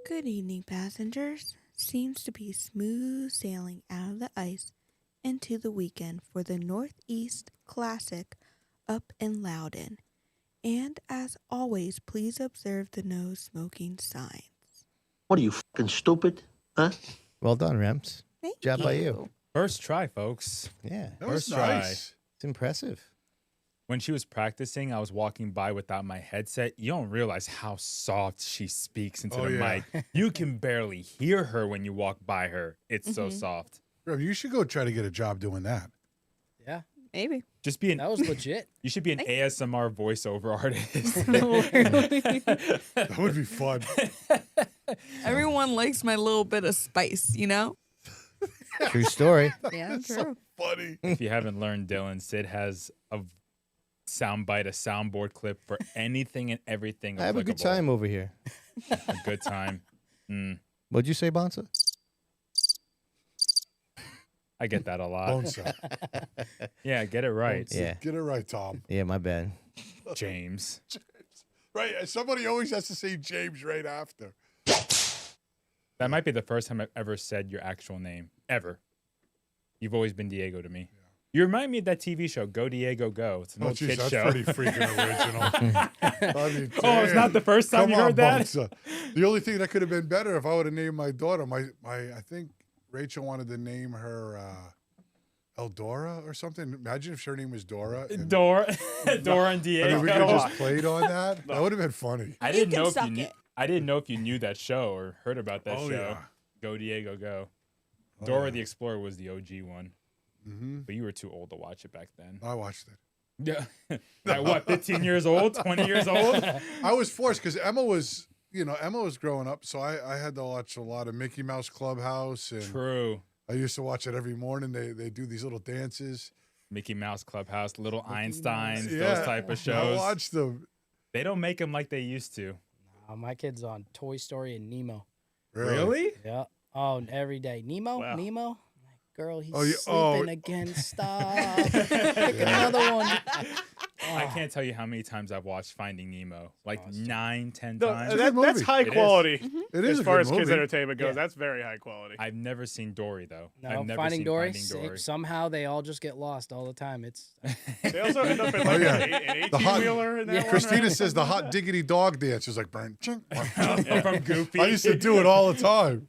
Good evening, passengers. Seems to be smooth sailing out of the ice into the weekend for the Northeast Classic up in Loudon. And as always, please observe the no smoking signs. What are you, fucking stupid? Huh? Well done, Rems. Thank Job you. by you. First try, folks. Yeah, That was First try. nice. it's impressive. When she was practicing, I was walking by without my headset. You don't realize how soft she speaks into the mic. You can barely hear her when you walk by her. It's so soft. Bro, you should go try to get a job doing that. Yeah, Maybe. Just be an that was legit. You should be an ASMR voiceover artist. That would be fun. Everyone likes my little bit of spice, you know? True story. Yeah, So funny. If you haven't learned, Dylan, Sid has a soundbite, a soundboard clip for anything and everything. I have a good applicable. time over here. A good time. What'd you say, Bonssa? I get that a lot. Bonssa. Yeah, get it right. Yeah. Get it right, Tom. Yeah, my bad. James. Right. Somebody always has to say James right after. That might be the first time I've ever said your actual name. Ever. You've always been Diego to me. You remind me of that TV show, Go Diego Go. It's an Oh, old geez, kid that's show. pretty freaking original. I mean, Oh, it's not the first time Come you on, heard that? Bonssa. The only thing that could have been better if I would have named my daughter, I think Rachel wanted to name her Eldora or something. Imagine if her name was Dora. And, Dora and Diego. I mean, we could have just played on that. That would have been funny. I didn't know if you knew. I didn't know if you knew that show or heard about that Oh, show. yeah. Go Diego Go. Oh, Dora yeah. the Explorer was the OG one, Mm-hmm. but you were too old to watch it back then. I watched it. Yeah, like what? 15 years old? 20 years old? I was forced because Emma was growing up, so I had to watch a lot of Mickey Mouse Clubhouse, and True. I used to watch it every morning. They do these little dances. Mickey Mouse Clubhouse, Little Einsteins, Yeah, those type of I shows. watched them. They don't make them like they used to. My kid's on Toy Story and Nemo. Really? Yeah. Oh, and every day. Nemo? Wow. Nemo? Girl, he's Oh, yeah, sleeping again. Stop. Pick another one. I can't tell you how many times I've watched Finding Nemo. Like 9, 10 No, times. good that's movie. high It is. quality. It is As a far good as kids movie. entertainment goes, Yeah. that's very high quality. I've never seen Dory though. No, I've never Finding seen Dory. Finding Dory. Somehow they all just get lost all the time. It's They also end up in like yeah. an The hot- 18-wheeler in that one, Christina right? says the hot diggity dog dance is like burn. From Goofy. I used to do it all the time.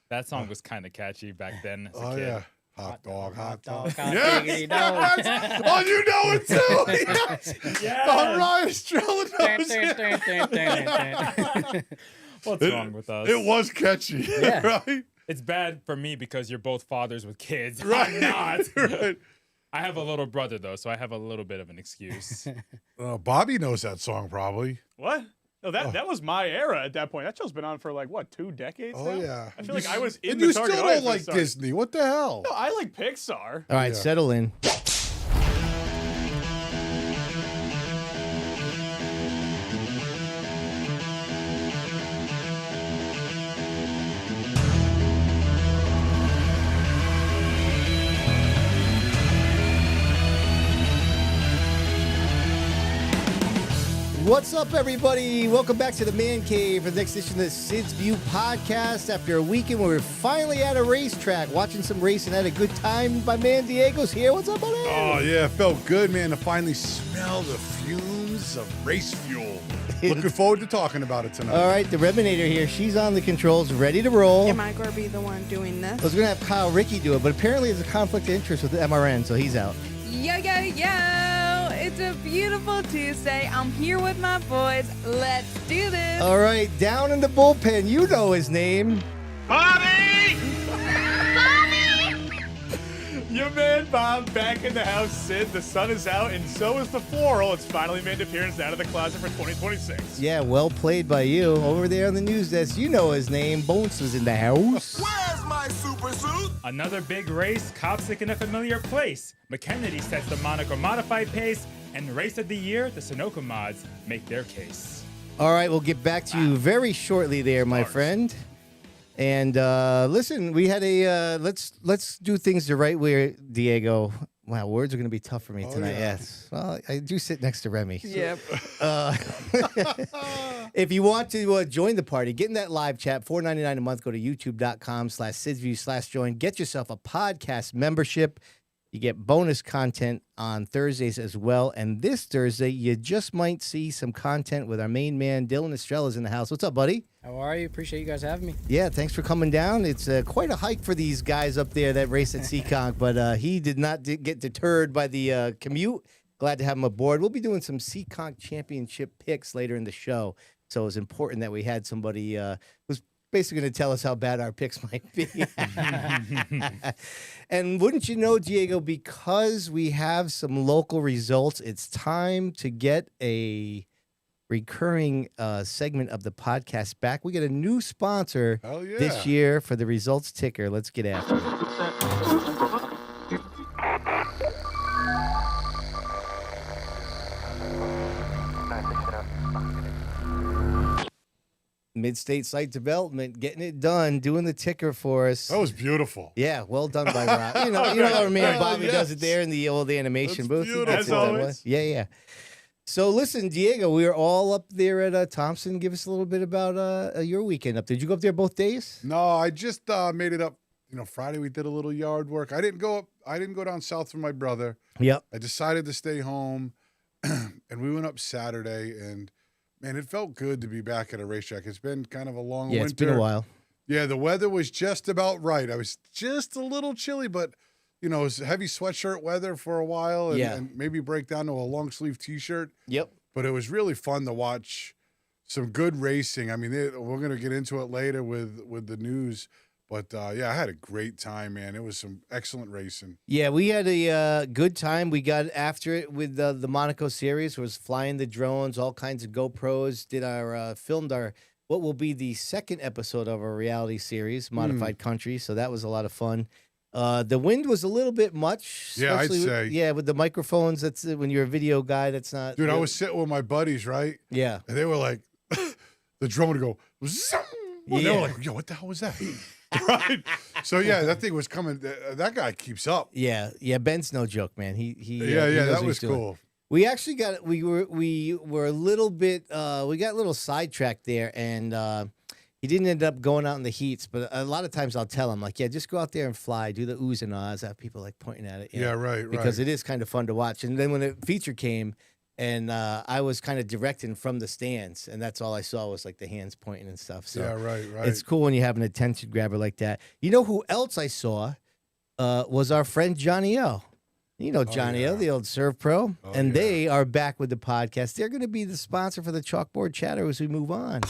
That song was kind of catchy back then as a Oh kid. yeah. Hot dog, hot dog. hot Yes! diggity dog. Yes! Oh, you know it too. Yes. Yes! Oh, Ryan Estrella knows it. What's wrong with us? It was catchy, Yeah. right? It's bad for me because you're both fathers with kids. Right. I'm not. Right. I have a little brother though, so I have a little bit of an excuse. Bobby knows that song probably. What? No, that was my era at that point. That show's been on for like, what, 2 decades Oh now? yeah. I feel like I was in And the you target still audience don't for like this song. Disney. What the hell? No, I like Pixar. All right, Yeah. settle in. What's up, everybody? Welcome back to the Man Cave for the next edition of the Sid's View podcast. After a weekend where we're finally at a racetrack, watching some racing, had a good time. My man Diego's here. What's up, buddy? Oh yeah, it felt good, man, to finally smell the fumes of race fuel. Looking forward to talking about it tonight. All right, the Reminator here. She's on the controls, ready to roll. Am I going to be the one doing I this? was going to have Kyle Ricky do it, but apparently there's a conflict of interest with the MRN, so he's out. Yo, yo, yo! It's a beautiful Tuesday. I'm here with my boys. Let's do this. All right, down in the bullpen, you know his name. Your man Bob back in the house, Sid. The sun is out, and so is the floral. It's finally made an appearance out of the closet for 2026. Yeah, well played by you. Over there on the news desk, you know his name. Bones was in the house. Where's my super suit? Another big race, Copsic in a familiar place. McKennedy sets the Monaco modified pace, and race of the year, the Sunoco mods make their case. All right, we'll get back to you very shortly there, my friend. And listen, we had a let's do things the right way, Diego. Wow, words are going to be tough for me Oh, tonight. yeah. Yes. Well, I do sit next to Remy. So, Yep. if you want to join the party, get in that live chat, $4.99 a month. Go to youtube.com/SidsView/join. Get yourself a podcast membership. You get bonus content on Thursdays as well. And this Thursday, you just might see some content with our main man, Dylan Estrella's in the house. What's up, buddy? How are you? Appreciate you guys having me. Yeah, thanks for coming down. It's quite a hike for these guys up there that race at Seekonk, but he did not get deterred by the commute. Glad to have him aboard. We'll be doing some Seekonk Championship picks later in the show, so it was important that we had somebody who's basically going to tell us how bad our picks might be. And wouldn't you know, Diego, because we have some local results, it's time to get a recurring segment of the podcast back. We get a new sponsor Hell yeah. this year for the results ticker. Let's get after it. Mid-State Site Development, getting it done, doing the ticker for us. That was beautiful. Yeah, well done by Rob. You know our man Bobby yes. does it there in the old animation That's booth. He beautiful. gets it As done always. well. Yeah. So listen, Diego, we were all up there at Thompson. Give us a little bit about your weekend up. Did you go up there both days? No, I just made it up. Friday we did a little yard work. I didn't go down south with my brother. Yep. I decided to stay home, and we went up Saturday. And man, it felt good to be back at a racetrack. It's been kind of a long winter. It's been a while. Yeah, the weather was just about right. I was just a little chilly, but it was heavy sweatshirt weather for a while, and, Yeah. and maybe break down to a long sleeve T-shirt. Yep. But it was really fun to watch some good racing. I mean, we're going to get into it later with the news. But, yeah, I had a great time, man. It was some excellent racing. Yeah, we had a good time. We got after it with the Monaco series. Was flying the drones, all kinds of GoPros. Did our filmed our what will be the second episode of our reality series, Modified Country. So that was a lot of fun. The wind was a little bit much. Yeah, I'd especially say. with the microphones. That's when you're a video guy. That's not. Dude, I was sitting with my buddies, right? Yeah. And they were like, the drone would go, zoom! And they Yeah. were like, yo, what the hell was that? Right? So, yeah, that thing was coming. That guy keeps up. Yeah. Ben's no joke, man. He Yeah, he knows that what was he's doing. cool. We actually we were a little bit we got a little sidetracked there, and he didn't end up going out in the heats. But a lot of times I'll tell him, like, yeah, just go out there and fly, do the oohs and ahs. I have people like pointing at it. you Yeah, know, right. because it is kind of fun to watch. And then when the feature came, and I was kind of directing from the stands, and that's all I saw was like the hands pointing and stuff. So Yeah, right. it's cool when you have an attention grabber like that. You know who else I saw was our friend Johnny O. You know Johnny O, yeah. the old Serve Pro. Oh, And yeah. they are back with the podcast. They're going to be the sponsor for the Chalkboard Chatter as we move on.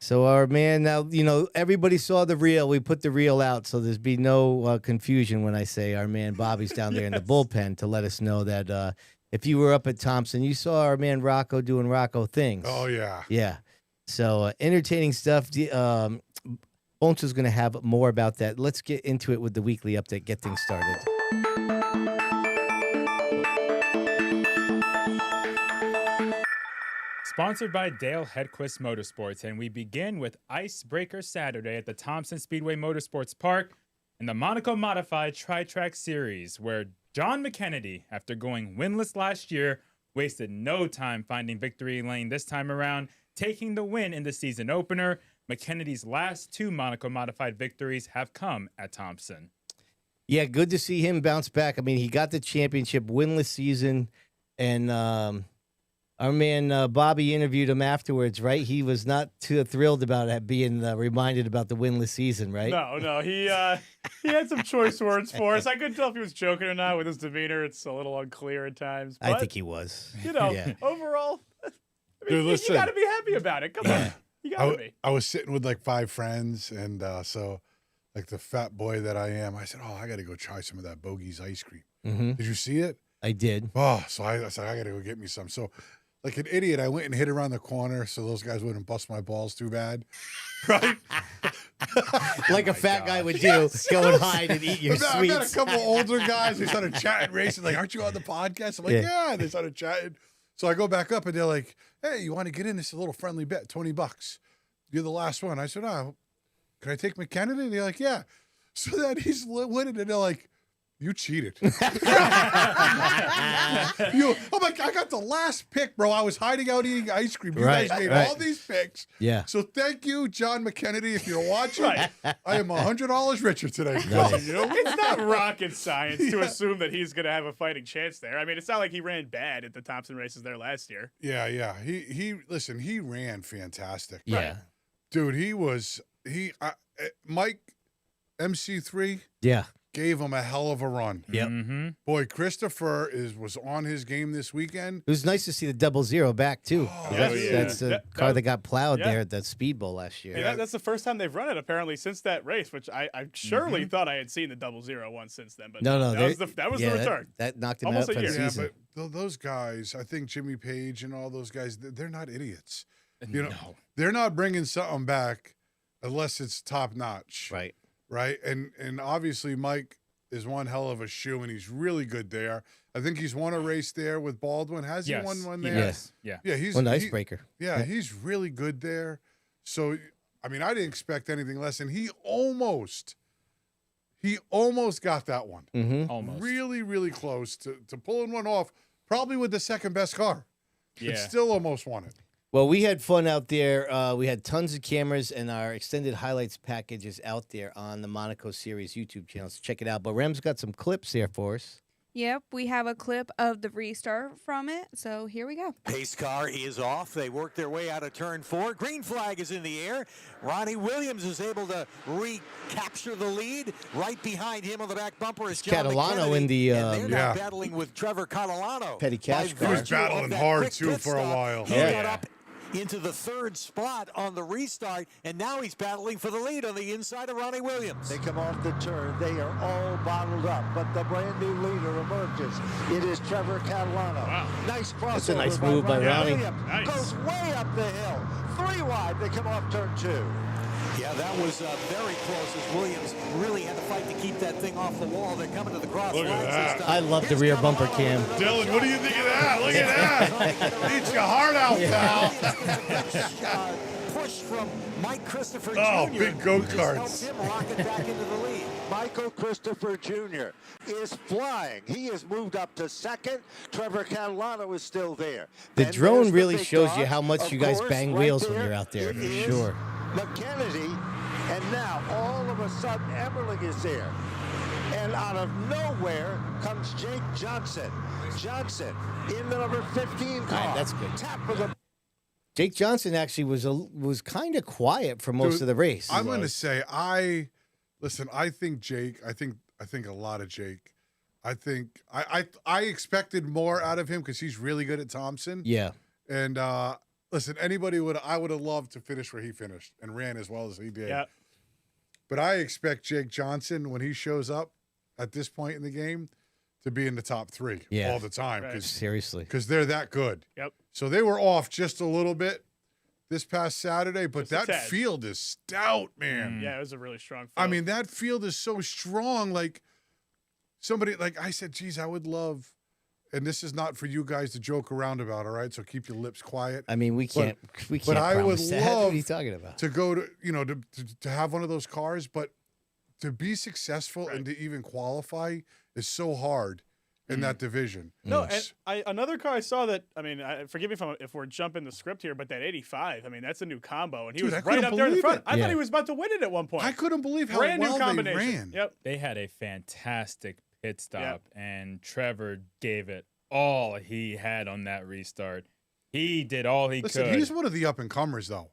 So our man, now, everybody saw the reel. We put the reel out, so there's be no confusion when I say our man Bobby's down there in the bullpen to let us know that if you were up at Thompson, you saw our man Rocco doing Rocco things. Oh, yeah. Yeah. So entertaining stuff. Bonsa's going to have more about that. Let's get into it with the weekly update. Get things started. Sponsored by Dale Hedquist Motorsports, and we begin with Icebreaker Saturday at the Thompson Speedway Motorsports Park in the Monaco Modified Tri-Track Series, where John McKennedy, after going winless last year, wasted no time finding victory lane this time around, taking the win in the season opener. McKennedy's last two Monaco Modified victories have come at Thompson. Yeah, good to see him bounce back. I mean, he got the championship, winless season, and our man Bobby interviewed him afterwards, right? He was not too thrilled about it being reminded about the winless season, right? No, he had some choice words for us. I couldn't tell if he was joking or not with his demeanor. It's a little unclear at times. But, I think he was. Yeah. Overall, Dude, listen. you got to be happy about it. Come on, you got to be. I was sitting with like 5 friends, and so like the fat boy that I am, I said, "Oh, I got to go try some of that Bogey's ice cream." Mm-hmm. Did you see it? I did. Oh, so I said, I got to go get me some. So, like an idiot, I went and hid around the corner so those guys wouldn't bust my balls too bad, right? Like a fat guy would do, go and hide and eat your I met a sweets. couple older guys. They started chatting racing. Like, aren't you on the podcast? I'm like, yeah. They started chatting. So I go back up, and they're like, "Hey, you want to get in? This is a little friendly bet, $20." you're the last one. I said, oh, can I take McKennedy? And they're like, yeah. So then he's winning, and they're like, you cheated. I'm like, I got the last pick, bro. I was hiding out eating ice cream. You guys made all these picks. Yeah. So thank you, John McKennedy, if you're watching. I am $100 richer today. Nice. You know? It's not rocket science to assume that he's going to have a fighting chance there. I mean, it's not like he ran bad at the Thompson races there last year. Yeah. Listen, he ran fantastic. Yeah. Dude, Mike MC3 Yeah. gave him a hell of a run. Yep. Mm-hmm. Boy, Christopher was on his game this weekend. It was nice to see the 00 back, too. Oh, That's the car that got plowed yeah. there at that Speedbowl last year. Yeah, that's the first time they've run it apparently since that race, which I surely Mm-hmm. thought I had seen the 001 once since then. But No, that was the return. That knocked him Almost out a for the year. Yeah, season. but those guys, I think Jimmy Page and all those guys, they're not idiots. You know, No. they're not bringing something back unless it's top notch. Right. Right. And obviously Mike is one hell of a shoe, and he's really good there. I think he's won a race there with Baldwin. Has he won one there? Yes. Yeah. Yeah, he's Well, an he- icebreaker. Yeah, he's really good there. So, I mean, I didn't expect anything less, and he almost got that one. Mm-hmm. Almost. Really, really close to pulling one off, probably with the second best car. Yeah. And still almost won it. Well, we had fun out there. We had tons of cameras, and our extended highlights package is out there on the Monaco Series YouTube channel. So check it out. But Rem's got some clips there for us. Yep, we have a clip of the restart from it, so here we go. Pace car is off. They work their way out of turn 4. Green flag is in the air. Ronnie Williams is able to recapture the lead. Right behind him on the back bumper is John Catalano McKennedy, in the, and they're now yeah. battling with Trevor Catalano. Petty cash By car. He was virtue of battling that hard, quick too, pit for a stop, while. He Yeah. got up into the 3rd spot on the restart, and now he's battling for the lead on the inside of Ronnie Williams. They come off the turn. They are all bottled up, but the brand new leader emerges. It is Trevor Catalano. Wow. Nice crossover. That's a nice move by Ronnie. Williams. Nice. Goes way up the hill. 3 wide. They come off turn 2. Yeah, that was very close as Williams really had to fight to keep that thing off the wall. They're coming to the cross Look at lines that. this time. I love the Here's rear bumper Catalano cam. with another Dylan, what do you think of that? Look at that. Eat your heart out, pal. Push from Mike Christopher Oh, Jr. big who just go-karts. helped him rocket back into the lead. Michael Christopher Jr. is flying. He has moved up to 2nd. Trevor Catalano is still there. The And drone there's really big shows car. you how much Of you guys course, bang right wheels when you're out there, it for is sure. McKennedy, and now all of a sudden Emmerling is there. And out of nowhere comes Jake Johnson. Johnson in the number 15 car. right, that's good. Tap of the Jake Johnson actually was kind of quiet for most Dude, of the race. I'm going to say, I think Jake, I think a lot of Jake. I think I expected more out of him because he's really good at Thompson. Yeah. And listen, I would have loved to finish where he finished and ran as well as he did. Yeah. But I expect Jake Johnson, when he shows up at this point in the game, to be in the top 3 Yeah. all the time Right. Seriously. because they're that good. Yep. So they were off just a little bit this past Saturday, but Just a that tad. field is stout, man. Yeah, it was a really strong field. I mean, that field is so strong. Like somebody, like I said, geez, I would love, and this is not for you guys to joke around about, all right? So keep your lips quiet. I mean, we can't but I would promise that. What love are you talking about? to go to have one of those cars, but to be successful and to even qualify is so hard in that division. No, and another car I saw that, I mean, forgive me if we're jumping the script here, but that 85, I mean, that's a new combo, and he Dude, I was right couldn't up there in the believe front. it. I Yeah. thought he was about to win it at one point. I couldn't believe how Brand well new they combination. ran. Yep. They had a fantastic pit stop, and Trevor gave it all he had on that restart. He did all he Listen, could. he's one of the up and comers, though.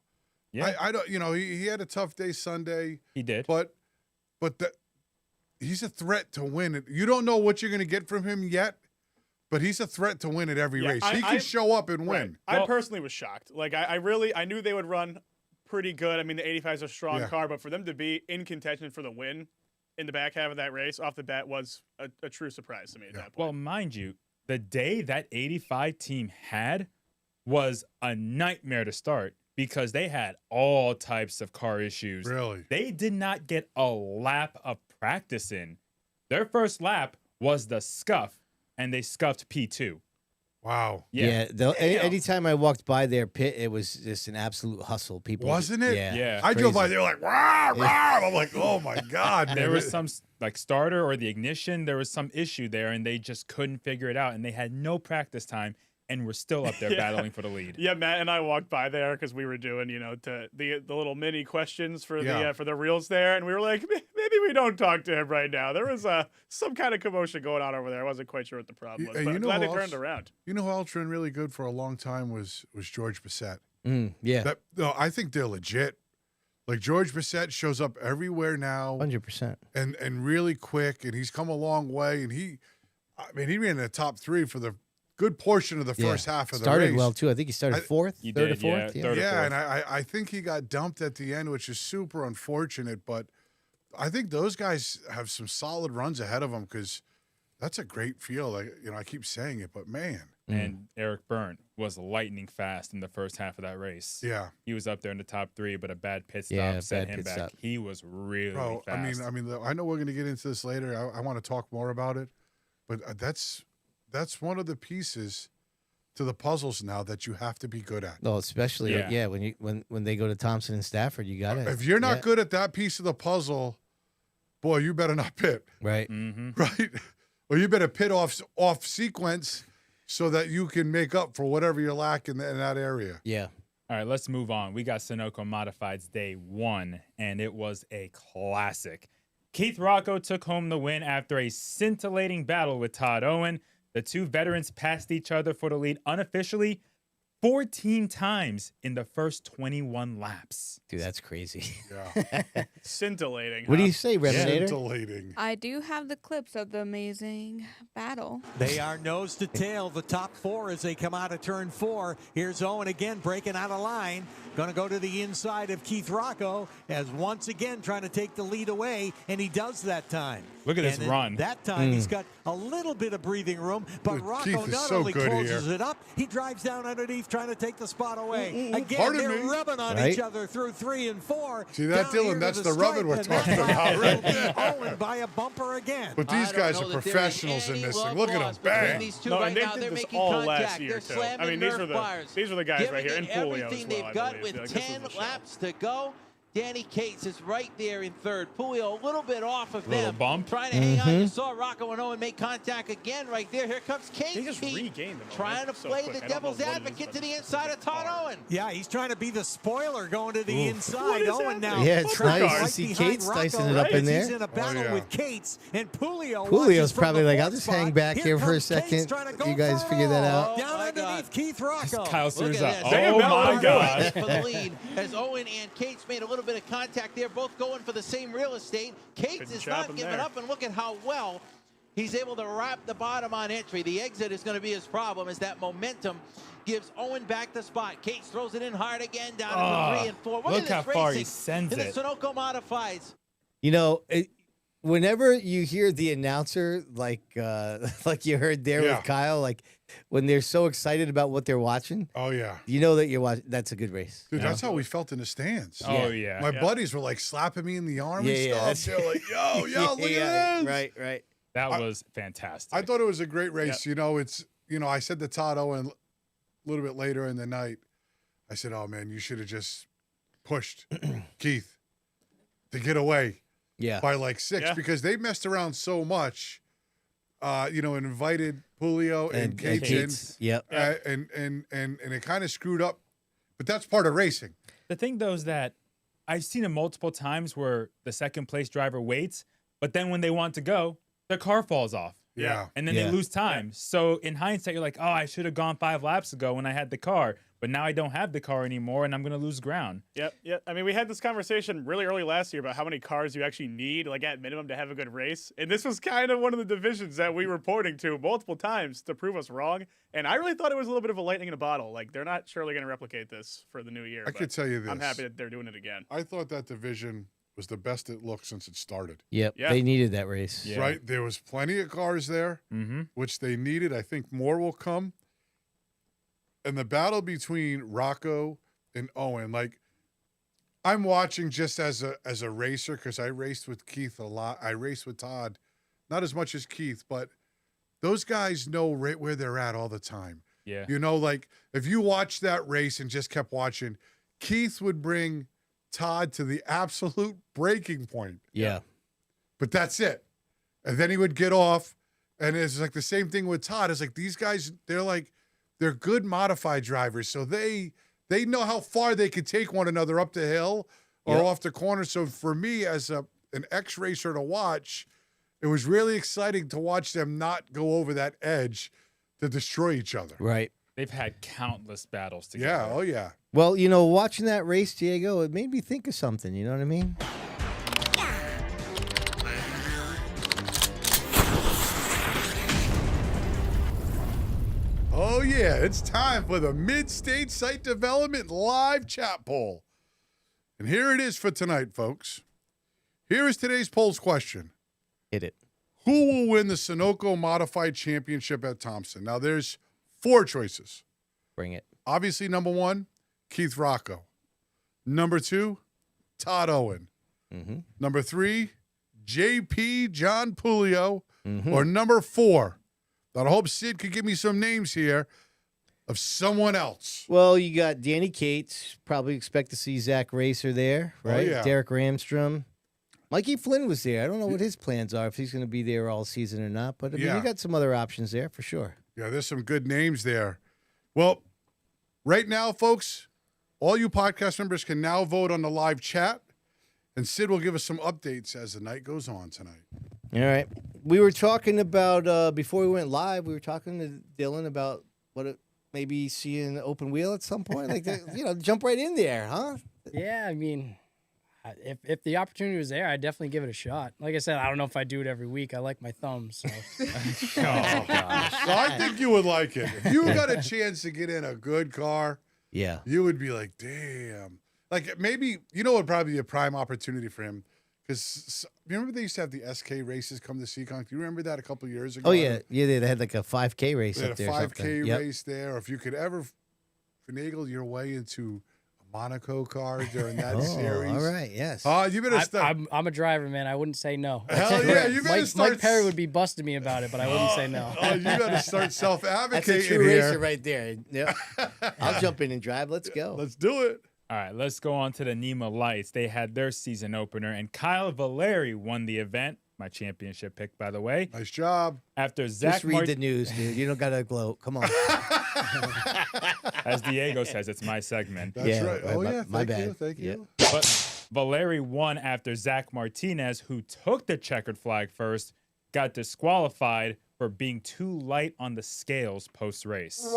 Yeah. I don't, he had a tough day Sunday. He did. But he's a threat to win it. You don't know what you're going to get from him yet, but he's a threat to win at every Yeah, race. He can show up and Right. win. I Well- personally was shocked. Like, I knew they would run pretty good. I mean, the 85 is a strong Yeah. car, but for them to be in contention for the win in the back half of that race off the bat was a true surprise to me at that point. Well, mind you, the day that 85 team had was a nightmare to start because they had all types of car issues. Really? They did not get a lap of practice in. Their first lap was the scuff, and they scuffed P2. Wow. Anytime I walked by their pit, it was just an absolute hustle. People, Wasn't it? Yeah. I drove by, they were like, rah, rah. I'm like, oh my God. There man. was some like starter or the ignition. There was some issue there, and they just couldn't figure it out. And they had no practice time, and we're still up there battling for the lead. Yeah, Matt and I walked by there because we were doing, the little mini questions for the reels there, and we were like, maybe we don't talk to him right now. There was some kind of commotion going on over there. I wasn't quite sure what the problem was, but I'm glad they turned around. You know who else ran really good for a long time was George Bissett. Yeah. I think they're legit. Like George Bissett shows up everywhere now, 100%, and really quick, and he's come a long way. And he ran in the top 3 for the good portion of the first half of the race. Started well too. I think he started fourth, third or fourth. Third or fourth. And I think he got dumped at the end, which is super unfortunate. But I think those guys have some solid runs ahead of them because that's a great field. I keep saying it, but man. And Eric Byrne was lightning fast in the first half of that race. Yeah. He was up there in the top 3, but a bad pit stop set him back. He was really fast. I mean, I know we're going to get into this later. I want to talk more about it, but that's one of the pieces to the puzzles now that you have to be good at. No, especially when they go to Thompson and Stafford, you got it. If you're not good at that piece of the puzzle, boy, you better not pit. Right. Right. Or you better pit off sequence so that you can make up for whatever you're lacking in that area. Yeah. All right, let's move on. We got Sunoco Modifieds Day 1, and it was a classic. Keith Rocco took home the win after a scintillating battle with Todd Owen. The two veterans passed each other for the lead unofficially 14 times in the first 21 laps. Dude, that's crazy. Yeah. Scintillating. What do you say, Reminator? Scintillating. I do have the clips of the amazing battle. They are nose to tail, the top 4 as they come out of turn 4. Here's Owen again breaking out of line. Going to go to the inside of Keith Rocco as once again trying to take the lead away, and he does that time. Look at this run. That time he's got a little bit of breathing room, but Dude, Rocco Keith is not so only good closes here. it up, he drives down underneath trying to take the spot away. Again, Pardon they're me. rubbing on Right? each other through 3 and 4. See that, Down here Dylan? to That's the the rubbing we're stripe, and talking that about, time right? will be Owen by a bumper again. But these guys are professionals in this thing. Look at them bang. And they did this all last year, too. I mean, these were the guys right here, and Pulio as well, they've got I with believe. This 10 was the show. laps to go. Danny Cates is right there in third. Pulio a little bit off of Little them. bump. Trying to hang on. You saw Rocco and Owen make contact again right there. Here comes Cates. He just regained them. Trying to play the devil's advocate to the inside of Todd Owen. Yeah, he's trying to be the spoiler going to the inside. Owen now. Yeah, it's right nice to see behind Cates Rocco, dicing it up in there. He's in a battle yeah. with Cates, and Pulio's Julio's probably like, I'll just hang back here for a second. You guys figure that out. Down underneath Keith Rocco. Kyle Look Steers at up. this. Oh, my God. For the lead as Owen and Cates made a little bit of contact there, both going for the same real estate. Cates Couldn't is chop not him giving there. up, and look at how well he's able to wrap the bottom on entry. The exit is going to be his problem as that momentum gives Owen back the spot. Cates throws it in hard again down into 3 and 4. Look at how this far he racing sends in it. the Sunoco Modifieds. You know, whenever you hear the announcer, like you heard there Yeah. with Kyle, like when they're so excited about what they're watching, Oh, yeah. you know that you're watching. That's a good race. Dude, that's how we felt in the stands. Oh, yeah. My buddies were like slapping me in the arm Yeah, and stuff. They're like, yo, look at this. Right. That was fantastic. I thought it was a great race. You know, I said to Todd Owen a little bit later in the night, I said, oh, man, you should have just pushed Keith to get away Yeah. by like 6 Yeah. because they messed around so much, and invited Pulio and Cates in. Yep. And it kind of screwed up. But that's part of racing. The thing, though, is that I've seen it multiple times where the second place driver waits, but then when they want to go, their car falls off. Yeah. And then they lose time. So in hindsight, you're like, oh, I should have gone 5 laps ago when I had the car. But now I don't have the car anymore, and I'm going to lose ground. Yep. I mean, we had this conversation really early last year about how many cars you actually need, like at minimum, to have a good race. And this was kind of one of the divisions that we were pointing to multiple times to prove us wrong. And I really thought it was a little bit of a lightning in a bottle. Like, they're not surely going to replicate this for the new year. I could tell you this. I'm happy that they're doing it again. I thought that division was the best it looked since it started. Yep. Yeah. They needed that race. Yeah. Right? There was plenty of cars there, which they needed. I think more will come. And the battle between Rocco and Owen, like, I'm watching just as a racer because I raced with Keith a lot. I raced with Todd, not as much as Keith, but those guys know right where they're at all the time. Yeah. You know, like if you watched that race and just kept watching, Keith would bring Todd to the absolute breaking point. Yeah. But that's it. And then he would get off. And it's like the same thing with Todd. It's like these guys, they're good modified drivers. So they know how far they could take one another up the hill or off the corner. So for me as an ex-racer to watch, it was really exciting to watch them not go over that edge to destroy each other. Right. They've had countless battles together. Yeah. Oh, yeah. Well, watching that race, Diego, it made me think of something. You know what I mean? Oh, yeah. It's time for the Mid-State Site Development Live Chat Poll. And here it is for tonight, folks. Here is today's poll's question. Hit it. Who will win the Sunoco Modified Championship at Thompson? Now, there's 4 choices. Bring it. Obviously, number 1, Keith Rocco. Number 2, Todd Owen. Mm-hmm. Number 3, JP John Pulio. Mm-hmm. Or number 4, I hope Sid could give me some names here of someone else. Well, you got Danny Cates. Probably expect to see Zach Racer there, right? Oh, yeah. Derek Ramstrom. Mikey Flynn was there. I don't know what his plans are, if he's going to be there all season or not. But, I mean, you got some other options there for sure. Yeah, there's some good names there. Well, right now, folks, all you podcast members can now vote on the live chat. And Sid will give us some updates as the night goes on tonight. All right. We were talking about, before we went live, we were talking to Dylan about maybe seeing an open wheel at some point. Like, jump right in there, huh? Yeah, I mean, if the opportunity was there, I'd definitely give it a shot. Like I said, I don't know if I do it every week. I like my thumbs. So. Oh, gosh. Well, I think you would like it. If you got a chance to get in a good car, yeah, you would be like, damn. Like, maybe, it would probably be a prime opportunity for him. Because remember they used to have the SK races come to Seekonk? Do you remember that a couple of years ago? Oh, yeah. Yeah, they had like a 5K race up there. They had a 5K race there. Or if you could ever finagle your way into a Monaco car during that series. All right, yes. You better start. I'm a driver, man. I wouldn't say no. Hell yeah, you better start. Mike Perry would be busting me about it, but I wouldn't say no. You better start self-advocating. That's a true here. racer right there. Yep. I'll jump in and drive. Let's go. Let's do it. All right, let's go on to the NEMA Lights. They had their season opener, and Kyle Valeri won the event. My championship pick, by the way. Nice job. After Zach Just read the news, dude. You don't got to gloat. Come on. As Diego says, it's my segment. That's right. Oh, yeah. My Thank bad. you. Thank you. But Valeri won after Zach Martinez, who took the checkered flag first, got disqualified for being too light on the scales post-race. That's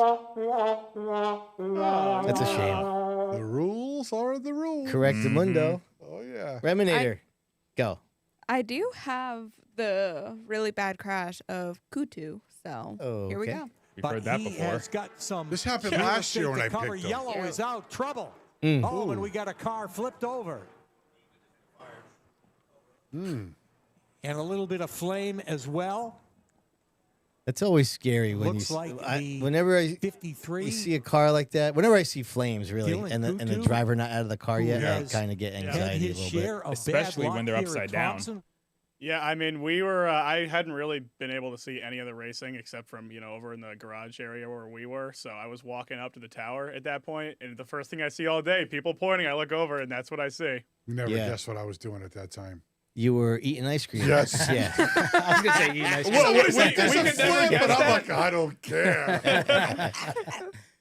a shame. The rules are the rules. Correctamundo. Oh, yeah. Reminator. Go. I do have the really bad crash of Kutu, so here we go. We've heard that before. Has got some This happened last year when I cover. picked him. Yellow is out. Trouble. Mm. And we got a car flipped over. And a little bit of flame as well. That's always scary when Looks like whenever I 53. see a car like that. Whenever I see flames, really, Dylan and the Kutu driver not out of the car yet, I has kind of get had anxiety a his little share bit. of Especially bad when they're luck here upside at down. Thompson. Yeah, I mean, I hadn't really been able to see any of the racing except from, over in the garage area where we were. So I was walking up to the tower at that point, and the first thing I see all day, people pointing, I look over, and that's what I see. You never guessed what I was doing at that time. You were eating ice cream. Yes. Yeah. I was going to say eating ice cream. Well, we could never guess but I'm that. like, I don't care.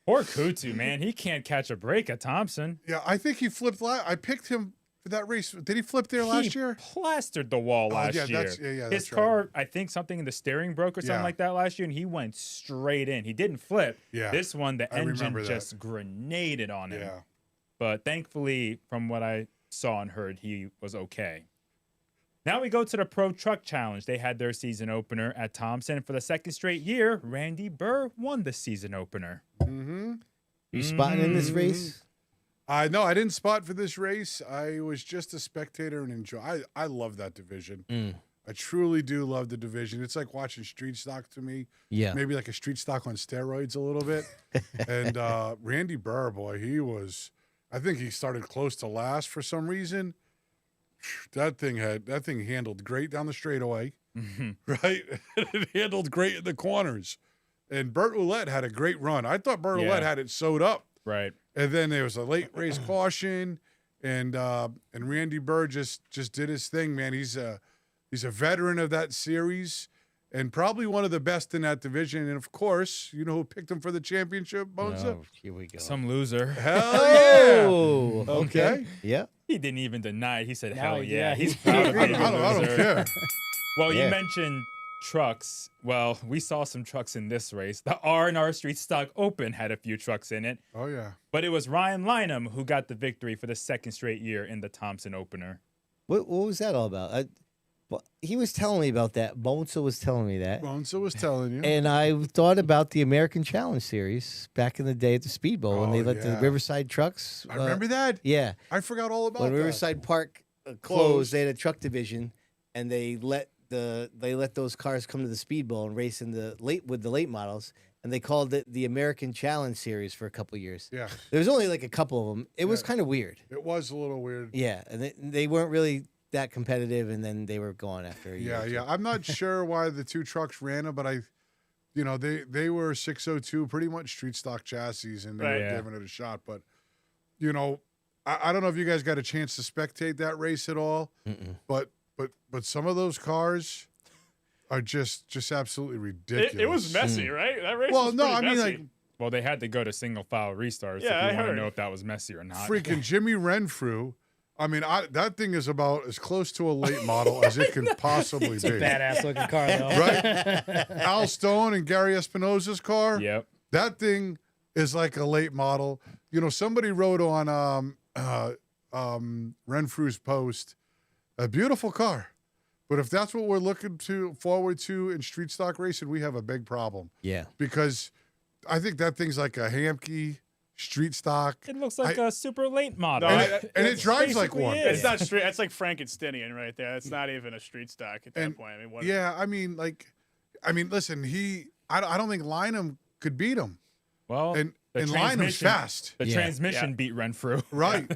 Poor Kutu, man. He can't catch a break at Thompson. Yeah, I think he flipped. I picked him for that race. Did he flip there last He year? plastered the wall last year. His His right. car, I think something in the steering broke or something Yeah. like that last year, and he went straight in. He didn't flip. Yeah. This one, the I engine remember that. just grenaded on him. Yeah. But thankfully, from what I saw and heard, he was okay. Now we go to the Pro Truck Challenge. They had their season opener at Thompson. For the second straight year, Randy Burr won the season opener. Mm-hmm. You spotting in this race? No, I didn't spot for this race. I was just a spectator and enjoy. I love that division. I truly do love the division. It's like watching street stock to me. Yeah. Maybe like a street stock on steroids a little bit. And Randy Burr, boy, I think he started close to last for some reason. That thing handled great down the straightaway, right? It handled great in the corners. And Bert Ouellette had a great run. I thought Bert Yeah. Ouellette had it sewed up. Right. And then there was a late race caution, and Randy Bird just did his thing, man. He's a veteran of that series, and probably one of the best in that division. And of course, you know who picked him for the championship, Bonza? Oh, here we go. Some loser. Hell yeah! Oh, Okay. Yeah. He didn't even deny it. He said, No, hell yeah. yeah, He's he- proud of being a I don't loser. care. Well, Yeah. you mentioned trucks. Well, we saw some trucks in this race. The R&R Street Stock Open had a few trucks in it, Oh yeah. but it was Ryan Lynham who got the victory for the second straight year in the Thompson Opener. What was that all about? Well, he was telling me about that. Bonsa was telling me that. Bonza was telling you. And I thought about the American Challenge Series back in the day at the Speedbowl when they let the yeah. Riverside trucks. I remember that. Yeah. I forgot all about When that. Riverside Park closed, Closed. they had a truck division, and they let those cars come to the Speedbowl and race in the late models, and they called it the American Challenge Series for a couple of years. Yeah. There was only like a couple of them. It was kind of weird. It was a little weird. Yeah, and they weren't really that competitive, and then they were gone after a year. Yeah, or two. yeah. I'm not sure why the two trucks ran them, but they were 602, pretty much street stock chassis, and they Right. were Yeah. giving it a shot. But I don't know if you guys got a chance to spectate that race at all, but some of those cars are just absolutely ridiculous. It was messy, right? That race Well, was no, pretty I mean, messy. like, Well, they had to go to single file restarts Yeah, if I you want to heard. know if that was messy or not. freaking Jimmy Renfrew. I mean, that thing is about as close to a late model as it can possibly be. Badass looking car though. Right? Al Stone and Gary Espinosa's car. Yep. That thing is like a late model. Somebody wrote on Renfrew's post, a beautiful car. But if that's what we're looking forward to in street stock racing, we have a big problem. Yeah. Because I think that thing's like a Hamke street stock. It looks like a super late model. No, And it drives like basically one. is. It's not street. That's like Frankensteinian right there. It's not even a street stock at that And- point. I mean, what? Yeah, I mean, listen, I don't think Lynham could beat him. Well, And the Lynham's transmission- fast. The Yeah. transmission beat Renfrew. Right,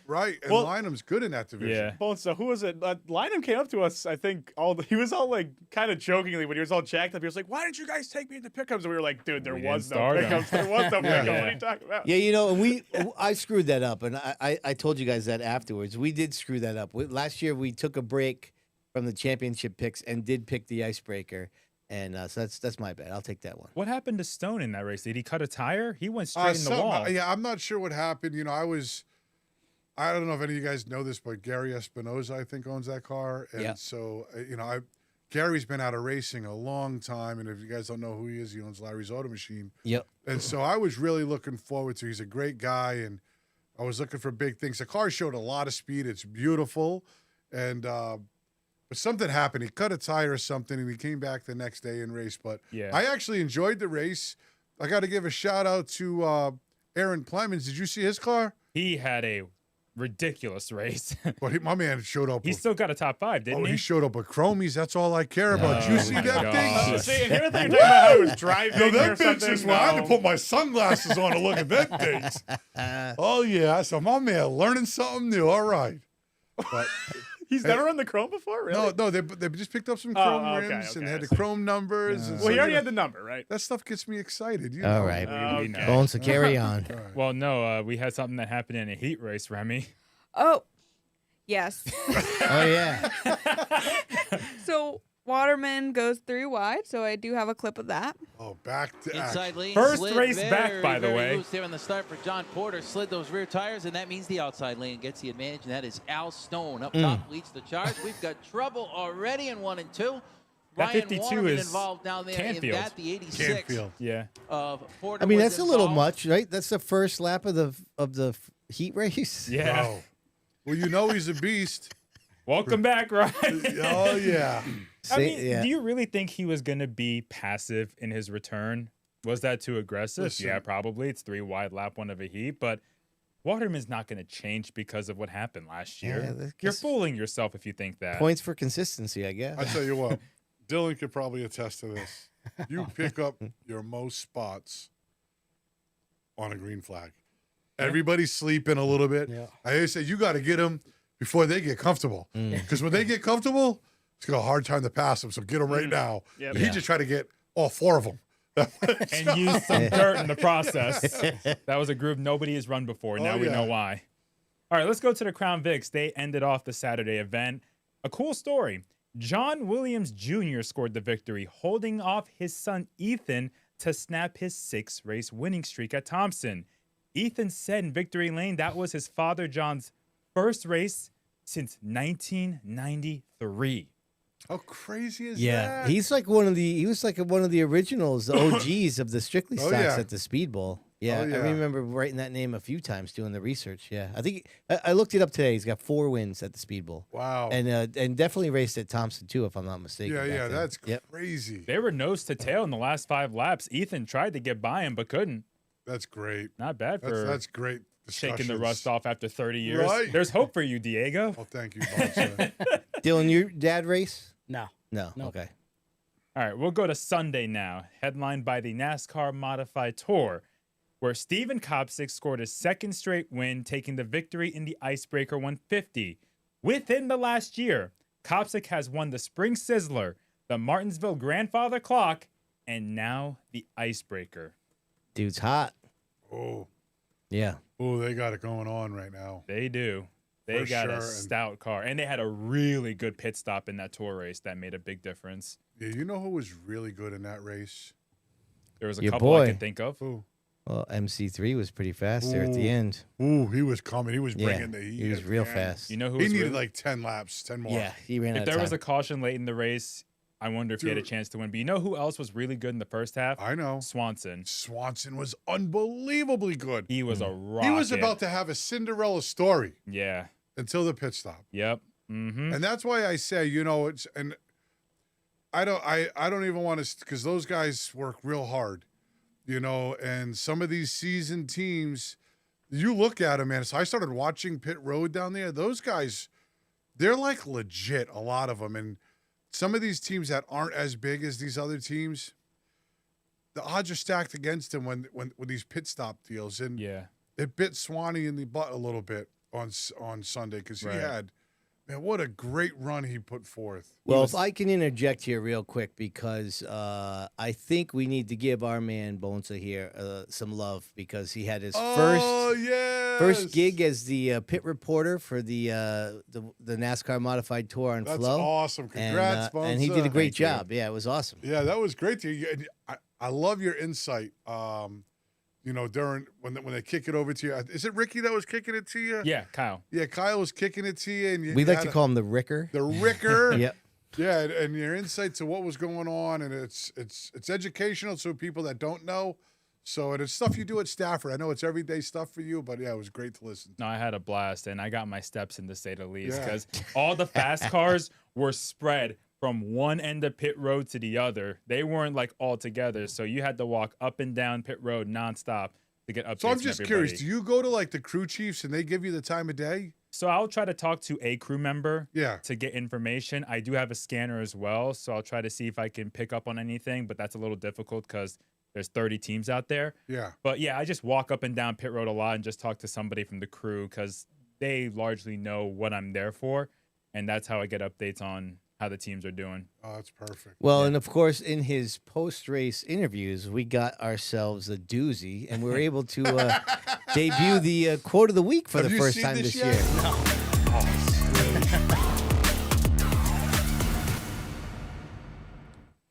right. And Well- Lynham's good in that division. Yeah. Bones, so who was it? Lynham came up to us, I think, he was all like kind of jokingly when he was all jacked up. He was like, "Why didn't you guys take me to pickups?" And we were like, "Dude, there We was didn't no start 'em. pickups. There was no pickups. What Yeah. are you talking about?" Yeah, and I screwed that up, and I told you guys that afterwards. We did screw that up. Last year, we took a break from the championship picks and did pick the icebreaker, and so that's my bad. I'll take that one. What happened to Stone in that race? Did he cut a tire? He went straight in the wall. Yeah, I'm not sure what happened. I don't know if any of you guys know this, but Gary Espinosa, I think, owns that car. And Yeah. so, Gary's been out of racing a long time. And if you guys don't know who he is, he owns Larry's Auto Machine. Yep. And so I was really looking forward to, he's a great guy. And I was looking for big things. The car showed a lot of speed. It's beautiful. And, but something happened. He cut a tire or something, and he came back the next day and raced. But Yeah. I actually enjoyed the race. I got to give a shout out to Aaron Clemens. Did you see his car? He had a ridiculous race. Well, my man showed up. He still got a top 5, didn't he? He showed up with chromies. That's all I care about. Did you see my that gosh. thing? See, and here the thing you're talking about how he was driving No, or that bitch something. is I had to No. put my sunglasses on to look at that thing. Oh, yeah. So my man learning something new. All right. But He's never run the chrome before, really? no, they just picked up some chrome okay, rims and okay, had I the see. chrome numbers. And Well, so, he already you had know, the number, right? that stuff gets me excited. You All know. right. We know. Bones, so carry on. All right. Well, no, we had something that happened in a heat race, Remy. Oh, yes. Oh, yeah. So Waterman goes 3 wide, so I do have a clip of that. Oh, back to Inside lane. First slid race back, very, by the very way. loose there on the start for John Porter. Slid those rear tires, and that means the outside lane gets the advantage, and that is Al Stone. Up top leads the charge. We've got trouble already in 1 and 2. That Ryan 52 Waterman is involved down there Canfield. in that, the 86 Canfield. Yeah. of Porter. I mean, was that's a little involved. much, right? That's the first lap of the heat race. Yeah. Oh. Well, you know he's a beast. Welcome back, Ryan. Oh, yeah. I mean, yeah. do you really think he was going to be passive in his return? Was that too aggressive? Listen. Yeah, probably. It's 3 wide, lap 1 of a heat, but Waterman's not going to change because of what happened last year. Yeah, that's- You're fooling yourself if you think that. Points for consistency, I guess. I tell you what, Dylan could probably attest to this. You pick up your most spots on a green flag. Everybody's sleeping a little bit. Yeah. I always say you got to get them before they get comfortable. Because when they get comfortable, it's got a hard time to pass them. So get them right now. Yep. But he just tried to get all 4 of them. and used some dirt in the process. That was a groove nobody has run before. Now we know why. All right, let's go to the Crown Vics. They ended off the Saturday event. A cool story. John Williams Jr. scored the victory, holding off his son Ethan to snap his 6-race winning streak at Thompson. Ethan said in Victory Lane that was his father John's first race since 1993. How crazy is Yeah, that? he was like one of the originals, the OGs of the Strictly stocks at the Speedbowl. Yeah, I remember writing that name a few times doing the research. Yeah, I think I looked it up today. He's got 4 wins at the Speedbowl. Wow, and definitely raced at Thompson too, if I'm not mistaken. Yeah, that's crazy. They were nose to tail in the last 5 laps. Ethan tried to get by him but couldn't. That's great. Not bad for that's great. Shaking the rust off after 30 years. Right. There's hope for you, Diego. Oh, thank you, Bonssa. Dylan, your dad race? No. Okay. All right, we'll go to Sunday now, headlined by the NASCAR Modified Tour, where Steven Kopsick scored his 2nd straight win, taking the victory in the Icebreaker 150. Within the last year, Kopsick has won the Spring Sizzler, the Martinsville Grandfather Clock, and now the Icebreaker. Dude's hot. Oh. Yeah. Oh, they got it going on right now. They do. They got a stout car. And they had a really good pit stop in that tour race that made a big difference. Yeah, you know who was really good in that race? There was a couple I could think of. Who? Well, MC3 was pretty fast there at the end. Ooh, he was coming. He was bringing the heat. He was real fast. You know who he was needed really... like 10 laps, 10 more. Yeah, he ran out of time. If there was a caution late in the race, I wonder if he had a chance to win. But you know who else was really good in the first half? I know. Swanson. Swanson was unbelievably good. He was a rocket. He was about to have a Cinderella story. Yeah. Until the pit stop. Yep. Mm-hmm. And that's why I say, you know, it's and I don't even want to, because those guys work real hard, you know, and some of these seasoned teams, you look at them, man. So I started watching Pit Road down there. Those guys, they're like legit, a lot of them. And some of these teams that aren't as big as these other teams, the odds are stacked against them when with these pit stop deals. And it bit Swanee in the butt a little bit on Sunday because he had, man, what a great run he put forth. Well, if I can interject here real quick, because I think we need to give our man Bonssa here some love, because he had his first gig as the pit reporter for the NASCAR Modified Tour on That's Flow. That's awesome. Congrats, Bonssa. And he did a great job. Yeah, it was awesome. Yeah, that was great. I love your insight. You know, during when they kick it over to you, is it Ricky that was kicking it to you? Yeah, Kyle. Yeah, Kyle was kicking it to you, and we like to call him the Ricker. The Ricker. Yep. Yeah, and your insight to what was going on, and it's educational to people that don't know. So it's stuff you do at Stafford. I know it's everyday stuff for you, but yeah, it was great to listen to. No, I had a blast, and I got my steps in, to say the least, because all the fast cars were spread from one end of pit road to the other. They weren't like all together, so you had to walk up and down pit road nonstop to get updates. So I'm just curious, do you go to like the crew chiefs and they give you the time of day? So I'll try to talk to a crew member to get information. I do have a scanner as well, so I'll try to see if I can pick up on anything, but that's a little difficult because there's 30 teams out there. Yeah. But yeah, I just walk up and down pit road a lot and just talk to somebody from the crew because they largely know what I'm there for, and that's how I get updates on how the teams are doing. Oh, that's perfect. Well, and of course, in his post-race interviews, we got ourselves a doozy, and we were able to debut the quote of the week for the first time this year. No.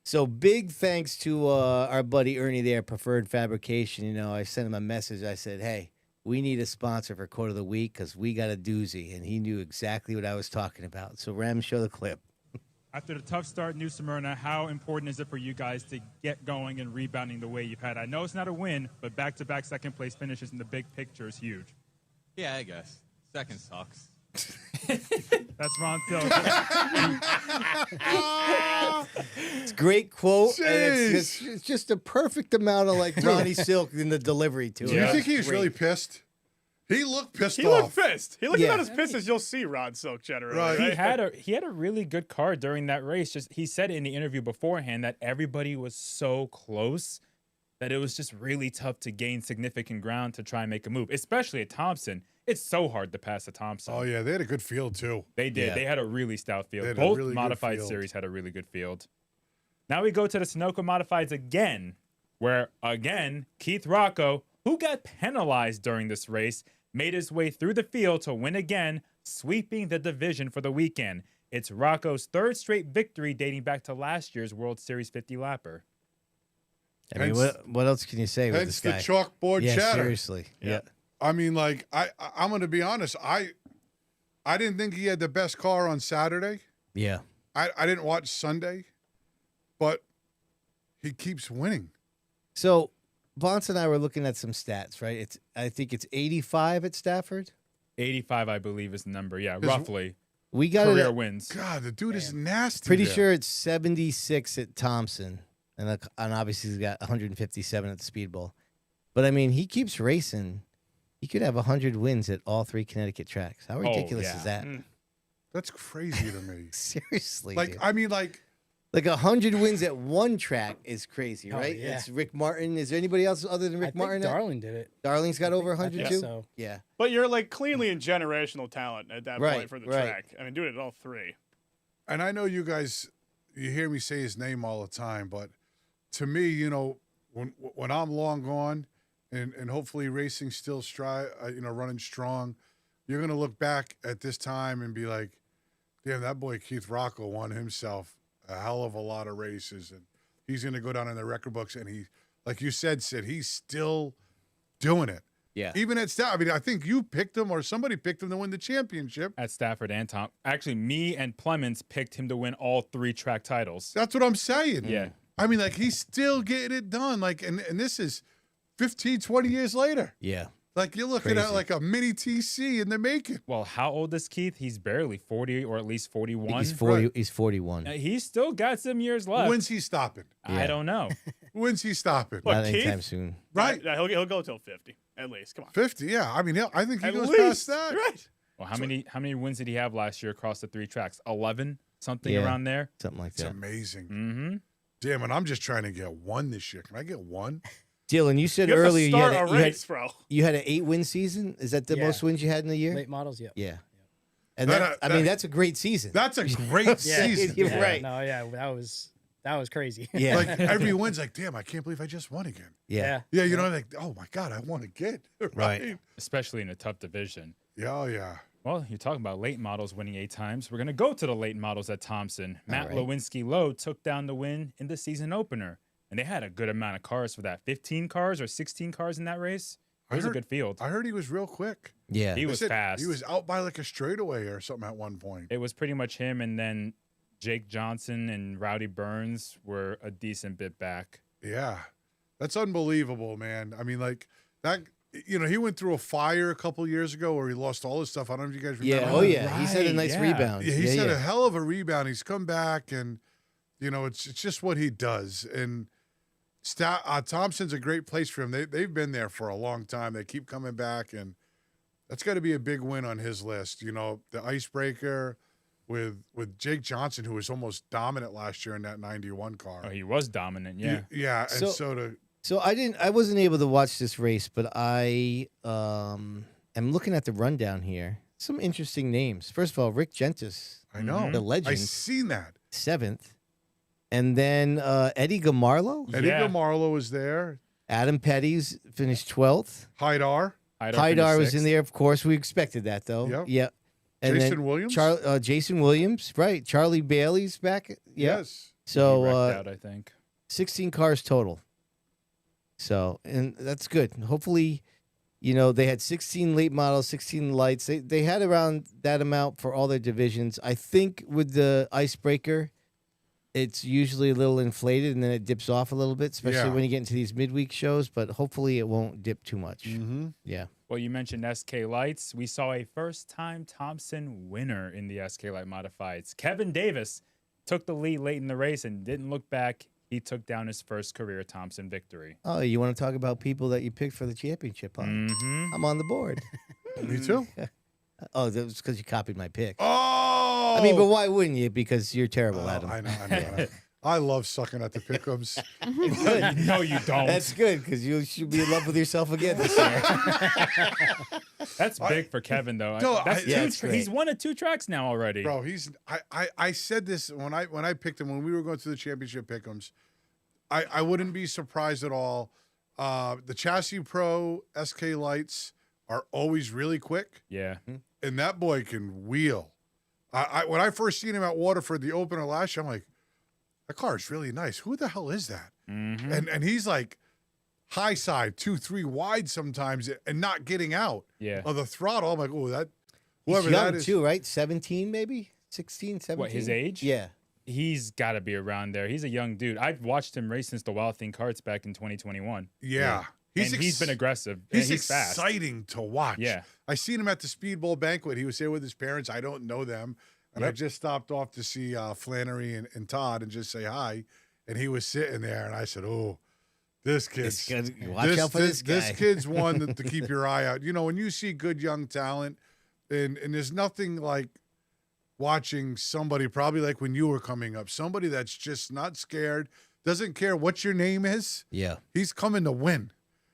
So big thanks to our buddy Ernie there, Preferred Fabrication. You know, I sent him a message. I said, hey, we need a sponsor for quote of the week because we got a doozy, and he knew exactly what I was talking about. So Ram, show the clip. After the tough start in New Smyrna, how important is it for you guys to get going and rebounding the way you've had? I know it's not a win, but back-to-back second-place finishes in the big picture is huge. Yeah, I guess. Second sucks. That's Ron Silk. It's a great quote, and it's just a perfect amount of like Ronnie Silk in the delivery to it. Do you think he was really pissed? He looked pissed off. He looked pissed. He looked about as pissed as you'll see Rod Silk generally. Right. He had a really good car during that race. Just he said in the interview beforehand that everybody was so close that it was just really tough to gain significant ground to try and make a move, especially at Thompson. It's so hard to pass at Thompson. Oh yeah, they had a good field too. They did. Yeah. They had a really stout field. Both really modified series had a really good field. Now we go to the Sunoco Modifieds again. where, again, Keith Rocco, who got penalized during this race, made his way through the field to win again, sweeping the division for the weekend. It's Rocco's third straight victory dating back to last year's World Series 50-lapper. I mean, what else can you say with this guy? Hence the chalkboard yeah, chatter. Seriously. Yeah. I mean, like, I'm going to be honest. I didn't think he had the best car on Saturday. Yeah. I didn't watch Sunday, but he keeps winning. So, Bonssa and I were looking at some stats, right? I think it's 85 at Stafford. 85, I believe, is the number. Yeah, roughly. We got career wins. God, the dude is nasty. Pretty there. sure it's 76 at Thompson, and obviously he's got 157 at the Speedbowl. But I mean, he keeps racing. He could have 100 wins at all 3 Connecticut tracks. How ridiculous is that? That's crazy to me. Seriously, like dude. I mean, like 100 wins at one track is crazy, Oh, right? yeah. It's Rick Martin. Is there anybody else other than Rick Martin? Darling did it. Darling's got over 100 think too. so. Yeah. But you're like cleanly in generational talent at that Right, point for the right. track. I mean, doing it at all 3. And I know you guys, you hear me say his name all the time, but to me, you know, when I'm long gone, and hopefully racing still running strong, you're gonna look back at this time and be like, damn, that boy Keith Rocco won himself a hell of a lot of races, and he's gonna go down in the record books. And he, like you said, Sid, he's still doing it. Yeah. Even at Stafford. I mean, I think you picked him or somebody picked him to win the championship. At Stafford and Tom. Actually, me and Plemons picked him to win all 3 track titles. That's what I'm saying. Yeah. I mean, like, he's still getting it done. Like, and this is 15, 20 years later. Yeah. Like, you're looking at like a mini TC in the making. Well, how old is Keith? He's barely 40 or at least 41. He's 40. Right. He's 41. He's still got some years left. When's he stopping? I don't know. When's he stopping? Not anytime soon. Right. Yeah, he'll go till 50 at least. Come on. 50, yeah. I mean, I think he At goes least. past that. Right. Well, how many wins did he have last year across the 3 tracks? 11? Something Yeah. around there? Something like It's that. amazing. Mm-hmm. Damn, and I'm just trying to get 1 this year. Can I get 1? Dylan, you said You have to earlier start a race, bro. you had an 8-win season. Is that the Yeah. most wins you had in a year? Late models, yeah. Yeah. And I mean, that's a great season. That's a great season. You're Yeah, right. No, yeah, that was crazy. Yeah. Like, every win's like, damn, I can't believe I just won again. Yeah. Yeah, you know, like, oh my God, I won again. Right. Especially in a tough division. Yeah, oh, yeah. Well, you're talking about late models winning 8 times. We're going to go to the late models at Thompson. Matt right. Lewinsky-Lowe took down the win in the season opener. And they had a good amount of cars for that. 15 cars or 16 cars in that race. It was a good field. I heard he was real quick. Yeah. He was They said fast. He was out by like a straightaway or something at one point. It was pretty much him, and then Jake Johnson and Rowdy Burns were a decent bit back. Yeah. That's unbelievable, man. I mean, like, that, you know, he went through a fire a couple years ago where he lost all his stuff. I don't know if you guys remember. Yeah. Oh, that. yeah. He's had a nice rebound. Yeah, he's had a hell of a rebound. He's come back, and, you know, it's just what he does. And Thompson's a great place for him. They've been there for a long time. They keep coming back, and that's got to be a big win on his list. You know, the icebreaker with Jake Johnson, who was almost dominant last year in that 91 car. Oh, he was dominant, yeah. Yeah, and So I wasn't able to watch this race, but I am looking at the rundown here. Some interesting names. First of all, Rick Gentis. I know. The legend. I seen that. 7th. And then Eddie Gamarlo. Eddie Gamarlo was there. Adam Petty's finished 12th. Haidar. Haidar was in there, of course. We expected that, though. Yep. Yeah. And Jason then Williams? Jason Williams, right. Charlie Bailey's back. Yeah. Yes. So He wrecked out, I think. 16 cars total. So, and that's good. Hopefully, you know, they had 16 late models, 16 lights. They had around that amount for all their divisions. I think with the icebreaker, it's usually a little inflated and then it dips off a little bit, especially when you get into these midweek shows, but hopefully it won't dip too much. Mm-hmm. Yeah. Well, you mentioned SK Lights. We saw a first-time Thompson winner in the SK Light Modifieds. Kevin Davis took the lead late in the race and didn't look back. He took down his first career Thompson victory. Oh, you want to talk about people that you picked for the championship, huh? Mm-hmm. I'm on the board. Me too. Oh, that was because you copied my pick. Oh! I mean, but why wouldn't you? Because you're terrible, Adam. I know. I love sucking at the pick'ems. Good. No, you don't. That's good because you should be in love with yourself again this year. That's big for Kevin, though. No, That's he's won at 2 tracks now already. Bro, I said this when I picked him when we were going through the championship pick'ems. I wouldn't be surprised at all. The Chassis Pro SK lights are always really quick. Yeah. And that boy can wheel. When I first seen him at Waterford, the opener last year, I'm like, that car is really nice. Who the hell is that? And he's like high side, 2-3 wide sometimes, and not getting out of the throttle. I'm like, oh, that whoever He's young that is too, right? 17 maybe? 16, 17? What, his age? Yeah. He's got to be around there. He's a young dude. I've watched him race since the Wild Thing Karts back in 2021. Yeah. He's been aggressive. He's fast. exciting to watch. Yeah. I seen him at the Speedbowl banquet. He was there with his parents. I don't know them. And I just stopped off to see Flannery and Todd and just say hi. And he was sitting there, and I said, oh, this kid's watch out for this guy. This kid's one to keep your eye out. You know, when you see good young talent, and there's nothing like watching somebody, probably like when you were coming up, somebody that's just not scared, doesn't care what your name is. Yeah. He's coming to win.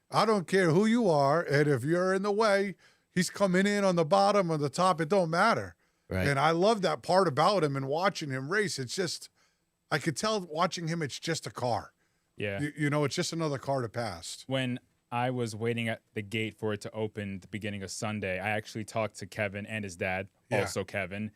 I don't care who you are, and if you're in the way, he's coming in on the bottom or the top. It don't matter. Right. And I love that part about him and watching him race. It's just, I could tell watching him, it's just a car. Yeah. You know, it's just another car to pass. When I was waiting at the gate for it to open the beginning of Sunday, I actually talked to Kevin and his dad, also Kevin,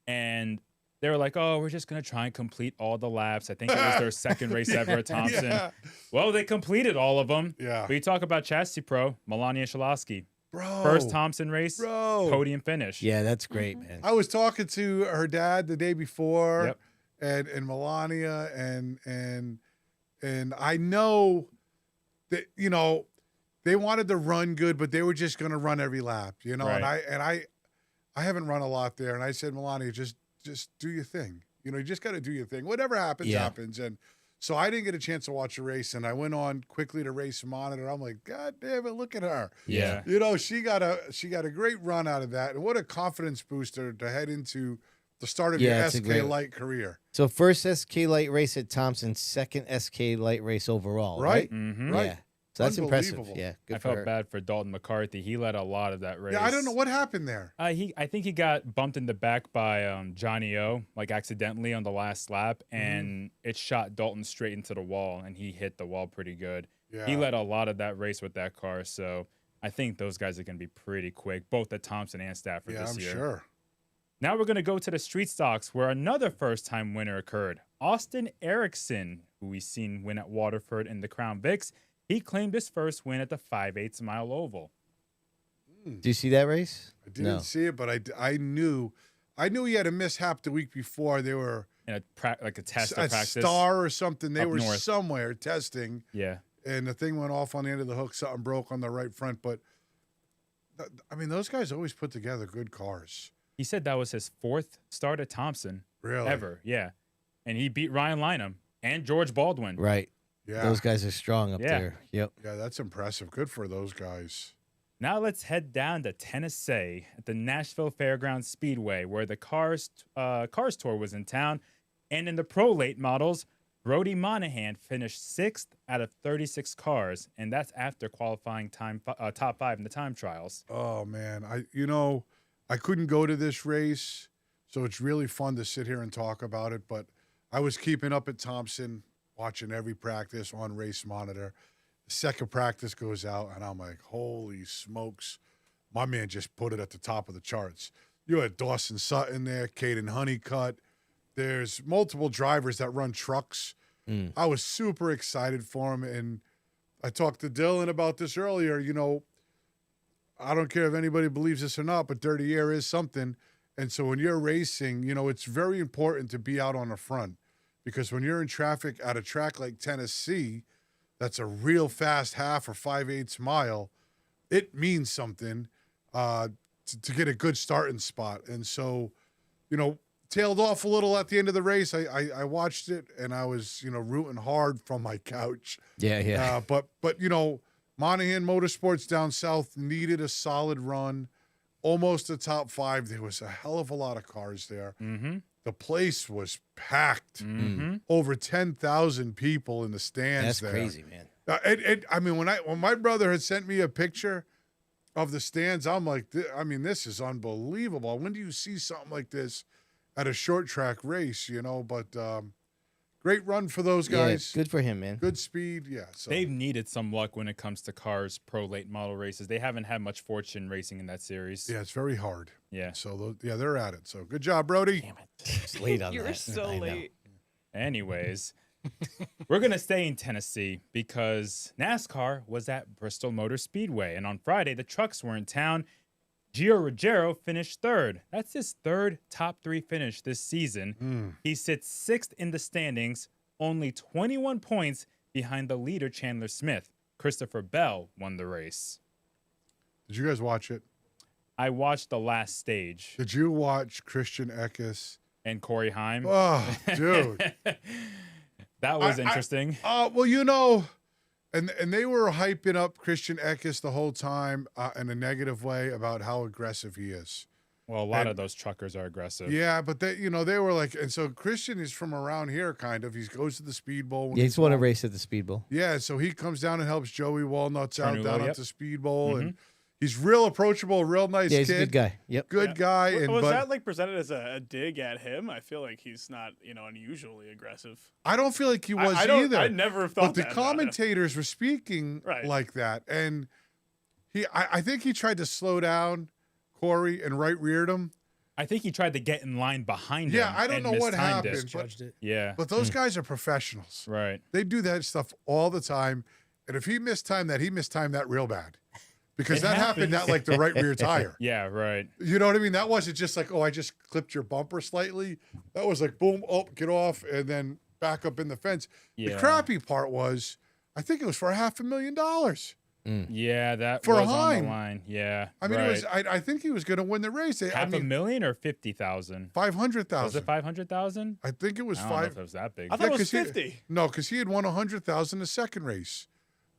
and they were like, oh, we're just going to try and complete all the laps. I think it was their second race ever at Thompson. Yeah. Well, they completed all of them. Yeah. But you talk about Chassis Pro, Melania Shalosky. Bro. First Thompson race, Bro. podium finish. Yeah, that's great, man. I was talking to her dad the day before, Yep. and Melania, and I know that, you know, they wanted to run good, but they were just going to run every lap, you know. Right. And I haven't run a lot there, and I said, Melania, just do your thing. You know, you just got to do your thing. Whatever happens, happens. And so I didn't get a chance to watch the race, and I went on quickly to race monitor. I'm like, God damn it, look at her. Yeah. You know, she got a great run out of that, and what a confidence booster to head into the start of your SK Light career. So first SK Light race at Thompson, second SK Light race overall, right? Mm-hmm. Right. Yeah. So that's impressive. Unbelievable. Yeah, good I for felt her. bad for Dalton McCarthy. He led a lot of that race. Yeah, I don't know what happened there. I think he got bumped in the back by Johnny O, like accidentally on the last lap, and it shot Dalton straight into the wall, and he hit the wall pretty good. Yeah. He led a lot of that race with that car, so I think those guys are going to be pretty quick, both at Thompson and Stafford this year. I'm sure. Now we're going to go to the street stocks, where another first-time winner occurred. Austin Erickson, who we've seen win at Waterford in the Crown Vics, he claimed his first win at the 5/8 mile oval. Do you see that race? I didn't see it, but I knew he had a mishap the week before. They were In a test at practice. Star or something. They Up were north. somewhere testing. Yeah. And the thing went off on the end of the hook. Something broke on the right front. But, I mean, those guys always put together good cars. He said that was his fourth start at Thompson. Really? Ever, yeah. And he beat Ryan Lynham and George Baldwin. Right. Yeah. Those guys are strong up Yeah. there. Yep. Yeah, that's impressive. Good for those guys. Now let's head down to Tennessee at the Nashville Fairgrounds Speedway, where the Cars Tour was in town. And in the Pro Late models, Brody Monahan finished 6th out of 36 cars, and that's after qualifying top 5 in the time trials. Oh, man. I couldn't go to this race, so it's really fun to sit here and talk about it. But I was keeping up at Thompson, watching every practice on Race Monitor. The second practice goes out, and I'm like, holy smokes. My man just put it at the top of the charts. You had Dawson Sutton there, Caden Honeycutt. There's multiple drivers that run trucks. I was super excited for him, and I talked to Dylan about this earlier. You know, I don't care if anybody believes this or not, but dirty air is something. And so when you're racing, you know, it's very important to be out on the front, because when you're in traffic at a track like Tennessee, that's a real fast half or 5/8 mile, it means something to get a good starting spot. And so, you know, tailed off a little at the end of the race. I watched it, and I was, you know, rooting hard from my couch. Yeah. But you know, Monahan Motorsports down south needed a solid run, almost a top 5. There was a hell of a lot of cars there. Mm-hmm. The place was packed. Mm-hmm. Over 10,000 people in the stands. That's there. crazy, man. I mean, when my brother had sent me a picture of the stands, I'm like, this is unbelievable. When do you see something like this at a short track race? You know, but great run for those guys. Yeah, good for him, man. Good speed. Yeah. So. They've needed some luck when it comes to cars pro late model races. They haven't had much fortune racing in that series. Yeah, it's very hard. Yeah. So they're at it. So good job, Brody. Damn it. It's late on You that. were so late. Anyways, we're going to stay in Tennessee because NASCAR was at Bristol Motor Speedway. And on Friday, the trucks were in town. Gio Ruggiero finished third. That's his third top 3 finish this season. He sits 6th in the standings, only 21 points behind the leader, Chandler Smith. Christopher Bell won the race. Did you guys watch it? I watched the last stage. Did you watch Christian Eckes? And Corey Haim. Oh, dude. That was interesting. Well, you know, and they were hyping up Christian Eckes the whole time in a negative way about how aggressive he is. Well, a lot of those truckers are aggressive. Yeah, but they were like, and so Christian is from around here, kind of. He goes to the Speedbowl. Yeah, he's won a race at the Speedbowl. Yeah, so he comes down and helps Joey Walnuts out down at the Speedbowl, Mm-hmm. and he's real approachable, real nice kid. Yeah, he's a good guy. Yep. Good guy. And Was that like presented as a dig at him? I feel like he's not, unusually aggressive. I don't feel like he was either. I never thought But the that about him. commentators were speaking like that, and I think he tried to slow down Corey and right-reared him. I think he tried to get in line behind him. Yeah, I don't know what mistimed happened. it. Yeah. But those guys are professionals. Right. They do that stuff all the time. And if he mistimed that real bad. Because that happened at like the right rear tire. Yeah, right. You know what I mean? That wasn't just like, oh, I just clipped your bumper slightly. That was like, boom, oh, get off, and then back up in the fence. Yeah. The crappy part was, I think it was for $500,000. Yeah, that For was on Haim. the line. Yeah. I mean, right. it was. I think he was going to win the race. $500,000 or 50,000? 500,000. Was it 500,000? I think it was I don't know five. if it was that big. I thought it was 'cause 50. No, because he had won 100,000 the second race,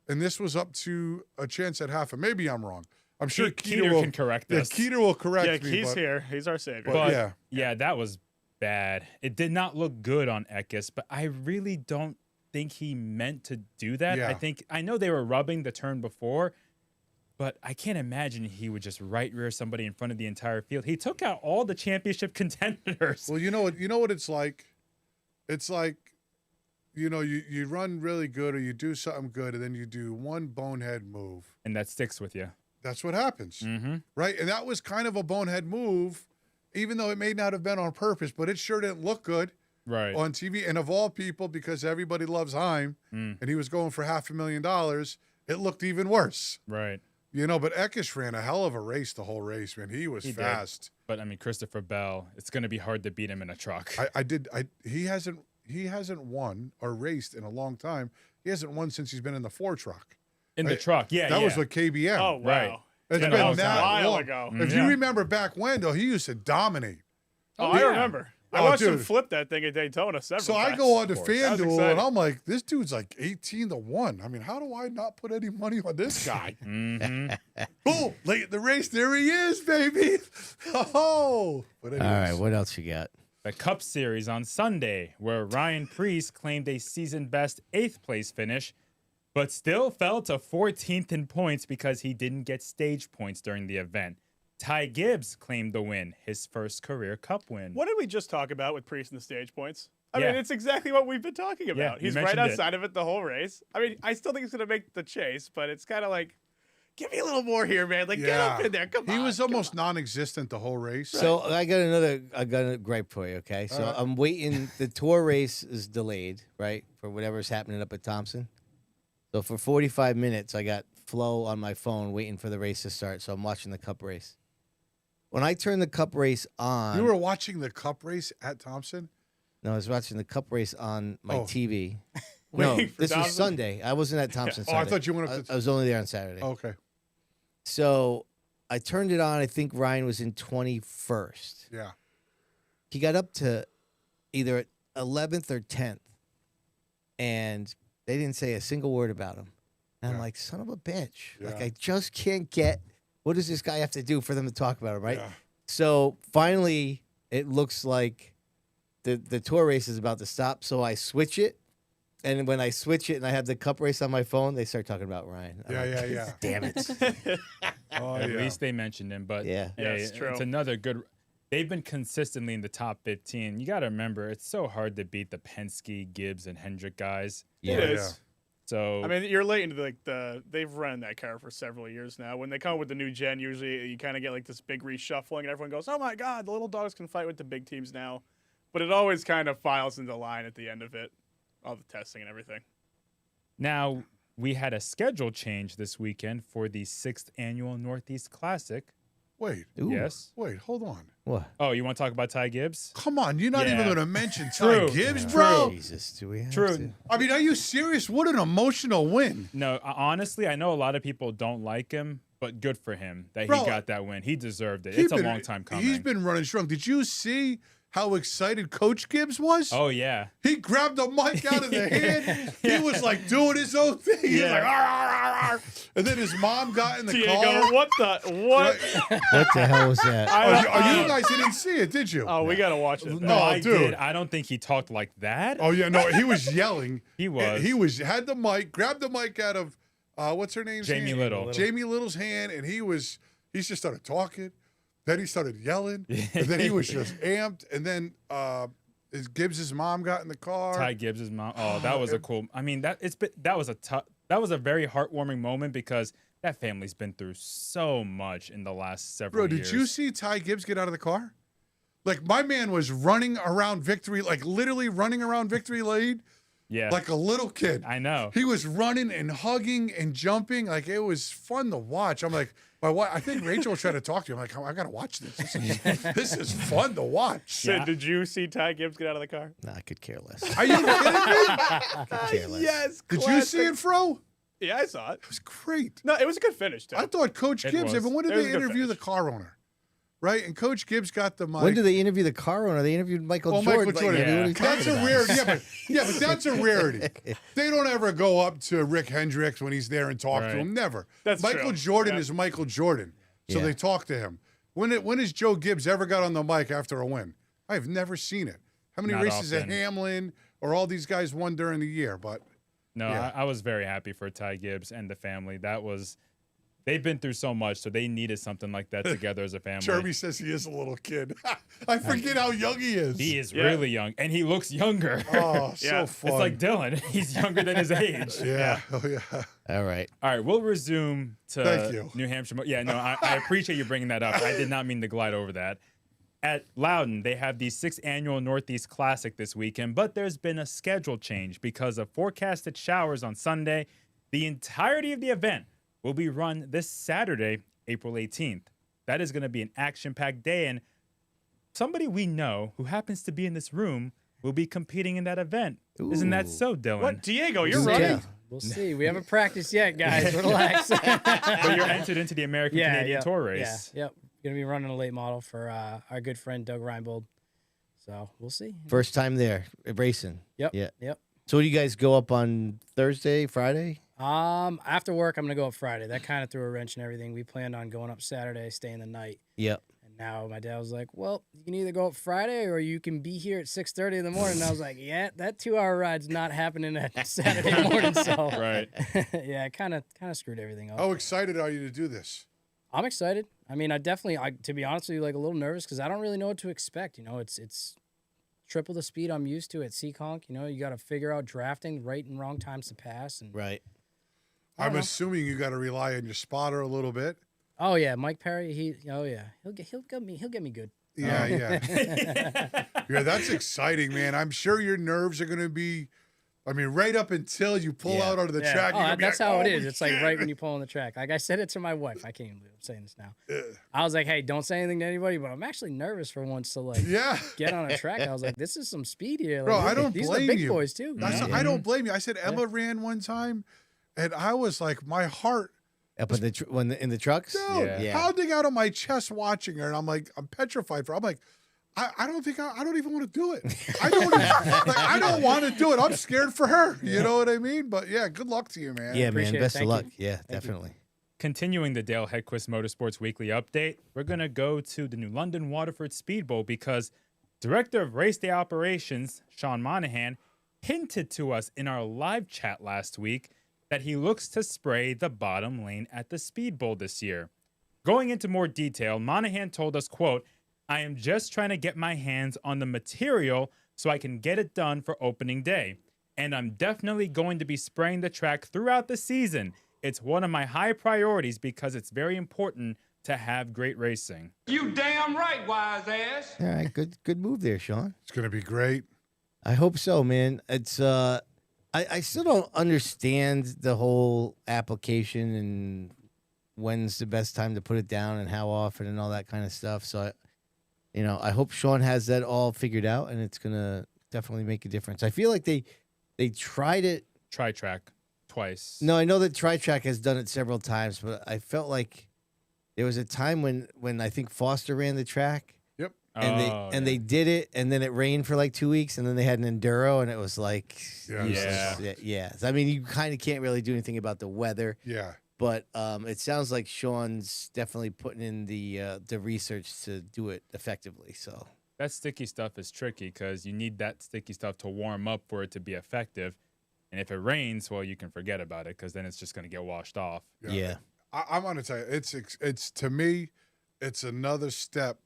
and this was up to a chance at half. Maybe I'm wrong. I'm sure Keeter will, can correct yeah, us. Keeter will correct Yeah, me. he's but, here. He's our savior. But, yeah, that was bad. It did not look good on Eckes, but I really don't think he meant to do that. Yeah. I know they were rubbing the turn before, but I can't imagine he would just right rear somebody in front of the entire field. He took out all the championship contenders. Well, you know what it's like? It's like, you run really good or you do something good, and then you do one bonehead move. And that sticks with you. That's what happens. Mm-hmm. Right? And that was kind of a bonehead move, even though it may not have been on purpose, but it sure didn't look good Right. on TV. And of all people, because everybody loves Haim, and he was going for $500,000, it looked even worse. Right. But Eckes ran a hell of a race the whole race, man. He was He did. fast. But I mean, Christopher Bell, it's going to be hard to beat him in a truck. He hasn't won or raced in a long time. He hasn't won since he's been in the 4 truck. In the truck, yeah. That was with KBM. Oh, wow. Right. It's Yeah, been that was that a while long. ago. If Yeah. you remember back when, though, he used to dominate. Oh, I yeah. remember. I Oh, watched him dude. flip that thing at Daytona several So times. I go on to That was FanDuel, exciting. and I'm like, this dude's like 18-1. I mean, how do I not put any money on this guy? Mm-hmm. Boom! Late in the race, there he is, baby. Oh! But All right, what else you got? The Cup Series on Sunday, where Ryan Preece claimed a season-best 8th place finish, but still fell to 14th in points because he didn't get stage points during the event. Ty Gibbs claimed the win, his first career Cup win. What did we just talk about with Priest and the stage points? I Yeah. mean, it's exactly what we've been talking about. you He's right mentioned it. outside of it the whole race. I mean, I still think he's going to make the chase, but it's kind of like, give me a little more here, man. Like, get up in there. Come on. He was almost non-existent the whole race. So I got a gripe for you, okay? So I'm waiting. The tour race is delayed, right, for whatever's happening up at Thompson. So for 45 minutes, I got Flo on my phone waiting for the race to start. So I'm watching the Cup race. When I turn the Cup race on, You were watching the Cup race at Thompson? no, I was watching the Cup race on my Oh. TV. No, Waiting for this was Thompson? Sunday. I wasn't at Thompson Oh, I Sunday. thought you went up to- I was only there on Saturday. Oh, okay. So I turned it on. I think Ryan was in 21st. Yeah. He got up to either 11th or 10th, and they didn't say a single word about him. And I'm like, son of a bitch. Like, Yeah. I just can't get, what does this guy have to do for them to talk about him, right? Yeah. So finally, it looks like the tour race is about to stop. So I switch it. And when I switch it and I have the Cup race on my phone, they start talking about Ryan. I'm like, Yeah. Damn it. Oh, At yeah. least they mentioned him, but Yeah. hey, Yes, true. it's another good. they've been consistently in the top 15. You got to remember, it's so hard to beat the Penske, Gibbs, and Hendrick guys. It is. So I mean, you're late into they've run that car for several years now. When they come with the new gen, usually you kind of get like this big reshuffling, and everyone goes, "Oh my God, the little dogs can fight with the big teams now." But it always kind of files into line at the end of it, all the testing and everything. now we had a schedule change this weekend for the 6th annual Northeast Classic. Wait. Yes. Wait, hold on. What? Oh, you want to talk about Ty Gibbs? Come on, you're not Yeah. even going to mention True. Ty Gibbs, bro. Jesus, do we have True. to? I mean, are you serious? What an emotional win. No, honestly, I know a lot of people don't like him, but good for him that Bro, he got that win. He deserved it. He's It's a been- long time coming. He's been running strong. Did you see how excited Coach Gibbs was? Oh, yeah. He grabbed the mic out of the hand. He was like doing his own thing. He was like, "Arr, arr, arr, arr." And then his mom got in the Diego, car. what? What the hell was that? You guys didn't see it, did you? Oh, we got to watch it. No, I dude. did. I don't think he talked like that. Oh yeah, no, he was yelling. He was. Had the mic, grabbed the mic out of what's her name? Jamie Little. Jamie Little's hand, and he just started talking. Then he started yelling, and then he was just amped. And then Gibbs' mom got in the car. Ty Gibbs' mom. Oh, that was a cool. I mean, that was a very heartwarming moment because that family's been through so much in the last several Bro, years. did you see Ty Gibbs get out of the car? Like, my man was running around victory, like literally running around victory lane. Yeah. Like a little kid. I know. He was running and hugging and jumping. Like, it was fun to watch. I'm like, my wife, I think Rachel was trying to talk to you. I'm like, I got to watch this. This is fun to watch. Sid, did you see Ty Gibbs get out of the car? No, I could care less. Are you kidding me? I could care less. Yes. Did you see it, Fro? Yeah, I saw it. It was great. No, it was a good finish, too. I thought Coach It Gibbs, was. when It did was they a good interview the finish. car owner? Right? And Coach Gibbs got the mic. When did they interview the car owner? They interviewed Michael Jordan. Michael Jordan. Like, what are you That's talking a about? rarity. Yeah, but that's a rarity. They don't ever go up to Rick Hendricks when he's there and talk to Right. him. Never. That's Michael true. Jordan Yeah. is Michael Jordan. So Yeah. they talk to him. When has Joe Gibbs ever got on the mic after a win? I've never seen it. How many Not races at often. Hamlin or all these guys won during the year? But No, Yeah. I was very happy for Ty Gibbs and the family. They've been through so much, so they needed something like that together as a family. Jeremy says he is a little kid. I forget how young he is. He is Yeah. really young, and he looks younger. Oh, Yeah. so fun. It's like Dylan. He's younger than his age. Yeah. Oh, yeah. All right. All right, we'll resume to Thank you. New Hampshire. Yeah, no, I appreciate you bringing that up. I did not mean to glide over that. At Loudon, they have the 6th annual Northeast Classic this weekend, but there's been a schedule change because of forecasted showers on Sunday. The entirety of the event will be run this Saturday, April 18th. That is going to be an action-packed day, and somebody we know who happens to be in this room will be competing in that event. Isn't that so, Dylan? What? Diego, you're Yeah. running? We'll see. We haven't practiced yet, guys. Relax. But you're entered into the American Canadian Tour race. Yeah, yep. Gonna be running a late model for our good friend Doug Reinbold. So we'll see. First time there, racing. Yep. Yeah. Yep. So do you guys go up on Thursday, Friday? After work, I'm gonna go up Friday. That kind of threw a wrench in everything. We planned on going up Saturday, staying the night. Yep. And now my dad was like, "Well, you can either go up Friday or you can be here at 6:30 in the morning." And I was like, "Yeah, that 2-hour ride's not happening at Saturday morning." So Right. yeah, kind of screwed everything up. How excited are you to do this? I'm excited. I mean, to be honest with you, like a little nervous because I don't really know what to expect. You know, it's triple the speed I'm used to at Seekonk. You know, you got to figure out drafting right and wrong times to pass. And Right. I'm assuming you got to rely on your spotter a little bit. oh yeah, Mike Perry. He'll get me good. Yeah, yeah. Yeah, that's exciting, man. I'm sure your nerves are going to be, I mean, right up until you pull out onto the Yeah. track. Oh, you're gonna be that's like, how it "Oh, is. It's like right when you pull on the track. Like I said it to my wife. I can't even believe I'm saying this now. I was like, hey, don't say anything to anybody, but I'm actually nervous for once to like Yeah. get on a track. I was like, this is some speed here. Like, Bro, I don't these blame are the big you. boys too. I don't blame you. I said Emma ran one time, and I was like, my heart Up in the in the trucks? down, pounding out of my chest watching her, and I'm like, I'm petrified for. I'm like, I don't even want to do it. I don't want to do it. I'm scared for her. You know what I mean? But yeah, good luck to you, man. Yeah, man. Appreciate it. Best of Thank luck. you. Yeah, Thank you. definitely. Continuing the Dale Hedquist Motorsports Weekly Update, we're going to go to the New London Waterford Speedbowl because Director of Race Day Operations, Sean Monahan, hinted to us in our live chat last week that he looks to spray the bottom lane at the Speedbowl this year. Going into more detail, Monahan told us, quote, I am just trying to get my hands on the material so I can get it done for opening day. And I'm definitely going to be spraying the track throughout the season. It's one of my high priorities because it's very important to have great racing. You damn right, wise ass. All right, good move there, Sean. It's going to be great. I hope so, man. It's I still don't understand the whole application and when's the best time to put it down and how often and all that kind of stuff. So, I hope Sean has that all figured out, and it's gonna definitely make a difference. I feel like they tried it. Tri-track twice. No, I know that Tri-Track has done it several times, but I felt like there was a time when I think Foster ran the track. Yep. And they did it, and then it rained for like 2 weeks, and then they had an enduro, and it was like useless. Yeah. I mean, you kind of can't really do anything about the weather. Yeah. But it sounds like Sean's definitely putting in the research to do it effectively. So that sticky stuff is tricky because you need that sticky stuff to warm up for it to be effective. And if it rains, well, you can forget about it because then it's just going to get washed off. Yeah. I'm going to tell you, it's to me, it's another step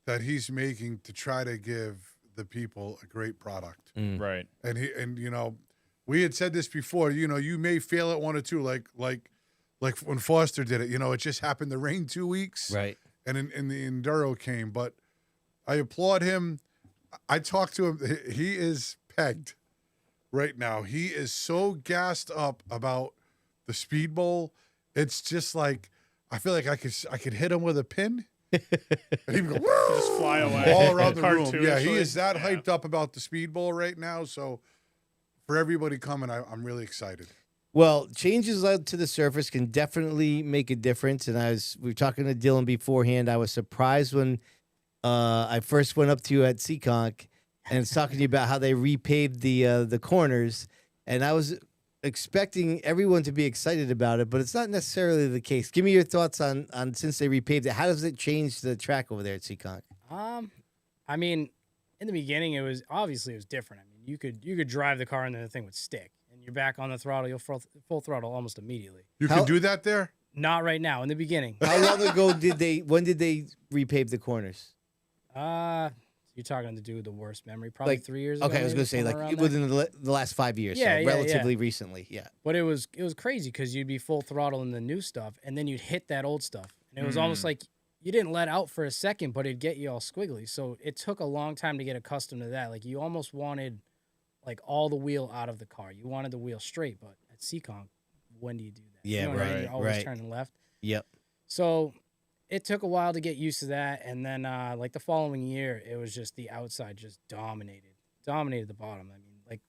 that he's making to try to give the people a great product. Right. And we had said this before, you may fail at one or two, like when Foster did it, it just happened to rain 2 weeks. Right. And in the enduro came, but I applaud him. I talked to him. He is pegged right now. He is so gassed up about the Speedbowl. It's just like, I feel like I could hit him with a pin. And he'd go, woo! Just fly away. All around the room. Cartoonishly. Yeah, he is that hyped up about the Speedbowl right now. So for everybody coming, I'm really excited. Well, changes out to the surface can definitely make a difference. And we were talking to Dylan beforehand. I was surprised when I first went up to you at Seekonk and was talking to you about how they repaved the corners. And I was expecting everyone to be excited about it, but it's not necessarily the case. Give me your thoughts on since they repaved it. How does it change the track over there at Seekonk? I mean, in the beginning, it was different. I mean, you could drive the car and then the thing would stick, and you're back on the throttle. You'll full throttle almost immediately. You can do that there? Not right now. In the beginning. How long ago when did they repave the corners? You're talking to do with the worst memory, probably 3 years ago. Okay, I was going to say within the last 5 years, so relatively recently, yeah. But it was crazy because you'd be full throttle in the new stuff, and then you'd hit that old stuff, and it was almost like you didn't let out for a second, but it'd get you all squiggly. So it took a long time to get accustomed to that. Like you almost wanted like all the wheel out of the car. You wanted the wheel straight, but at Seekonk, when do you do that? Yeah, you know what I mean? You're always turning left. Yep. So it took a while to get used to that, and then like the following year, it was just the outside just dominated the bottom. I mean, like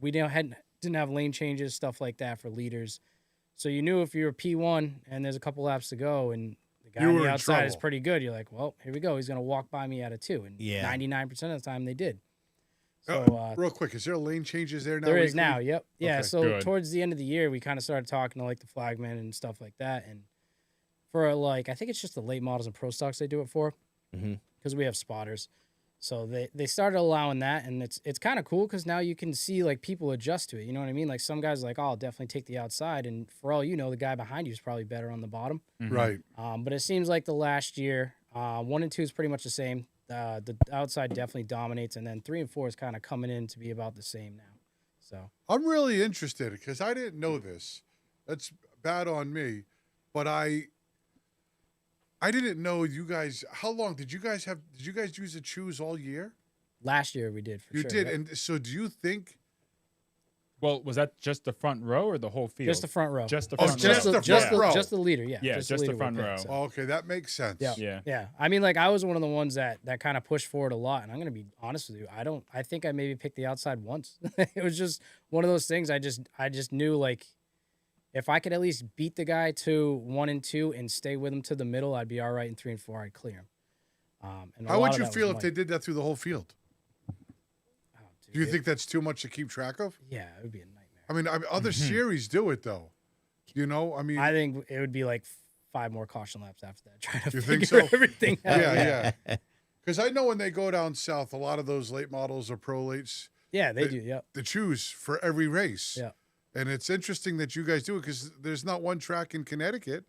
we didn't have lane changes, stuff like that for leaders, so you knew if you were P1 and there's a couple laps to go, and the guy on the outside is pretty good, you're like, well, here we go. He's gonna walk by me at a 2, and 99% of the time they did. So real quick, is there lane changes there now? There is now. Yep. Yeah. Okay, so good. Towards the end of the year, we kind of started talking to like the flagmen and stuff like that, and for like, I think it's just the late models and pro stocks they do it for, because we have spotters. So they started allowing that, and it's kind of cool because now you can see like people adjust to it. You know what I mean? Like some guys are like, oh, I'll definitely take the outside, and for all you know, the guy behind you is probably better on the bottom. Right. But it seems like the last year, 1 and 2 is pretty much the same. The outside definitely dominates, and then 3 and 4 is kind of coming in to be about the same now. So I'm really interested because I didn't know this. That's bad on me, but I didn't know you guys. How long did you guys have? Did you guys use the choose all year? Last year we did. You did, and so do you think? Well, was that just the front row or the whole field? Just the front row. Just the front row. Just the leader. Yeah. Yeah, just the front row. Oh, okay, that makes sense. Yeah. I mean, like I was one of the ones that kind of pushed forward a lot, and I'm gonna be honest with you. I think I maybe picked the outside once. It was just one of those things. I just knew like, if I could at least beat the guy to 1 and 2 and stay with him to the middle, I'd be all right. In 3 and 4, I'd clear him. How would you feel if they did that through the whole field? Do you think that's too much to keep track of? Yeah, it would be a nightmare. I mean, other series do it though. You know, I mean, I think it would be like 5 more caution laps after that. Trying to you figure think so? everything out. Yeah. Because I know when they go down south, a lot of those late models are pro lates. Yeah, they do. Yeah, they choose for every race. Yeah. And it's interesting that you guys do it because there's not one track in Connecticut,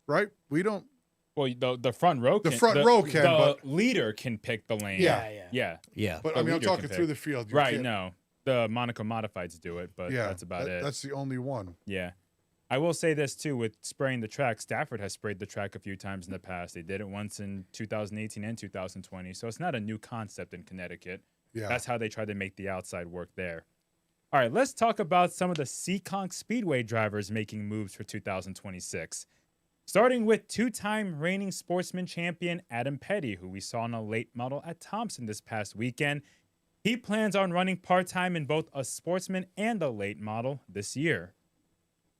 right? We don't Well, the front row. The front row can, the but leader can pick the lane. Yeah. But I mean, I'm talking through the field. You Right? can't- No, the Monaco Modifieds do it, but that's about it. That's the only one. Yeah. I will say this too with spraying the track. Stafford has sprayed the track a few times in the past. They did it once in 2018 and 2020, so it's not a new concept in Connecticut. Yeah. That's how they try to make the outside work there. All right, let's talk about some of the Seekonk Speedway drivers making moves for 2026. Starting with two-time reigning sportsman champion Adam Petty, who we saw in a late model at Thompson this past weekend. He plans on running part-time in both a sportsman and a late model this year.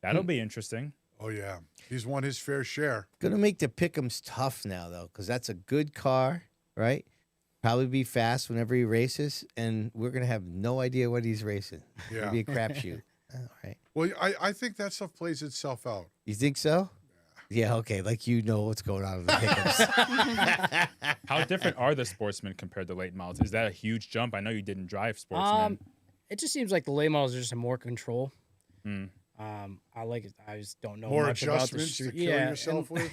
That'll be interesting. Oh, yeah. He's won his fair share. Going to make the pick'ems tough now, though, because that's a good car, right? Probably be fast whenever he races, and we're going to have no idea what he's racing. Yeah. It'll be a crapshoot. All right. Well, I think that stuff plays itself out. You think so? Yeah, okay. Like you know what's going on in the pickups. How different are the sportsmen compared to late models? Is that a huge jump? I know you didn't drive sportsmen. It just seems like the late models are just more control. Mm. I like it. I just don't know More much about the adjustments to street. kill yourself with?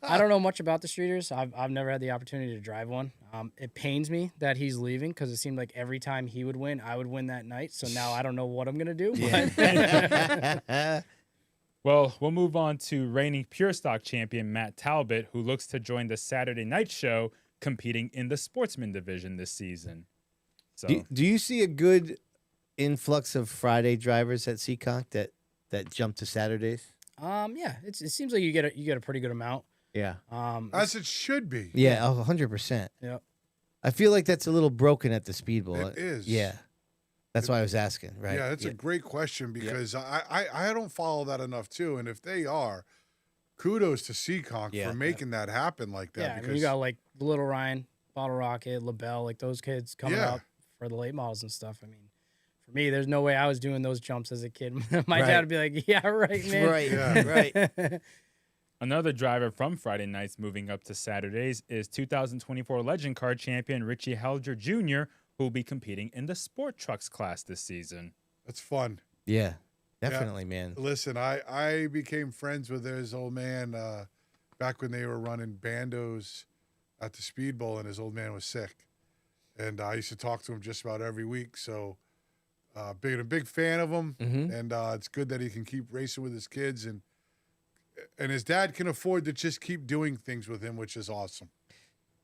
I don't know much about the streeters. I've never had the opportunity to drive one. It pains me that he's leaving because it seemed like every time he would win, I would win that night. So now I don't know what I'm going to do. Yeah. Well, we'll move on to reigning Pure Stock champion Matt Talbot, who looks to join the Saturday night show competing in the sportsman division this season. So, Do you see a good influx of Friday drivers at Seekonk that jump to Saturdays? Yeah, it seems like you get a pretty good amount. Yeah. As it should be. Yeah, 100%. Yep. I feel like that's a little broken at the Speedbowl. It is. Yeah. That's why I was asking, right? Yeah, that's a great question because I don't follow that enough too. And if they are, kudos to Seekonk for making that happen like that. Yeah, I because mean, you got like Little Ryan, Bottle Rocket, LaBelle, like those kids coming Yeah. out for the late models and stuff. I mean, for me, there's no way I was doing those jumps as a kid. My Right. dad would be like, "Yeah, right, man." Right, yeah, right. another driver from Friday nights moving up to Saturdays is 2024 Legend Car champion Richie Helger Jr., who will be competing in the Sport Trucks class this season. That's fun. Yeah, definitely, man. Listen, I became friends with his old man back when they were running bandos at the Speedbowl, and his old man was sick. And I used to talk to him just about every week. So being a big fan of him, and it's good that he can keep racing with his kids, and his dad can afford to just keep doing things with him, which is awesome.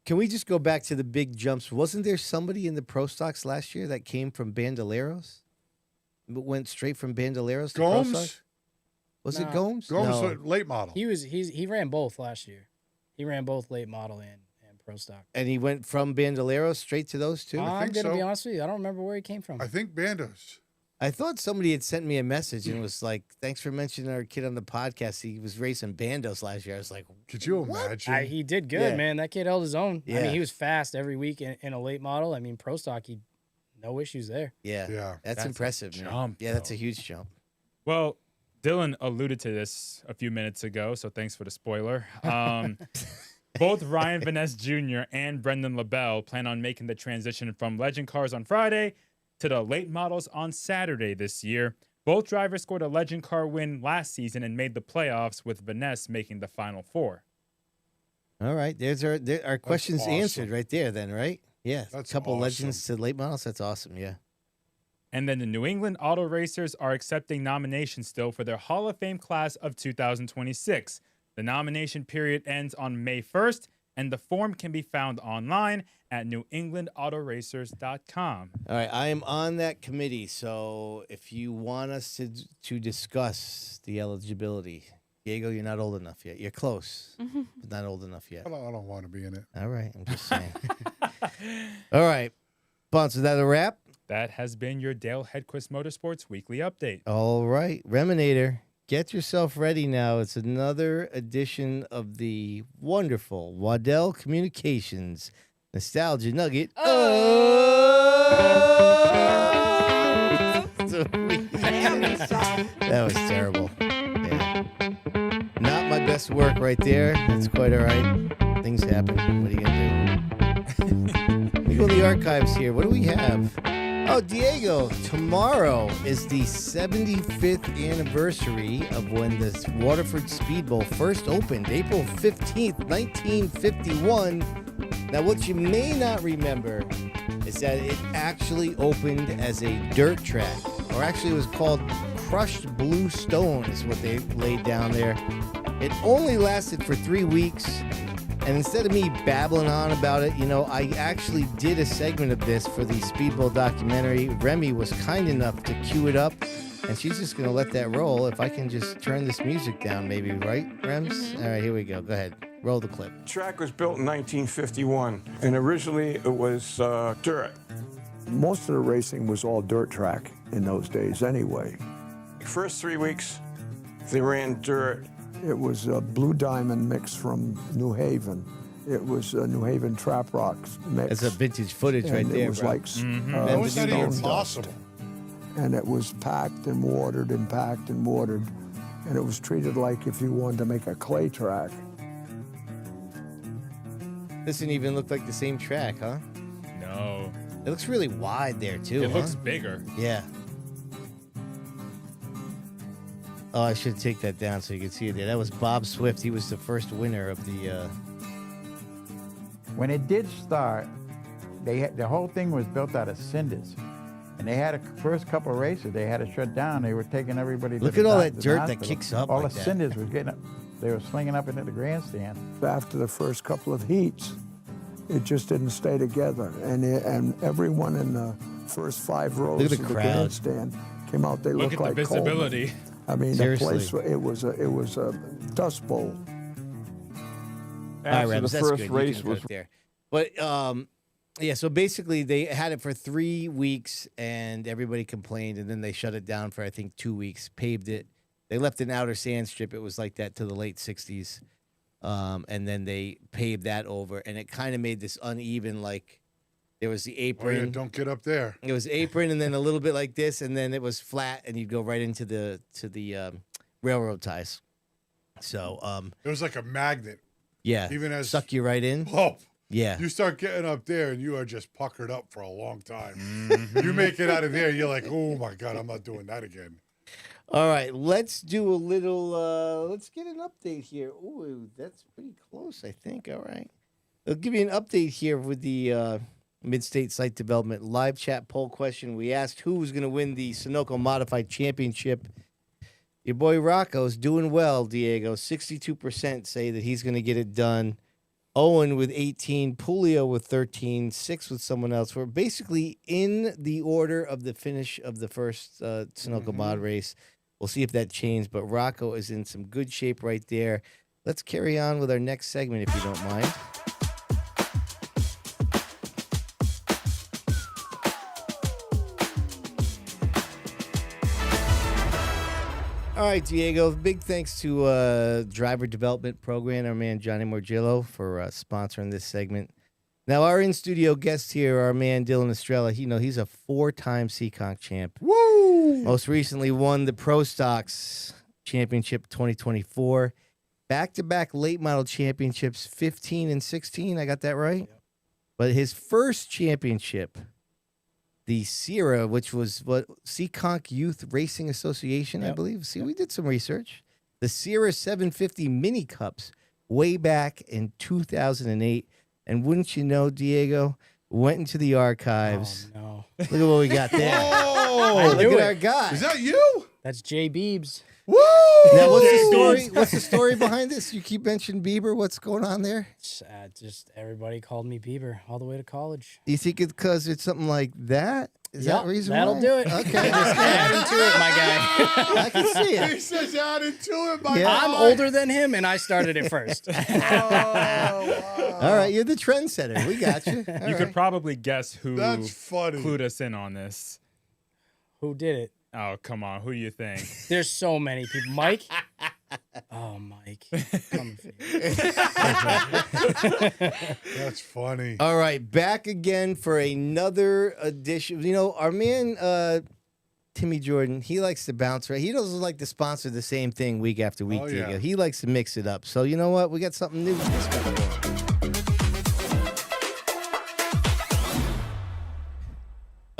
Can we just go back to the big jumps? Wasn't there somebody in the Pro Stocks last year that came from Bandoleros? Went straight from Bandoleros to Pro Gomes? Stocks? Was it Nah. Gomes? Gomes No. was late model. He ran both last year. He ran both late model and pro stock. And he went from Bandoleros straight to those two? I'm gonna be honest with you. I don't remember where he came from. I think bandos. I thought somebody had sent me a message and was like, "Thanks for mentioning our kid on the podcast. He was racing bandos last year." I was like, "Could you imagine?" He did good, Yeah. man. That kid held his own. I Yeah. mean, he was fast every week in a late model. I mean, pro stock, he no issues there. "Yeah, that's a impressive, man. jump, Yeah, that's a though. huge jump." Well, Dylan alluded to this a few minutes ago, so thanks for the spoiler. Both Ryan Vaness Jr. and Brendan LaBelle plan on making the transition from Legend Cars on Friday to the late models on Saturday this year. Both drivers scored a Legend Car win last season and made the playoffs, with Vaness making the Final Four. All right, there's our questions awesome. answered right there. Then, right? Yeah, That's a couple awesome. legends to late models. That's awesome. Yeah. And then the New England Auto Racers are accepting nominations still for their Hall of Fame class of 2026. The nomination period ends on May 1st, and the form can be found online at newenglandautoracers.com. All right, I am on that committee, so if you want us to discuss the eligibility, Diego, you're not old enough yet. You're close, but not old enough yet. I don't want to be in it. All right, I'm just saying. All right, Bonssa, is that a wrap? That has been your Dale Hedquist Motorsports Weekly Update. All right, Reminator, get yourself ready now. It's another edition of the wonderful Waddell Communications Nostalgia Nugget. That was terrible. Yeah. Not my best work right there. That's quite all right. Things happen. What are you going to do? We go to the archives here. What do we have? Oh, Diego, tomorrow is the 75th anniversary of when this Waterford Speedbowl first opened, April 15th, 1951. Now, what you may not remember is that it actually opened as a dirt track, or actually it was called crushed blue stone is what they laid down there. It only lasted for 3 weeks. And instead of me babbling on about it, I actually did a segment of this for the Speedbowl documentary. Remy was kind enough to cue it up, and she's just going to let that roll. If I can just turn this music down, maybe, right, Rems? All right, here we go. Go ahead. Roll the clip. The track was built in 1951, and originally it was dirt. Most of the racing was all dirt track in those days anyway. The first 3 weeks, they ran dirt. It was a Blue Diamond mix from New Haven. It was a New Haven Trap Rocks mix. That's a vintage footage right there, it was bro. like How was that even possible? And it was packed and watered and packed and watered. And it was treated like if you wanted to make a clay track. This didn't even look like the same track, huh? No. It looks really wide there, too. It looks bigger. Yeah. Oh, I should take that down so you can see it there. That was Bob Swift. He was the first winner of the... When it did start, the whole thing was built out of cinders. And they had first couple of races, they had to shut down. They were taking everybody to Look the at all doc- that the dirt that hospital. kicks up All like the that. cinders was getting up. They were slinging up into the grandstand. After the first couple of heats, it just didn't stay together. And everyone in the first 5 rows Look at the of the crowd. grandstand came out. They Look looked at like the visibility. Coleman. I mean, Seriously. the place, it was a dust bowl. All right, After Rebs, the that's first good. race You can was put it there. But, yeah, so basically they had it for 3 weeks, and everybody complained, and then they shut it down for, I think, 2 weeks, paved it. They left an outer sand strip. It was like that to the late 60s. And then they paved that over, and it kind of made this uneven, like there was the apron. Oh, yeah, don't get up there. It was apron, and then a little bit like this, and then it was flat, and you'd go right into the railroad ties. So It was like a magnet. yeah, Even as suck you right in. Oh, Yeah, you start getting up there, and you are just puckered up for a long time. You make it out of there, you're like, oh my God, I'm not doing that again. All right, let's do a little. Let's get an update here. Ooh, that's pretty close, I think. All right, I'll give you an update here with the Mid-State Site Development live chat poll question. We asked who was going to win the Sunoco Modified Championship. Your boy Rocco's doing well, Diego. 62% say that he's going to get it done. Owen with 18, Pulio with 13, 6 with someone else. We're basically in the order of the finish of the first Sunoco Mod race. We'll see if that changed, but Rocco is in some good shape right there. Let's carry on with our next segment, if you don't mind. All right, Diego, big thanks to Driver Development Program, our man Johnny Morgillo, for sponsoring this segment. Now, our in-studio guest here, our man Dylan Estrella, he's a 4-time Seekonk champ. Woo! Most recently won the Pro Stocks Championship 2024. Back-to-back late model championships, 15 and 16. I got that right? Yep. But his first championship, the Sierra, which was what Seekonk Youth Racing Association, I believe. See, we did some research. The Sierra 750 Mini Cups way back in 2008. And wouldn't you know, Diego, went into the archives. Oh, no. Look at what we got there. Oh, look at our guy. Is that you? That's Jay Beebs. Woo! Now, what's the story? What's the story behind this? You keep mentioning Bieber. What's going on there? Just everybody called me Bieber all the way to college. You think it's because it's something like that? Is that the reason that'll why? do it. Okay. Just add into it, my guy. I can see it. He says added to it, my I'm guy. older than him, and I started it first. All right, you're the trendsetter. We got you. All You right. could probably guess who That's funny. clued us in on this. Who did it? Oh, come on. Who do you think? There's so many people. Mike? Oh, Mike. Come That's funny. All right, back again for another edition. You know, our man Timmy Jordan, he likes to bounce, right? He doesn't like to sponsor the same thing week after week. Oh, Diego. yeah. He likes to mix it up. So you know what? We got something new this week.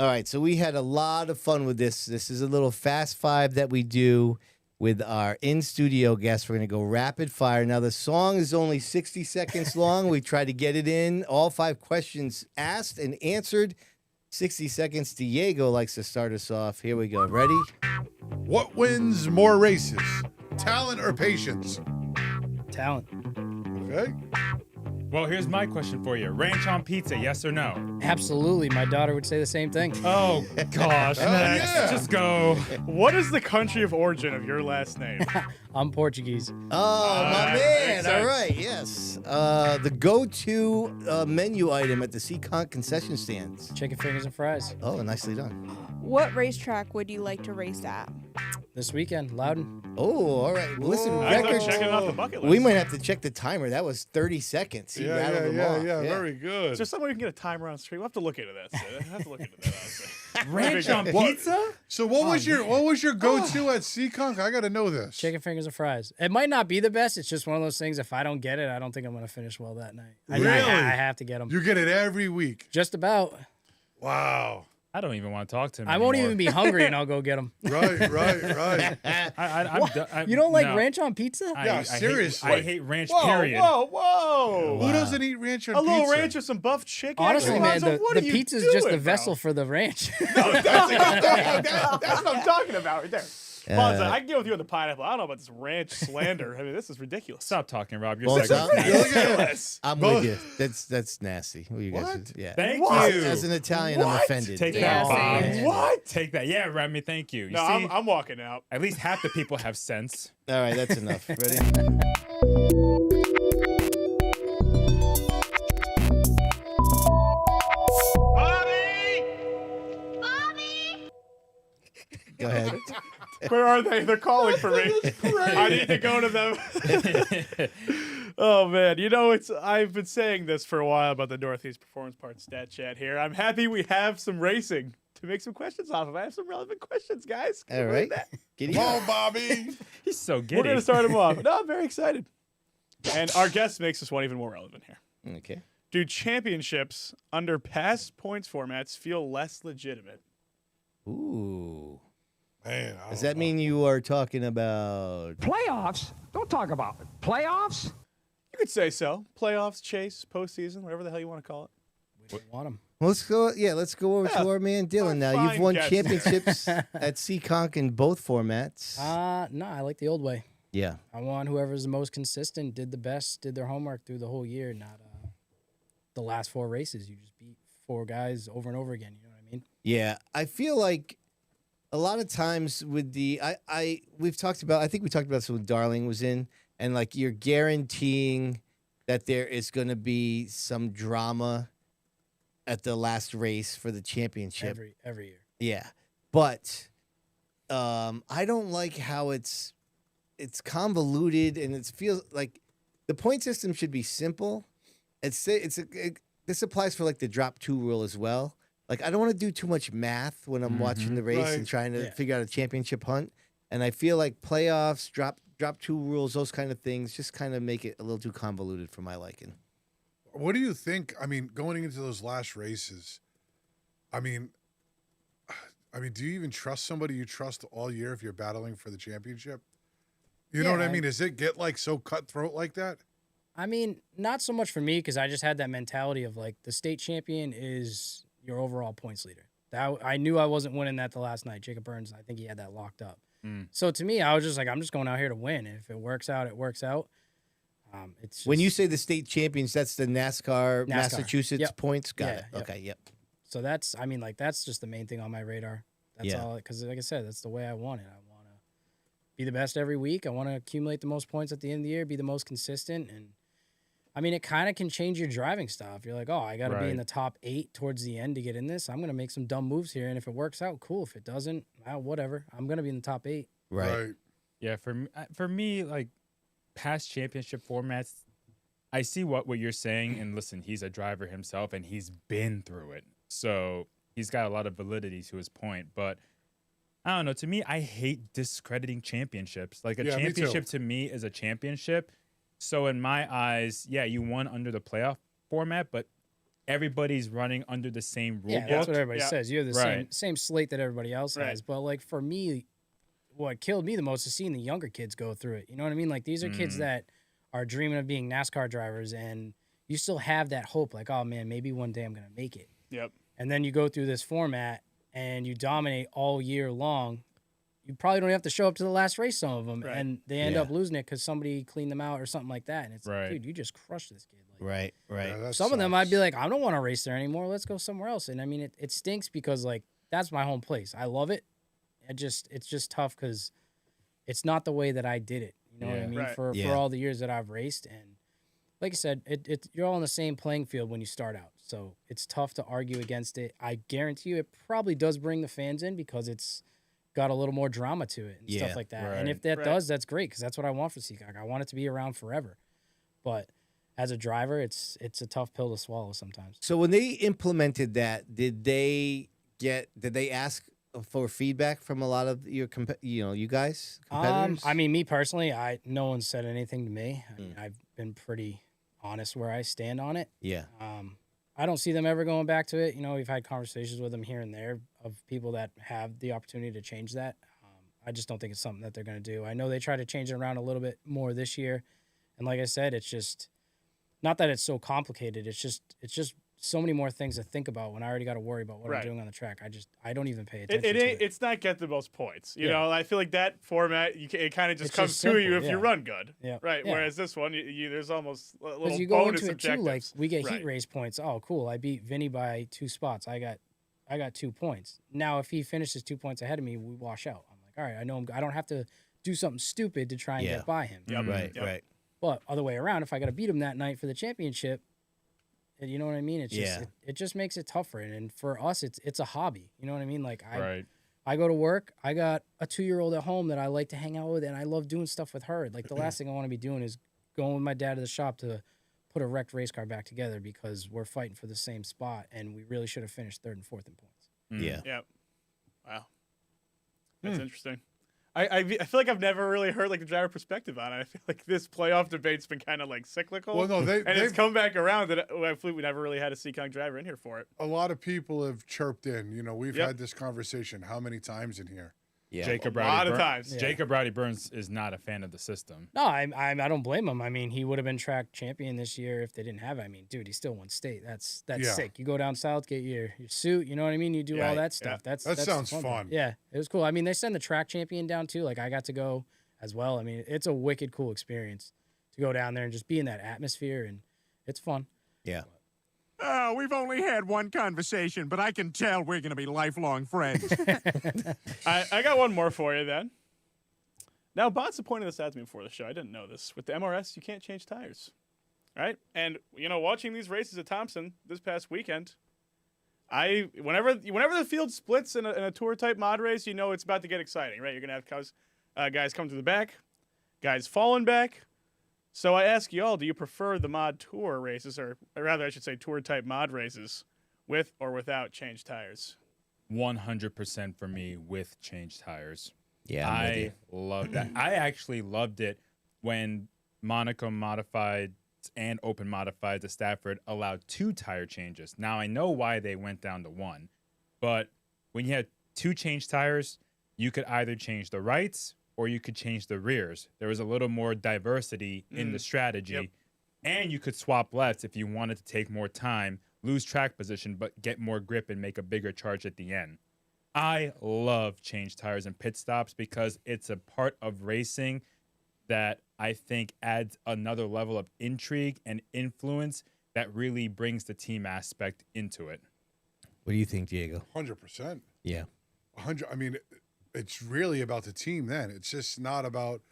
All right, so we had a lot of fun with this. This is a little fast five that we do with our in-studio guests. We're going to go rapid fire. Now, the song is only 60 seconds long. We try to get it in. All 5 questions asked and answered. 60 seconds. Diego likes to start us off. Here we go. Ready? What wins more races, talent or patience? Talent. Okay. Well, here's my question for you. Ranch on pizza, yes or no? Absolutely. My daughter would say the same thing. Oh, gosh. Next. yeah. Just go. What is the country of origin of your last name? I'm Portuguese. Oh, my makes man. sense. All right, yes. The go-to menu item at the Seekonk concession stands. Chicken fingers and fries. Oh, nicely done. What racetrack would you like to race at? This weekend, Loudon. Oh, all right. Well, listen, I thought records. checking it off the bucket list. We might have to check the timer. That was 30 seconds. He rattled them off. Very good. Is there some way we can get a timer on the street? We'll have to look into that. I have to look into that. Honestly. Ranch on What? pizza? So what was your go-to at Seekonk? I got to know this. Chicken fingers and fries. It might not be the best. It's just one of those things. If I don't get it, I don't think I'm going to finish well that night. Really? I have to get them. You get it every week. Just about. Wow. I don't even want to talk to him I won't anymore. even be hungry and I'll go get them. Right. I'm You don't like no. ranch on pizza? Yeah, seriously. I hate ranch, Whoa, period. whoa. Who doesn't eat ranch on A pizza? little ranch with some buff chicken. Honestly, man, Bonza, what are the you pizza's just doing, the vessel for the ranch. That's what I'm talking about right there. Bonza, I can get with you on the pineapple. I don't know about this ranch slander. I mean, this is ridiculous. Stop talking, Rob. You're Well, second. I'm with you. That's nasty. What you guys? What? Yeah. Thank As- you. As an Italian, I'm offended. Take Yeah, that, Bob. same. What? Take that. Yeah, Remy, thank you. You No, see, I'm walking out. at least half the people have sense. All right, that's enough. Ready? Go ahead. Where are they? They're calling for me. I need to go to them. Oh man, I've been saying this for a while about the Northeast Performance Parts Stat Chat here. I'm happy we have some racing to make some questions off of. I have some relevant questions, guys. Can you All believe right. that? Giddy Come up. on, Bobby. He's so giddy. We're gonna start them off. No, I'm very excited. And our guest makes this one even more relevant here. Okay. Do championships under past points formats feel less legitimate? Ooh. Man, Does that mean you are talking about? Playoffs? Don't talk about it. Playoffs? You could say so. Playoffs, chase, postseason, whatever the hell you want to call it. We don't want them. Let's go. Yeah, let's go over to our man Dylan now. You've fine won guest. championships at Seekonk in both formats. No, I like the old way. Yeah. I want whoever's the most consistent, did the best, did their homework through the whole year, not the last 4 races. You just beat 4 guys over and over again. You know what I mean? Yeah, I feel like a lot of times with the I think we talked about this when Darling was in, and like you're guaranteeing that there is going to be some drama at the last race for the championship Every year. Yeah, but I don't like how it's convoluted, and it feels like the point system should be simple. This applies for like the drop 2 rule as well. Like I don't want to do too much math when I'm watching the race and trying to figure out a championship hunt. And I feel like playoffs, drop 2 rules, those kind of things, just kind of make it a little too convoluted for my liking. What do you think? I mean, going into those last races, I mean, do you even trust somebody you trust all year if you're battling for the championship? You know what I mean? Does it get like so cutthroat like that? I mean, not so much for me because I just had that mentality of like the state champion is your overall points leader. I knew I wasn't winning that the last night. Jacob Burns, I think he had that locked up. So to me, I was just like, I'm just going out here to win. If it works out, it works out. It's just, When you say the state champions, that's the NASCAR. Massachusetts points? Got it. Yep. Okay, yep. So that's just the main thing on my radar. That's all, because like I said, that's the way I want it. I want to be the best every week. I want to accumulate the most points at the end of the year, be the most consistent. And I mean, it kind of can change your driving style. If you're like, oh, I got to be in the top 8 towards the end to get in this, I'm going to make some dumb moves here. And if it works out, cool. If it doesn't, well, whatever. I'm going to be in the top 8. Right. Yeah, for me, like past championship formats, I see what you're saying. And listen, he's a driver himself, and he's been through it. So he's got a lot of validity to his point. But I don't know. To me, I hate discrediting championships. Like a championship to me is a championship. So in my eyes, yeah, you won under the playoff format, but everybody's running under the same rule book. That's what everybody says. You have the Right. same slate that everybody else has. But like for me, what killed me the most is seeing the younger kids go through it. You know what I mean? Like these are kids that are dreaming of being NASCAR drivers, and you still have that hope, like, oh man, maybe one day I'm gonna make it. Yep. And then you go through this format and you dominate all year long. You probably don't have to show up to the last race, some of them, and they end up losing it because somebody cleaned them out or something like that. And it's like, dude, you just crushed this kid. Like, Right. some of them I'd be like, I don't want to race there anymore. Let's go somewhere else. And I mean, it stinks because like that's my home place. I love it. It's just tough because it's not the way that I did it. You know what I mean? For all the years that I've raced, and like I said, you're all on the same playing field when you start out. So it's tough to argue against it. I guarantee you, it probably does bring the fans in because it's got a little more drama to it and stuff like that. And if that does, that's great because that's what I want for Seekonk. I want it to be around forever. But as a driver, it's a tough pill to swallow sometimes. So when they implemented that, did they ask for feedback from a lot of your you guys, competitors? I mean, me personally, no one said anything to me. I mean, I've been pretty honest where I stand on it. Yeah. I don't see them ever going back to it. You know, we've had conversations with them here and there of people that have the opportunity to change that. I just don't think it's something that they're going to do. I know they try to change it around a little bit more this year. And like I said, it's just not that it's so complicated. It's just so many more things to think about when I already got to worry about what I'm doing on the track. I don't even pay attention to it. It's not get the most points. You know, I feel like that format, it kind of just comes to you if you run good. Yeah. Right. Yeah. Whereas this one, there's almost a little you go bonus into it objectives. too, like we get heat race points. Oh, cool. I beat Vinny by 2 spots. I got 2 points. Now, if he finishes 2 points ahead of me, we wash out. I'm like, all right, I know I don't have to do something stupid to try and get by him. Yep. Right. But other way around, if I got to beat him that night for the championship, you know what I mean? It's just it just makes it tougher. And for us, it's a hobby. You know what I mean? Like I go to work. I got a 2-year-old at home that I like to hang out with, and I love doing stuff with her. Like the last thing I want to be doing is going with my dad to the shop to put a wrecked race car back together because we're fighting for the same spot, and we really should have finished 3rd and 4th in points. Yeah. Yep. Wow. That's interesting. I feel like I've never really heard like the driver perspective on it. I feel like this playoff debate's been kind of like cyclical. Well, no, it's come back around that I feel we never really had a Seekonk driver in here for it. A lot of people have chirped in. You know, we've had this conversation how many times in here? Yeah, Jacob a lot of times. Jacob Rowdy Burns is not a fan of the system. No, I don't blame him. I mean, he would have been track champion this year if they didn't have it. I mean, dude, he still won state. That's sick. You go down south, get your suit. You know what I mean? You do all that stuff. That sounds fun. Yeah, it was cool. I mean, they send the track champion down too. Like I got to go as well. I mean, it's a wicked cool experience to go down there and just be in that atmosphere, and it's fun. Yeah. We've only had one conversation, but I can tell we're going to be lifelong friends. I got one more for you then. Now, Bonssa pointed this out to me before the show. I didn't know this. With the MRS, you can't change tires, right? And, you know, watching these races at Thompson this past weekend, whenever the field splits in a tour-type mod race, you know it's about to get exciting, right? You're going to have guys come to the back, guys falling back. So I ask y'all, do you prefer the mod tour races, or rather I should say tour-type mod races, with or without changed tires? 100% for me with changed tires. Yeah, I love that. I actually loved it when Monaco modified and open modified to Stafford allowed 2 tire changes. Now I know why they went down to 1, but when you had 2 changed tires, you could either change the rights or you could change the rears. There was a little more diversity in the strategy, and you could swap lefts if you wanted to take more time, lose track position, but get more grip and make a bigger charge at the end. I love change tires and pit stops because it's a part of racing that I think adds another level of intrigue and influence that really brings the team aspect into it. What do you think, Diego? 100%. Yeah. 100. I mean, it's really about the team then. It's just not about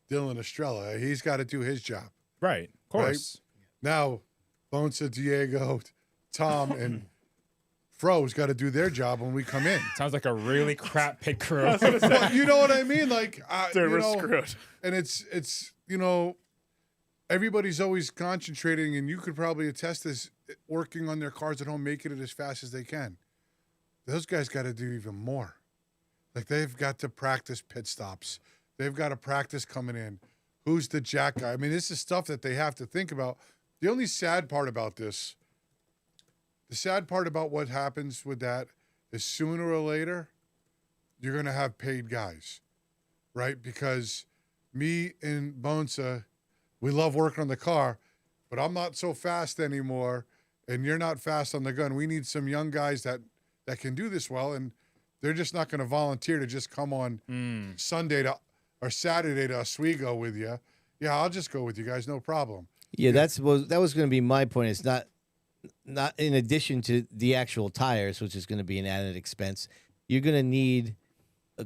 Dylan Estrella. He's got to do his job. Right. Of course. Right? Now, Bonssa, Diego, Tom, and Fro's got to do their job when we come in. Sounds like a really crap pit crew. Well, you know what I mean? Like, dude, we're screwed. And it's you know, everybody's always concentrating, and you could probably attest this, working on their cars at home, making it as fast as they can. Those guys got to do even more. Like, they've got to practice pit stops. They've got to practice coming in. Who's the jack guy? I mean, this is stuff that they have to think about. The only sad part about this the sad part about what happens with that is sooner or later, you're going to have paid guys, right? Because me and Bonssa, we love working on the car, but I'm not so fast anymore, and you're not fast on the gun. We need some young guys that can do this well, and they're just not going to volunteer to just come on Sunday or Saturday to Oswego with you. Yeah, I'll just go with you guys, no problem. Yeah, that was going to be my point. It's not in addition to the actual tires, which is going to be an added expense. You're going to need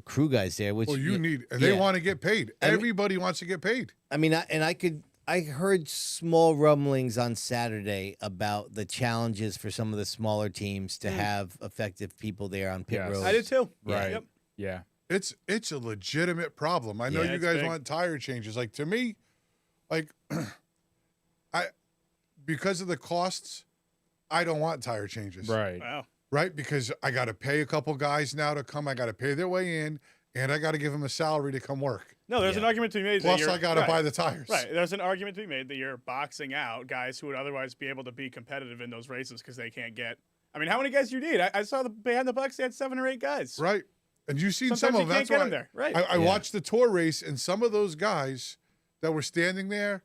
crew guys there, which they want to get paid. Everybody wants to get paid. I mean, I heard small rumblings on Saturday about the challenges for some of the smaller teams to have effective people there on pit road. I did too. Right. Yep. Yeah. It's a legitimate problem. I know you guys want tire changes. Like, to me, like because of the costs, I don't want tire changes. Right. Wow. Right? Because I got to pay a couple guys now to come. I got to pay their way in, and I got to give them a salary to come work. No, there's an argument to be made. Plus, that I got to buy the tires. Right. There's an argument to be made that you're boxing out guys who would otherwise be able to be competitive in those races because they can't get. I mean, how many guys do you need? I saw behind the box they had 7 or 8 guys. Right. And you've seen Sometimes some of them. you can't get them there. Right. I watched the tour race, and some of those guys that were standing there,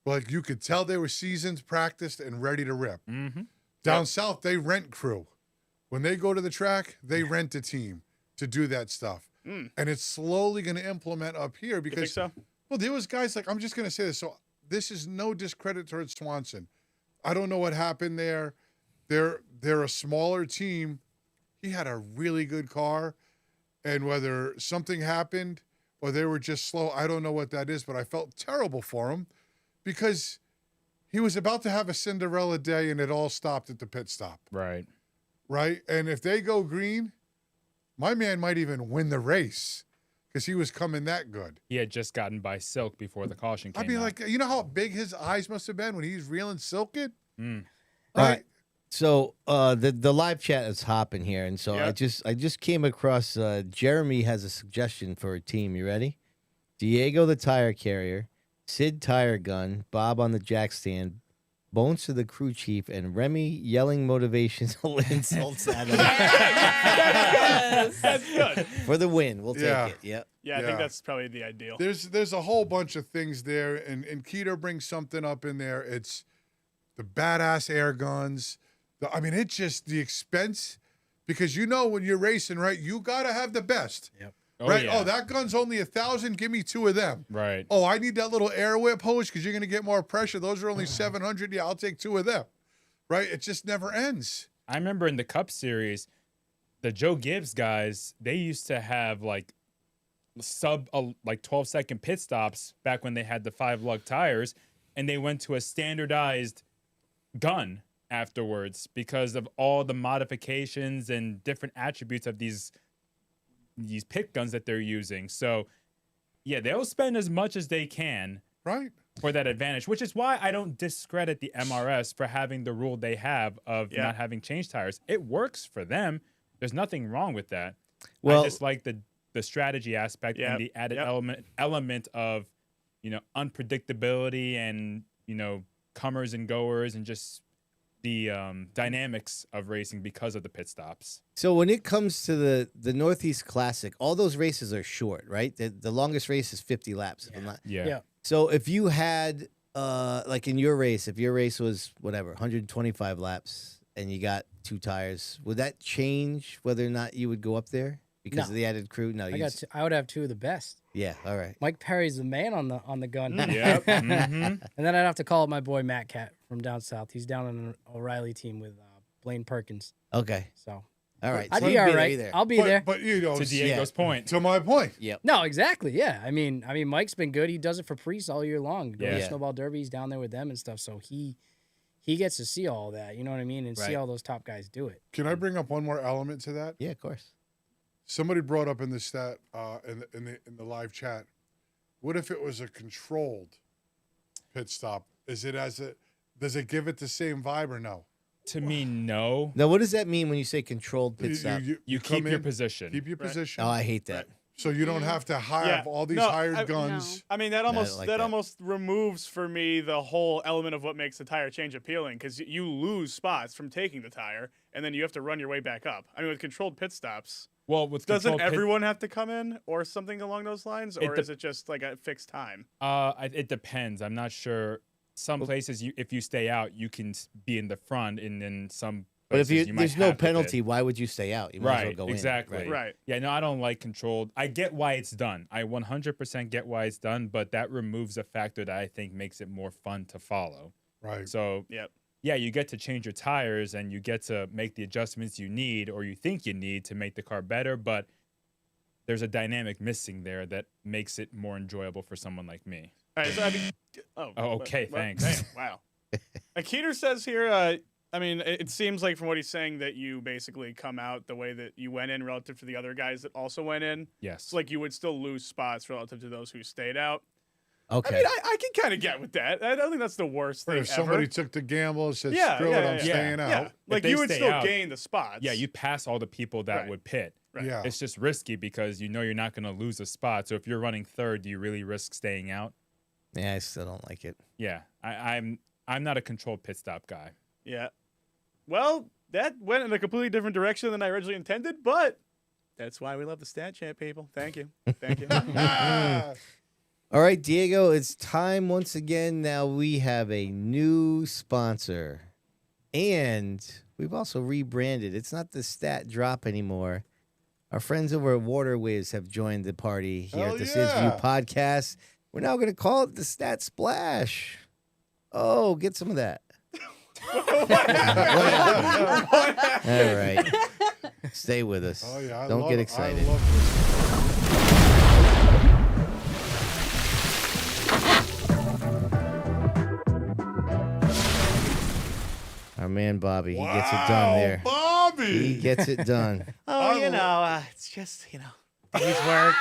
like, you could tell they were seasoned, practiced, and ready to rip. Mm-hmm. Down south, they rent crew. When they go to the track, they rent a team to do that stuff. And it's slowly going to implement up here because, you think so? Well, there was guys like, I'm just going to say this. So this is no discredit towards Swanson. I don't know what happened there. They're a smaller team. He had a really good car. And whether something happened or they were just slow, I don't know what that is, but I felt terrible for him because he was about to have a Cinderella day and it all stopped at the pit stop. Right. Right? And if they go green, my man might even win the race because he was coming that good. He had just gotten by Silk before the caution came I mean, out. like, you know how big his eyes must have been when he's reeling Silk it? All right. So the live chat is hopping here, and so I just came across Jeremy has a suggestion for a team. You ready? Diego the tire carrier, Sid tire gun, Bob on the jack stand, Bones to the crew chief, and Remy yelling motivational insults at him. That's good. For the win. We'll take it. Yep. Yeah, I think that's probably the ideal. There's a whole bunch of things there, and Keto brings something up in there. It's the badass air guns. I mean, it's just the expense because when you're racing, right, you got to have the best. Yep. Right? Oh, that gun's only 1,000. Give me 2 of them. Right. Oh, I need that little air whip hose because you're going to get more pressure. Those are only 700. Yeah, I'll take 2 of them. Right? It just never ends. I remember in the Cup Series, the Joe Gibbs guys, they used to have like 12-second pit stops back when they had the 5-lug tires, and they went to a standardized gun afterwards because of all the modifications and different attributes of these pit guns that they're using. So yeah, they'll spend as much as they can for that advantage, which is why I don't discredit the MRS for having the rule they have of not having change tires. It works for them. There's nothing wrong with that. Well, I just like the strategy aspect and the added element of unpredictability and comers and goers and just the dynamics of racing because of the pit stops. So when it comes to the Northeast Classic, all those races are short, right? The longest race is 50 laps. If I'm not. Yeah. So if you had, like in your race, if your race was 125 laps and you got 2 tires, would that change whether or not you would go up there because of the added crew? No, I would have 2 of the best. Yeah, all right. Mike Perry's the man on the gun. Yep. And then I'd have to call up my boy Matt Cat from down south. He's down on an O'Reilly team with Blaine Perkins. Okay. So all right. I'd So be you'd all there right. either. I'll be there. But To Diego's point. To my point. Yep. No, exactly. Yeah. I mean, Mike's been good. He does it for Priest all year long. Going to Yeah. Snowball Derby, he's down there with them and stuff. So he gets to see all that. You know what I mean? And see all those top guys do it. Can I bring up one more element to that? Yeah, of course. Somebody brought up in the stat in the live chat. What if it was a controlled pit stop? Does it give it the same vibe or no? To me, no. Now, what does that mean when you say controlled pit stop? You keep your position. Keep your position. Oh, I hate that. So you don't have to have all these hired guns. I mean, that almost like that that. almost removes for me the whole element of what makes the tire change appealing, because you lose spots from taking the tire, and then you have to run your way back up. I mean, with controlled pit stops, Well, with doesn't controlled pit- everyone have to come in or something along those lines, or is it just like a fixed time? It depends. I'm not sure. Some places, if you stay out, you can be in the front, and then some. But if places you might there's no have to pit. penalty, why would you stay out? You might as well go exactly. in. Right. Yeah, no, I don't like controlled. I get why it's done. I 100% get why it's done, but that removes a factor that I think makes it more fun to follow. Right. So, Yep. yeah, you get to change your tires and you get to make the adjustments you need or you think you need to make the car better, but there's a dynamic missing there that makes it more enjoyable for someone like me. All right. So I mean, okay, thanks. Damn, wow. Keeter says here. I mean, it seems like from what he's saying that you basically come out the way that you went in relative to the other guys that also went in. Yes. So like you would still lose spots relative to those who stayed out. Okay. I mean, I can kind of get with that. I don't think that's the worst thing If somebody ever. took the gamble and said, Yeah, screw yeah, it, yeah, I'm yeah. staying Yeah. out. Like If they you would stay still out- gain the spots. Yeah, you pass all the people that would pit. Right. Yeah. It's just risky because you know you're not going to lose a spot. So if you're running third, do you really risk staying out? Yeah, I still don't like it. Yeah, I'm not a controlled pit stop guy. Yeah. Well, that went in a completely different direction than I originally intended, but that's why we love the Stat Champ, people. Thank you. Thank you. All right, Diego, it's time once again. Now we have a new sponsor, and we've also rebranded. It's not the Stat Drop anymore. Our friends over at Waterways have joined the party here at the Sids View podcast. We're now going to call it the Stat Splash. Oh, get some of that. All right. Stay with us. Oh, yeah. Don't get excited. Our man Bobby, he gets it done there. Bobby! He gets it done. Oh, it's just, day's work.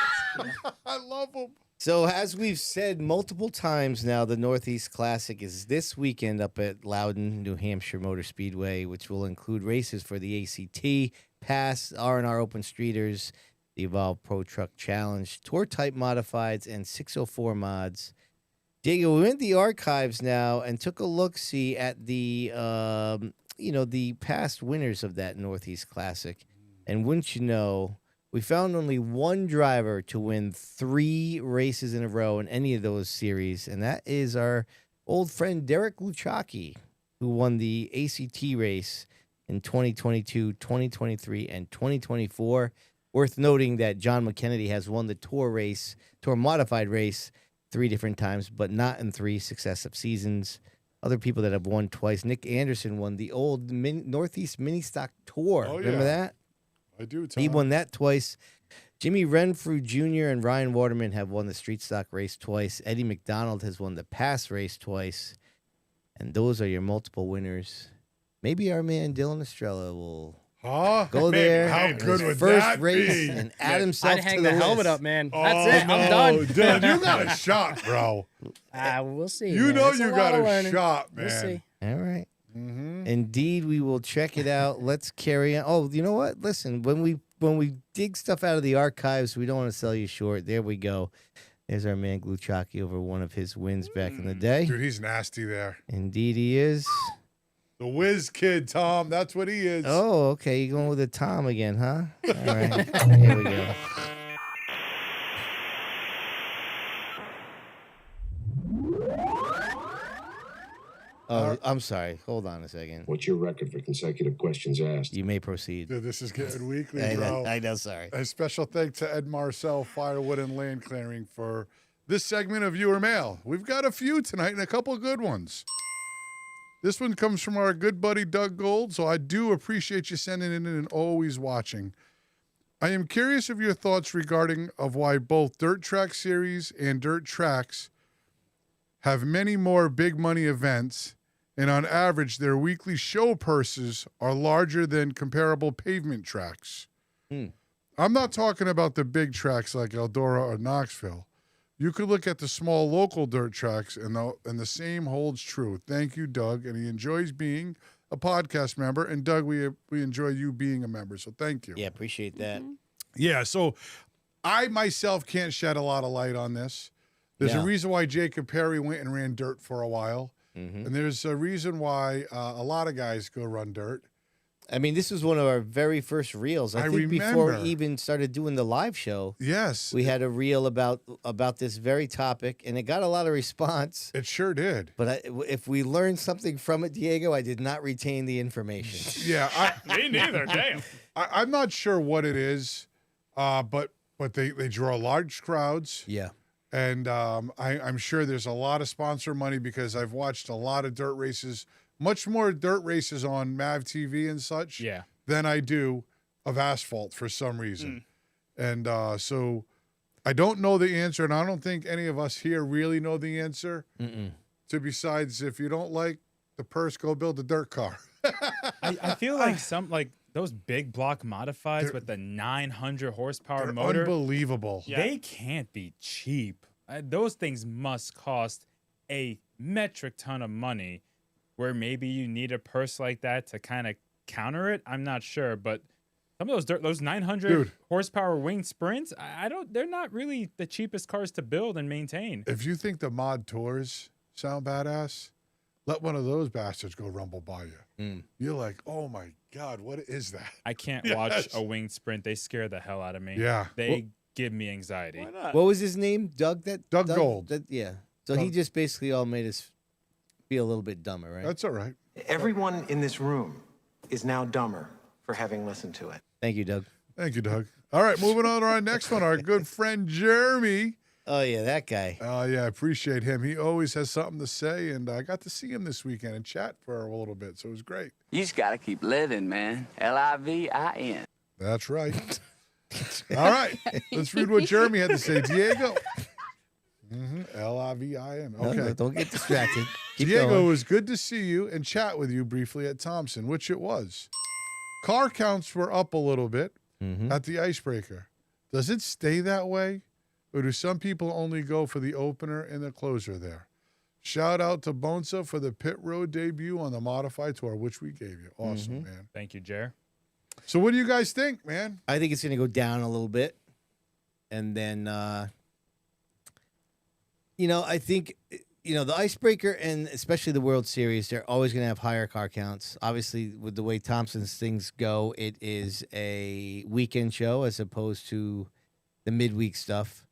I love him. So, as we've said multiple times now, the Northeast Classic is this weekend up at Loudon, New Hampshire Motor Speedway, which will include races for the ACT, PASS, R&R Open Streeters, the Evolve Pro Truck Challenge, Tour Type Modifieds, and 604 mods. Diego, we went to the archives now and took a look-see at the, the past winners of that Northeast Classic. And wouldn't you know, we found only one driver to win 3 races in a row in any of those series, and that is our old friend Derek Luchacki, who won the ACT race in 2022, 2023, and 2024. Worth noting that John McKennedy has won the Tour Modified race 3 different times, but not in 3 successive seasons. Other people that have won twice. Nick Anderson won the old Northeast Mini Stock Tour. Oh, Remember yeah. that? I do, Tom. He won that twice. Jimmy Renfrew Jr. and Ryan Waterman have won the Street Stock race twice. Eddie McDonald has won the PASS race twice. And those are your multiple winners. Maybe our man Dylan Estrella will go there. How in good his would first that race be? and add himself I'd to hang the the helmet list. up, man. Oh, That's it. no. I'm done. Dylan, you got a shot, bro. We'll see. You man. know It's you lot got of a learning. shot, man. We'll see. All right. Mm-hmm. Indeed, we will check it out. Let's carry on. Oh, you know what? Listen, when we dig stuff out of the archives, we don't want to sell you short. There we go. There's our man Gluchaki over one of his wins back in the day. Dude, he's nasty there. Indeed, he is. The whiz kid, Tom. That's what he is. Oh, okay. You're going with a Tom again, huh? All right. Here we go. Oh, I'm sorry. Hold on a second. What's your record for consecutive questions asked? You may proceed. Dude, this is getting weekly, I bro. know, sorry. A special thanks to Ed Marcel, Firewood and Land Clearing for this segment of Viewer Mail. We've got a few tonight and a couple of good ones. This one comes from our good buddy Doug Gold, so I do appreciate you sending it in and always watching. I am curious of your thoughts regarding of why both Dirt Track Series and Dirt Tracks have many more big money events, and on average, their weekly show purses are larger than comparable pavement tracks. I'm not talking about the big tracks like Eldora or Knoxville. You could look at the small local dirt tracks, and the same holds true. Thank you, Doug, and he enjoys being a podcast member. And Doug, we enjoy you being a member, so thank you. Yeah, appreciate that. Yeah, so I myself can't shed a lot of light on this. There's a reason why Jacob Perry went and ran dirt for a while. And there's a reason why a lot of guys go run dirt. I mean, this was one of our very first reels. I think before we even started doing the live show. Yes. We had a reel about this very topic, and it got a lot of response. It sure did. But if we learned something from it, Diego, I did not retain the information. Yeah. Me neither, damn. I'm not sure what it is, but they draw large crowds. Yeah. And I'm sure there's a lot of sponsor money because I've watched a lot of dirt races, much more dirt races on MAV TV and such than I do of asphalt for some reason. And so I don't know the answer, and I don't think any of us here really know the answer. To besides, if you don't like the purse, go build a dirt car. I feel like those big block modifieds with the 900 horsepower motor. Unbelievable. They can't be cheap. Those things must cost a metric ton of money, where maybe you need a purse like that to kind of counter it. I'm not sure, but some of those 900 horsepower winged sprints, they're not really the cheapest cars to build and maintain. If you think the mod tours sound badass, let one of those bastards go rumble by you. You're like, oh my God, what is that? I can't watch a winged sprint. They scare the hell out of me. Yeah. They give me anxiety. Why not? What was his name? Doug Gold. So he just basically all made us feel a little bit dumber, right? That's all right. Everyone in this room is now dumber for having listened to it. Thank you, Doug. Thank you, Doug. All right, moving on to our next one. Our good friend Jeremy. Oh, yeah, that guy. Oh, yeah, I appreciate him. He always has something to say, and I got to see him this weekend and chat for a little bit, so it was great. You just got to keep living, man. Livin. That's right. All right, let's read what Jeremy had to say. Diego. Livin. Okay. No, don't get distracted. Keep Diego, going. it was good to see you and chat with you briefly at Thompson, which it was. Car counts were up a little bit at the Icebreaker. Does it stay that way? Or do some people only go for the opener and the closer there? Shout out to Bonssa for the pit road debut on the Modified Tour, which we gave you. Awesome, man. Thank you, Jer. So what do you guys think, man? I think it's going to go down a little bit. And then, I think, the Icebreaker and especially the World Series, they're always going to have higher car counts. Obviously, with the way Thompson's things go, it is a weekend show as opposed to the midweek stuff.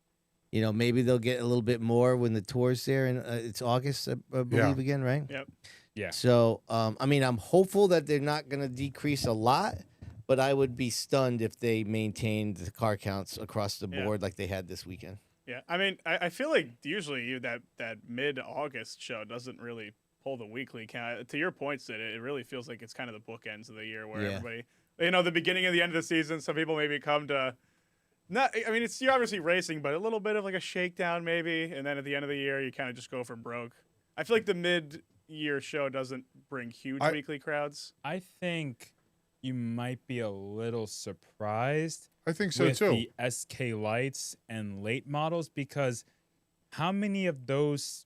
Maybe they'll get a little bit more when the tour's there, and it's August, I believe, again, right? Yep. Yeah. So, I'm hopeful that they're not going to decrease a lot, but I would be stunned if they maintained the car counts across the board like they had this weekend. Yeah, I mean, I feel like usually that mid-August show doesn't really pull the weekly count. To your point, Sid, it really feels like it's kind of the bookends of the year where everybody, the beginning and the end of the season, some people maybe come to. You're obviously racing, but a little bit of like a shakedown maybe, and then at the end of the year, you kind of just go for broke. I feel like the mid-year show doesn't bring huge weekly crowds. I think you might be a little surprised. I think so with too. The SK Lights and late models, because how many of those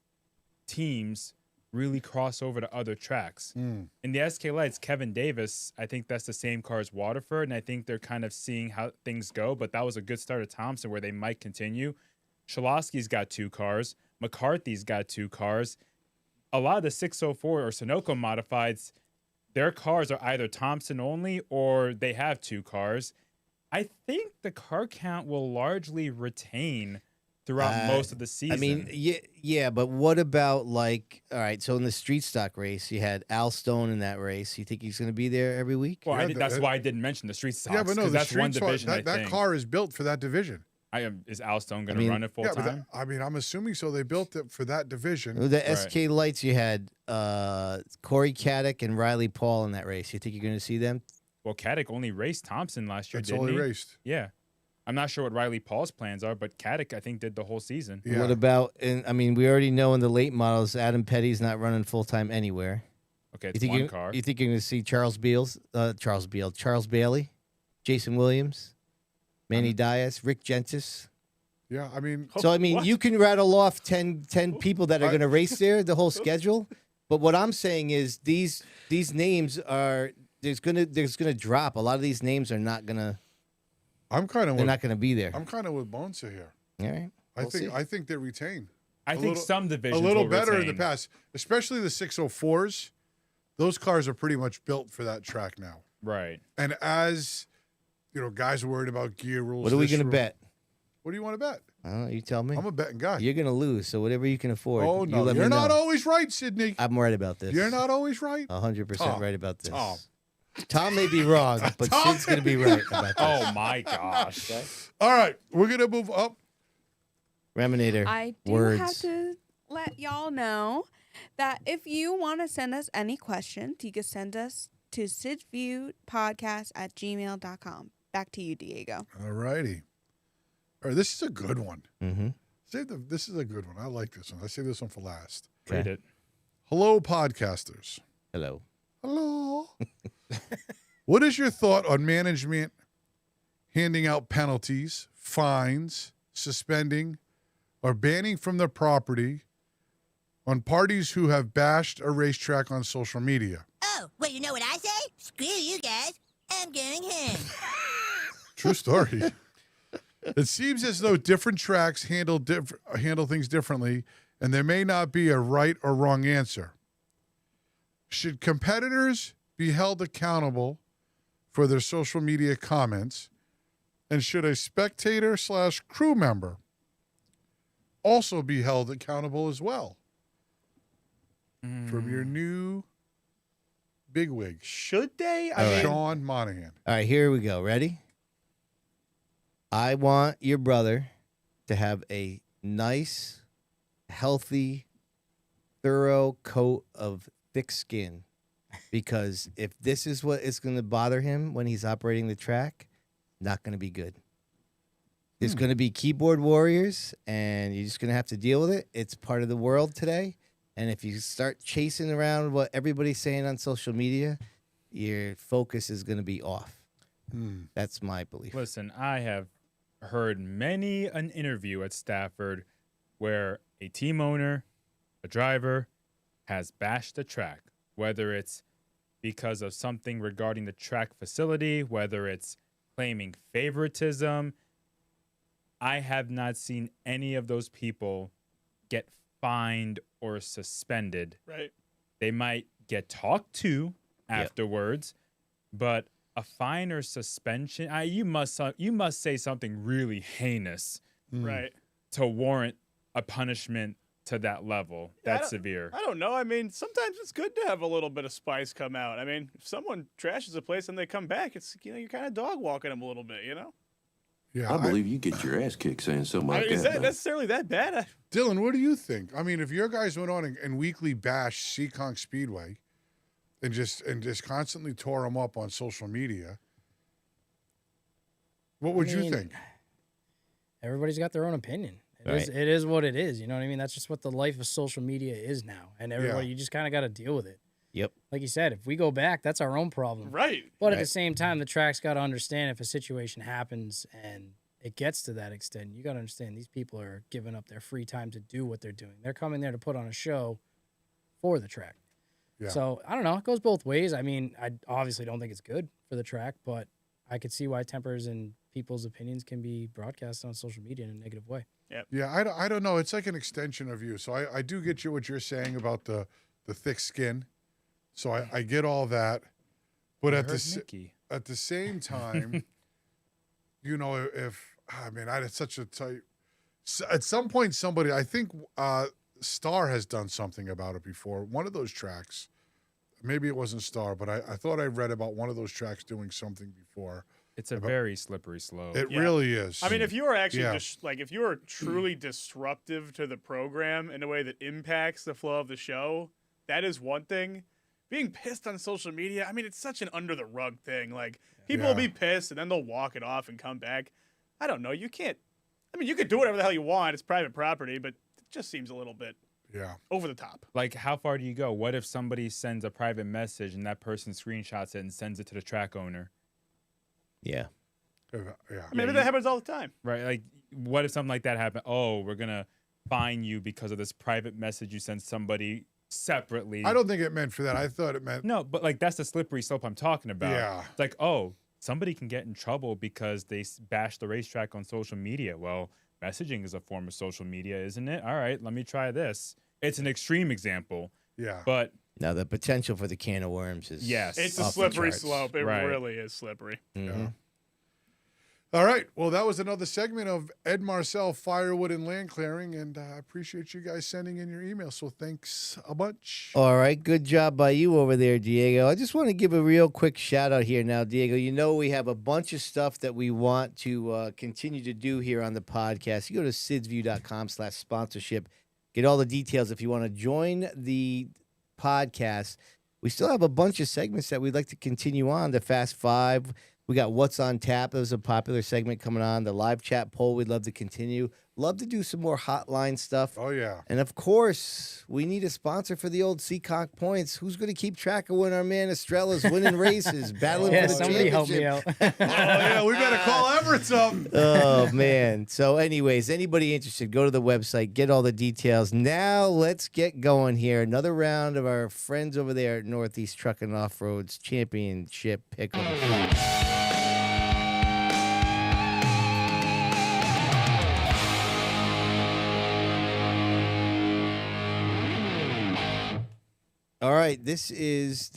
teams really cross over to other tracks? In the SK Lights, Kevin Davis, I think that's the same car as Waterford, and I think they're kind of seeing how things go, but that was a good start at Thompson where they might continue. Shalowski's got 2 cars. McCarthy's got 2 cars. A lot of the 604 or Sunoco modifieds, their cars are either Thompson only or they have 2 cars. I think the car count will largely retain throughout most of the season. Yeah, but what about all right, so in the street stock race, you had Al Stone in that race. You think he's going to be there every week? Well, that's why I didn't mention the street stocks. Yeah, but no, that's one division. That car is built for that division. Is Al Stone going to run it full time? I'm assuming so. They built it for that division. With the SK Lights, you had Corey Caddick and Riley Paul in that race. You think you're going to see them? Well, Caddick only raced Thompson last year, That's didn't all he? he raced. Yeah. I'm not sure what Riley Paul's plans are, but Caddick, I think, did the whole season. Yeah. What about, we already know in the late models, Adam Petty's not running full-time anywhere. Okay, it's one car. You think you're going to see Charles Bailey, Jason Williams, Manny Diaz, Rick Gentis? Yeah, you can rattle off 10 people that are going to race there, the whole schedule. But what I'm saying is these names are there's gonna drop. A lot of these names are not gonna I'm kind of. They're not going to be there. I'm kind of with Bonssa here. All right. I think they retain. I think some divisions a little will better in retain. the past, especially the 604s. Those cars are pretty much built for that track now. Right. And as guys are worried about gear rules. What are we going to bet? What do you want to bet? I don't know. You tell me. I'm a betting guy. You're going to lose, so whatever you can afford. Oh, no. You're You're not always right, Sydney. I'm right about this. You're not always right. 100% right about this. Tom. Tom may be wrong, but Sid's going to be right about this. Oh, my gosh. All right. We're going to move up. Reminator. I do words. have to let y'all know that if you want to send us any questions, you can send us to sidsviewpodcast@gmail.com. Back to you, Diego. All righty. All right. This is a good one. Mm-hmm. This is a good one. I like this one. I save this one for last. Read it. Hello, podcasters. Hello. Hello. What is your thought on management handing out penalties, fines, suspending, or banning from the property on parties who have bashed a racetrack on social media? Oh, well, you know what I say? Screw you guys. I'm going home. True story. It seems as though different tracks handle things differently, and there may not be a right or wrong answer. Should competitors be held accountable for their social media comments? And should a spectator/crew member also be held accountable as well? From your new bigwig. Should they? Sean Monahan. All right, here we go. Ready? I want your brother to have a nice, healthy, thorough coat of thick skin, because if this is what is going to bother him when he's operating the track, not going to be good. There's going to be keyboard warriors, and you're just going to have to deal with it. It's part of the world today. And if you start chasing around what everybody's saying on social media, your focus is going to be off. That's my belief. Listen, I have heard many an interview at Stafford where a team owner, a driver, has bashed the track, whether it's because of something regarding the track facility, whether it's claiming favoritism. I have not seen any of those people get fined or suspended. Right. They might get talked to afterwards, but a fine or suspension, you must say something really heinous, Right. to warrant a punishment to that level, that severe. I don't know. I mean, sometimes it's good to have a little bit of spice come out. I mean, if someone trashes a place and they come back, it's you're kind of dog walking them a little bit, Yeah, I believe you get your ass kicked saying something like is that. that necessarily that bad? Dylan, what do you think? I mean, if your guys went on and weekly bashed Seekonk Speedway and just constantly tore them up on social media, what would you think? Everybody's got their own opinion. It is what it is. You know what I mean? That's just what the life of social media is now. And everybody, you just kind of got to deal with it. Yep. Like you said, if we go back, that's our own problem. Right. But at the same time, the track's got to understand if a situation happens and it gets to that extent, you got to understand these people are giving up their free time to do what they're doing. They're coming there to put on a show for the track. Yeah. So, I don't know. It goes both ways. I mean, I obviously don't think it's good for the track, but I could see why tempers and people's opinions can be broadcast on social media in a negative way. Yeah, I don't know. It's like an extension of you. So I do get you what you're saying about the thick skin. So I get all that. But at the same time, I had such a tight. At some point, somebody, I think Star has done something about it before. One of those tracks, maybe it wasn't Star, but I thought I read about one of those tracks doing something before. It's a very slippery slope. It really is. I mean, if you are actually if you are truly disruptive to the program in a way that impacts the flow of the show, that is one thing. Being pissed on social media, I mean, it's such an under the rug thing. Like, people will be pissed and then they'll walk it off and come back. I don't know. You can't. I mean, you could do whatever the hell you want. It's private property, but it just seems a little bit over the top. Like, how far do you go? What if somebody sends a private message and that person screenshots it and sends it to the track owner? Yeah. Maybe that happens all the time. Right. Like, what if something like that happened? Oh, we're going to fine you because of this private message you sent somebody separately. I don't think it meant for that. I thought it meant. No, but like, that's the slippery slope I'm talking about. Yeah. It's like, oh, somebody can get in trouble because they bash the racetrack on social media. Well, messaging is a form of social media, isn't it? All right, let me try this. It's an extreme example. Yeah. But now the potential for the can of worms is It's a off the slippery charts. slope. It Right. really is slippery. Mhm. All right. Well, that was another segment of Ed Marcel, Firewood and Land Clearing, and I appreciate you guys sending in your email. So thanks a bunch. All right, good job by you over there, Diego. I just want to give a real quick shout out here now, Diego. You know we have a bunch of stuff that we want to continue to do here on the podcast. You go to sidsview.com/sponsorship. Get all the details if you want to join the podcast. We still have a bunch of segments that we'd like to continue on. The Fast Five. We got What's on Tap. That was a popular segment coming on. The live chat poll, we'd love to continue. Love to do some more hotline stuff. Oh, yeah. And, of course, we need a sponsor for the old Seekonk points. Who's going to keep track of when our man Estrella's winning races, battling for the somebody help me championship? out. Oh, yeah, we better call Everett up. Oh, man. So, anyways, anybody interested, go to the website, get all the details. Now, let's get going here. Another round of our friends over there at Northeast Trucking Off-Roads Championship Pick'em. All right, is this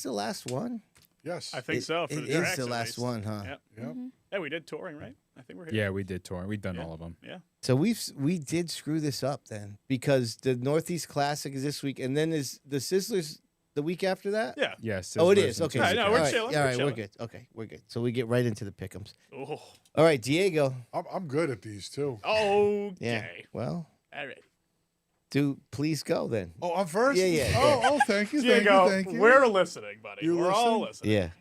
the last one? Yes. I think so. For It the is tracks, the at last least. one, huh? Yep. Yep. Yeah, we did touring, right? I think we're here. Yeah, we did tour. We've done all of them. Yeah. So we did screw this up then because the Northeast Classic is this week, and then is the Sizzlers the week after that? Yeah. Yes. Oh, it is. Okay. All right, no, all we're right, chilling. All We're right, we're chilling. good. Okay, we're good. So we get right into the pick'ems. Oh. All right, Diego. I'm good at these, too. Okay. Yeah. Well, All right. please go then. Oh, I'm first? Yeah. Oh, thank you. Diego, Thank you. we're listening, buddy. You we're all listen? listening.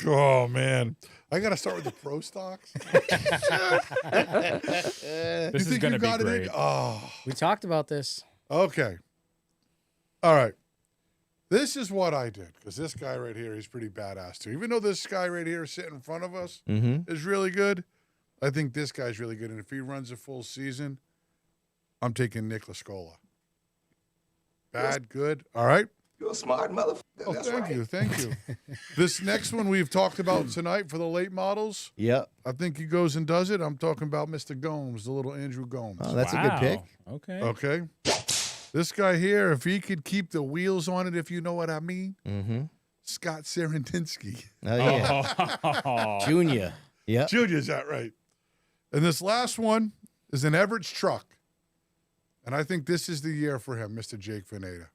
Yeah. Oh, man. I got to start with the pro stocks. This is going to be great. Oh. We talked about this. Okay. All right. This is what I did, because this guy right here, he's pretty badass, too. Even though this guy right here sitting in front of us is really good, I think this guy's really good. And if he runs a full season, I'm taking Nick Lascola. Bad, good. All right. You're a smart motherfucker. Oh, That's thank right. you. Thank you. This next one we've talked about tonight for the late models. Yep. I think he goes and does it. I'm talking about Mr. Gomes, the little Andrew Gomes. Oh, that's a good pick. Okay. Okay. This guy here, if he could keep the wheels on it, if you know what I mean, Mm-hmm. Scott Serendinsky. Oh, yeah. Junior. Yeah. Junior's that right. And this last one is an Everett's truck. And I think this is the year for him, Mr. Jake Veneta.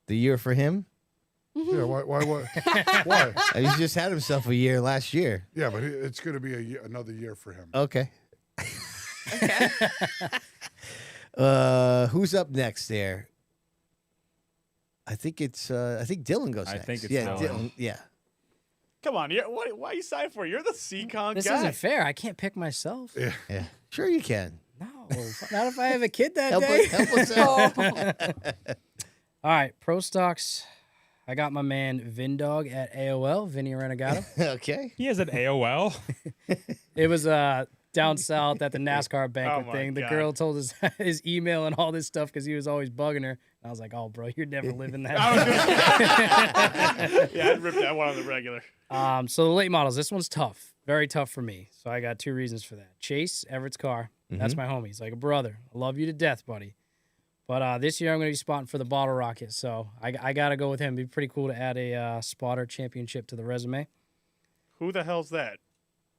The year for him? Yeah, why? Why? He just had himself a year last year. Yeah, but it's going to be another year for him. Okay. Who's up next there? I think Dylan goes next. I think it's yeah, Dylan. Yeah. Come on. Why are you signed for? You're the Seekonk This guy. isn't fair. I can't pick myself. Yeah. Sure you can. No, not if I have a kid that Help day. us out. All right, pro stocks. I got my man Vindog at AOL, Vinny Renegado. Okay. He has an AOL. It was down south at the NASCAR banquet Oh, my thing. The God. girl told us his email and all this stuff because he was always bugging her. And I was like, "Oh, bro, you're never living that." Yeah, I'd rip that one on the regular. So the late models. This one's tough, very tough for me. So I got two reasons for that. Chase Everett's car. That's my homie. He's like a brother. I love you to death, buddy. But this year I'm going to be spotting for the Bottle Rocket. So I got to go with him. It'd be pretty cool to add a spotter championship to the resume. Who the hell's that?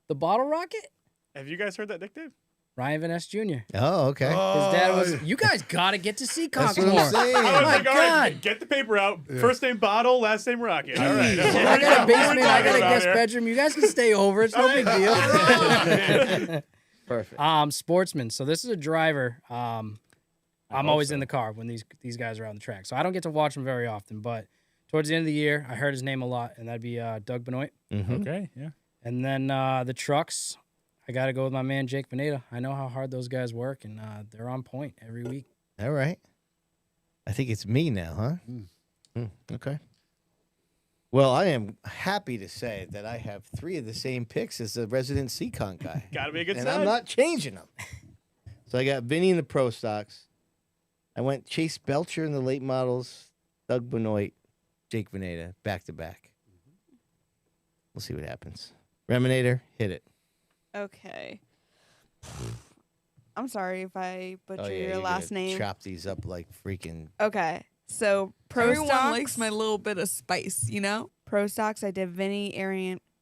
The Bottle Rocket? Have you guys heard that nickname? Ryan Van Ness Jr. Oh, okay. His dad was. You guys got to get to Seekonk That's what more. I'm saying. I was my like, all right, God. get the paper out. First name Bottle, last name Rocket. All right. That's what I we got a What basement. we I got a talking about guest here? bedroom. You guys can stay over. It's no big deal. Perfect. Sportsman. So this is a driver. I'm always in the car when these guys are on the track. So I don't get to watch him very often. But towards the end of the year, I heard his name a lot, and that'd be Doug Benoit. Okay, yeah. And then the trucks, I got to go with my man Jake Veneta. I know how hard those guys work, and they're on point every week. All right. I think it's me now, huh? Okay. Well, I am happy to say that I have 3 of the same picks as the resident Seekonk guy. Gotta be a good and sign. I'm not changing them. So I got Vinny in the pro stocks. I went Chase Belcher in the late models, Doug Benoit, Jake Veneta, back to back. We'll see what happens. Reminator, hit it. Okay. I'm sorry if I butcher your you're last gonna name. Chop these up like freaking. Okay. So pro Everyone stocks. likes my little bit of spice, you know? Pro stocks. I did Vinny,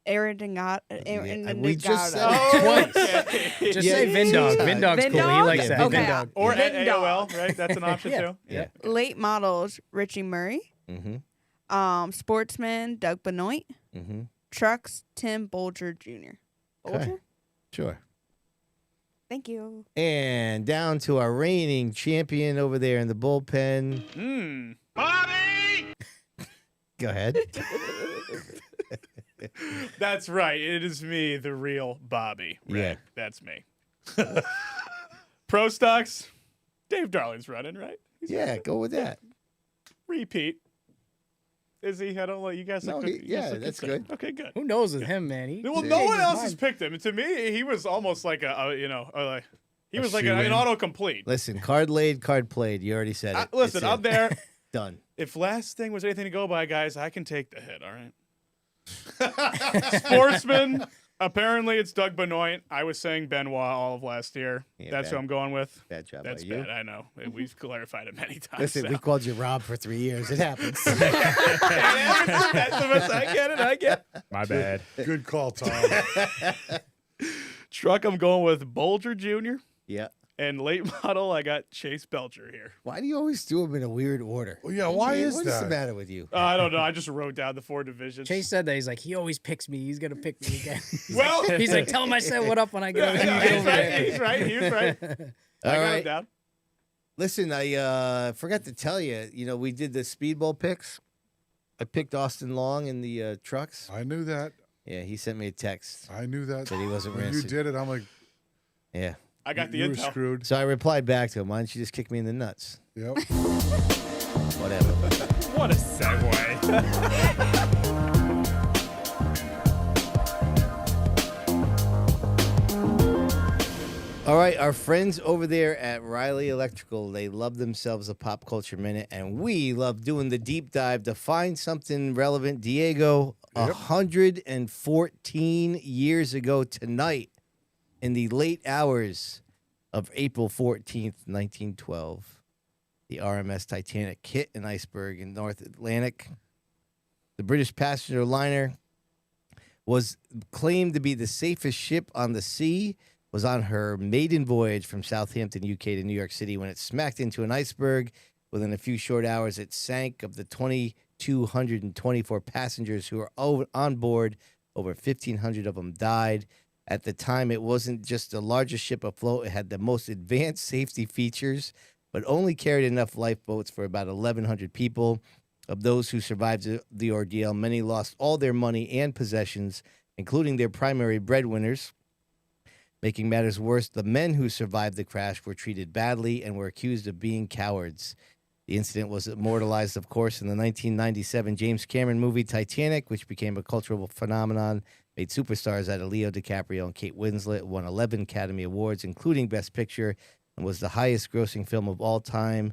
Arendegata. We just said it twice. Just say Vindog. Vindog's cool. He likes that. Okay. Vindog. Or at Vindog. AOL, right? That's an option too. Yeah. Late models, Richie Murray. Mm-hmm. Sportsman, Doug Benoit. Mm-hmm. Trucks, Tim Bolger Jr. Bolger? Okay. Sure. Thank you. And down to our reigning champion over there in the bullpen. Bobby! Go ahead. That's right. It is me, the real Bobby. Rick. Yeah. That's me. Pro stocks, Dave Darling's running, right? Yeah, go with that. Repeat. Is he? I don't know. You guys. No, look, you guys look that's concerned. good. Okay, good. Who knows with him, man? Well, no one else has picked him. To me, he was almost like he was like an autocomplete. Listen, card laid, card played. You already said it. Listen, It's I'm it. there. Done. If last thing was anything to go by, guys, I can take the hit. All right. Sportsman. Apparently, it's Doug Benoit. I was saying Benoit all of last year. Yeah, That's bad- who I'm going with. Bad job That's by you. bad. I know. We've clarified it many times. Listen, we called you Rob for 3 years. It happens. That's the best. I get it. I get it. My bad. Good call, Tom. Truck, I'm going with Bolger Jr. Yeah. And late model, I got Chase Belcher here. Why do you always do them in a weird order? Well, yeah, why is What's that? the matter with you? I don't know. I just wrote down the 4 divisions. Chase said that. He's like, he always picks me. He's going to pick me again. Well, he's like, tell him I said what up when I get over Yeah, here. he's right. He's right. He was right. I All got right. him down. Listen, I forgot to tell you, we did the Speedbowl picks. I picked Austin Long in the trucks. I knew that. Yeah, he sent me a text. I knew that. Said he wasn't When you rinsing. did it, I'm like, Yeah. I got the you were intel. screwed. So I replied back to him, why don't you just kick me in the nuts? Yep. Whatever. What a segue. All right, our friends over there at Riley Electrical, they love themselves a pop culture minute, and we love doing the deep dive to find something relevant. Diego, 114 years ago tonight, in the late hours of April 14th, 1912, the RMS Titanic hit an iceberg in North Atlantic. The British passenger liner was claimed to be the safest ship on the sea, was on her maiden voyage from Southampton, UK to New York City when it smacked into an iceberg. Within a few short hours, it sank. Of the 2,224 passengers who were on board, over 1,500 of them died. At the time, it wasn't just the largest ship afloat. It had the most advanced safety features, but only carried enough lifeboats for about 1,100 people. Of those who survived the ordeal, many lost all their money and possessions, including their primary breadwinners. Making matters worse, the men who survived the crash were treated badly and were accused of being cowards. The incident was immortalized, of course, in the 1997 James Cameron movie Titanic, which became a cultural phenomenon, made superstars out of Leo DiCaprio and Kate Winslet, won 11 Academy Awards, including Best Picture, and was the highest-grossing film of all time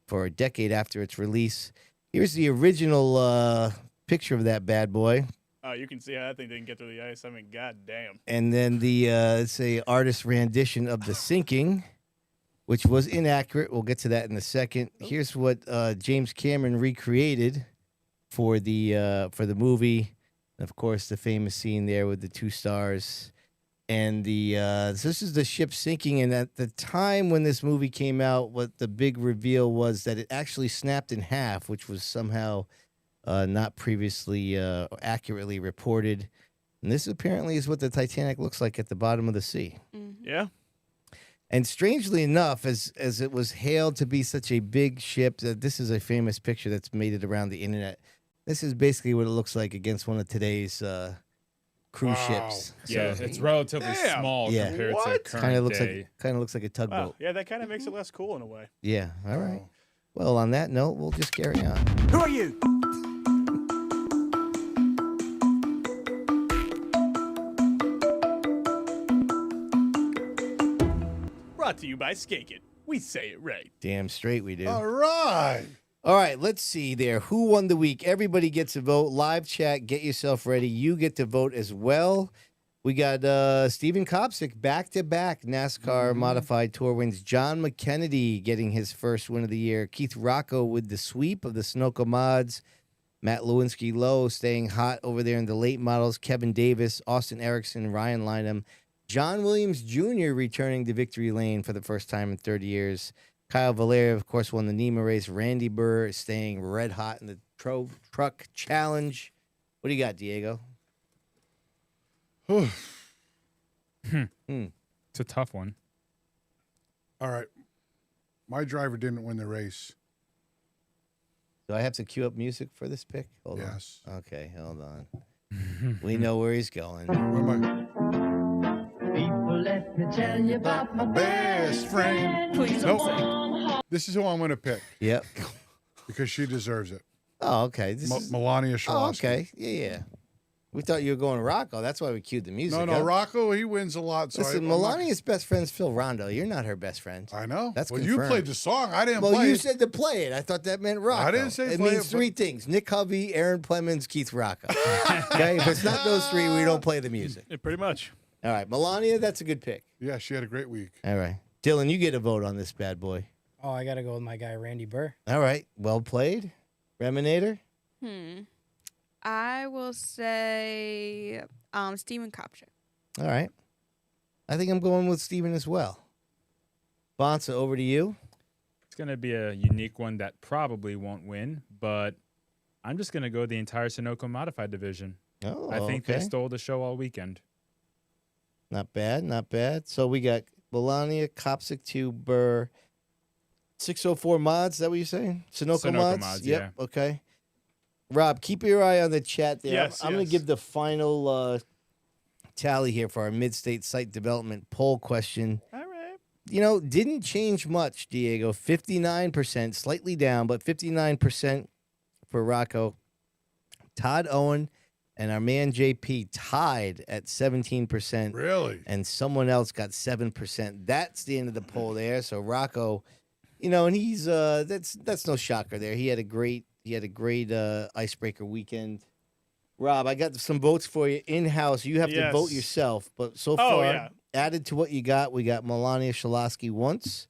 for a decade after its release. Here's the original picture of that bad boy. Oh, you can see how that thing didn't get through the ice. I mean, goddamn. And then the, let's say, artist rendition of the sinking, which was inaccurate. We'll get to that in a second. Here's what James Cameron recreated for the movie. And of course, the famous scene there with the 2 stars. And the so this is the ship sinking. And at the time when this movie came out, what the big reveal was that it actually snapped in half, which was somehow not previously accurately reported. And this apparently is what the Titanic looks like at the bottom of the sea. Yeah. And strangely enough, as it was hailed to be such a big ship, this is a famous picture that's made it around the internet. This is basically what it looks like against one of today's cruise ships. Yeah, So- it's relatively small compared to current Kind of looks day. like a tugboat. Wow. Yeah, that kind of makes it less cool in a way. Yeah. All right. Well, on that note, we'll just carry on. Who are you? Brought to you by Seekonk. We say it right. Damn straight we do. All right. All right, let's see there. Who won the week? Everybody gets a vote. Live chat, get yourself ready. You get to vote as well. We got Steven Kopsick, back-to-back NASCAR Modified Tour wins. John McKennedy getting his first win of the year. Keith Rocco with the sweep of the Sunoco Mods. Matt Lewinsky-Lowe staying hot over there in the late models. Kevin Davis, Austin Erickson, Ryan Lynham. John Williams Jr. returning to victory lane for the first time in 30 years. Kyle Valeria, of course, won the NEMA race. Randy Burr staying red hot in the truck challenge. What do you got, Diego? It's a tough one. All right. My driver didn't win the race. Do I have to cue up music for this pick? Hold Yes. on. Okay, hold on. We know where he's going. People, let me tell you about my Best friend. Please Nope. don't sing. This is who I'm going to pick. Yep. Because she deserves it. Oh, okay. This is Melania Oh, Shalosky. okay. Yeah. We thought you were going Rocco. That's why we cued the music. No, up. Rocco, he wins a lot. So Listen, I'm not- Melania's best friend's Phil Rondo. You're not her best friend. I know. That's well, confirmed. you played the song. I didn't Well, play you it. said to play it. I thought that meant Rocco. I didn't say it play means it, three things: Nick Hovey, Aaron Plemons, Keith Rocco. Okay, if it's not those three, we don't play the music. Yeah, pretty much. All right, Melania, that's a good pick. Yeah, she had a great week. All right, Dylan, you get a vote on this bad boy. Oh, I got to go with my guy, Randy Burr. All right, well played, Reminator. I will say Steven Kopchak. All right, I think I'm going with Steven as well. Bonssa, over to you. It's going to be a unique one that probably won't win, but I'm just going to go the entire Sunoco Modified division. Oh, I think okay. they stole the show all weekend. Not bad, not bad. So we got Melania, Kopsick 2, Burr, 604 mods. Is that what you're saying? Sunoco mods? Yep. yeah. Okay. Rob, keep your eye on the chat there. Yes, I'm going yes. to give the final tally here for our mid-state site development poll question. All right. You know, didn't change much, Diego. 59%, slightly down, but 59% for Rocco. Todd Owen and our man JP tied at 17%. Really? And someone else got 7%. That's the end of the poll there. So Rocco, you know, and he's that's no shocker there. He had a great icebreaker weekend. Rob, I got some votes for you in-house. You have to Yes. vote yourself. But so Oh, far, yeah. added to what you got, we got Melania Shalosky once,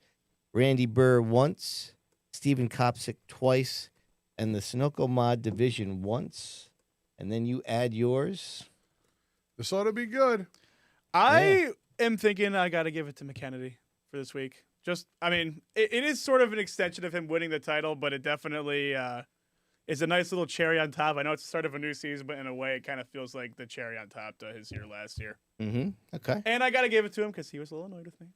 Randy Burr once, Steven Kopsick twice, and the Sunoco Mod Division once. And then you add yours. This ought to be good. I am thinking I got to give it to McKennedy for this week. Just, I mean, it is sort of an extension of him winning the title, but it definitely is a nice little cherry on top. I know it's the start of a new season, but in a way, it kind of feels like the cherry on top to his year last year. Mm-hmm. Okay. And I got to give it to him because he was a little annoyed with me.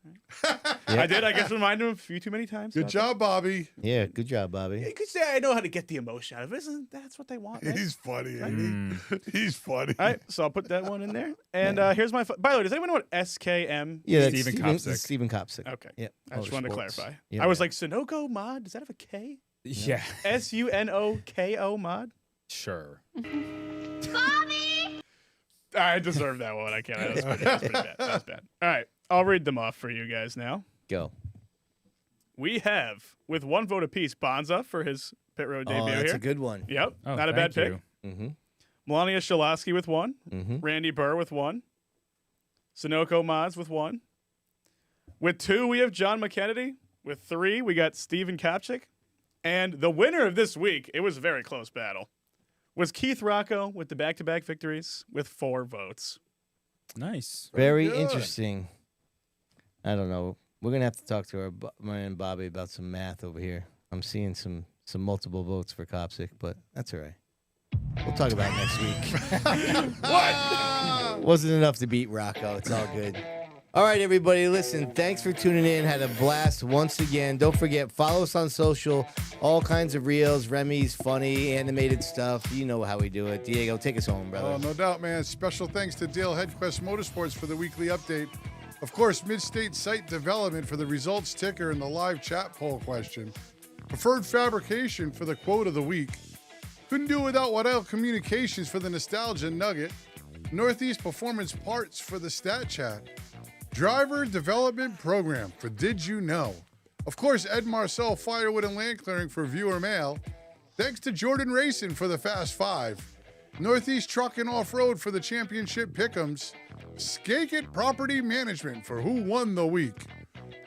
Right? I did. I guess remind him a few too many times. Good about job, Bobby. Yeah, good job, Bobby. that. You could say I know how to get the emotion out of it. Isn't that's what they want? Right? He's funny. ain't he? He's funny. All right, so I'll put that one in there. And here's my. By the way, does anyone know what SKM? Yeah, that's Steven Kopsick. Steven Kopsick. Okay. Yep. I just wanted to Motorsports. clarify. Yeah, I was yeah. like, Sunoco mod? Does that have a K? Yeah. SUNOKO mod? Sure. I deserve that one. I can't. That was pretty bad. That was bad. All right. I'll read them off for you guys now. Go. We have, with one vote apiece, Bonza for his pit road debut Oh, that's here. a good one. Yep. Oh, not a bad thank pick. you. Mm-hmm. Melania Shalosky with one. Mm-hmm. Randy Burr with one. Sunoco Mods with one. With two, we have John McKennedy. With three, we got Steven Kopsick. And the winner of this week, it was a very close battle, was Keith Rocco with the back-to-back victories with 4 votes. Nice. Very good. interesting. I don't know. We're gonna have to talk to our man Bobby about some math over here. I'm seeing some multiple votes for Kopsick, but that's all right. We'll talk about it next week. What? Wasn't enough to beat Rocco. It's all good. All right, everybody, listen, thanks for tuning in. Had a blast once again. Don't forget, follow us on social. All kinds of reels, Remy's funny, animated stuff. You know how we do it. Diego, take us home, brother. Oh, no doubt, man. Special thanks to Dale Headquest Motorsports for the weekly update. Of course, Mid-State Site Development for the results ticker and the live chat poll question. Preferred Fabrication for the quote of the week. Couldn't do without Waddell Communications for the Nostalgia Nugget. Northeast Performance Parts for the Stat Chat. Driver Development Program for Did You Know? Of course, Ed Marcel, Firewood and Land Clearing for viewer mail. Thanks to Jordan Racing for the Fast Five. Northeast Truck and Off-Road for the championship pick'ems. Seekonk Property Management for who won the week.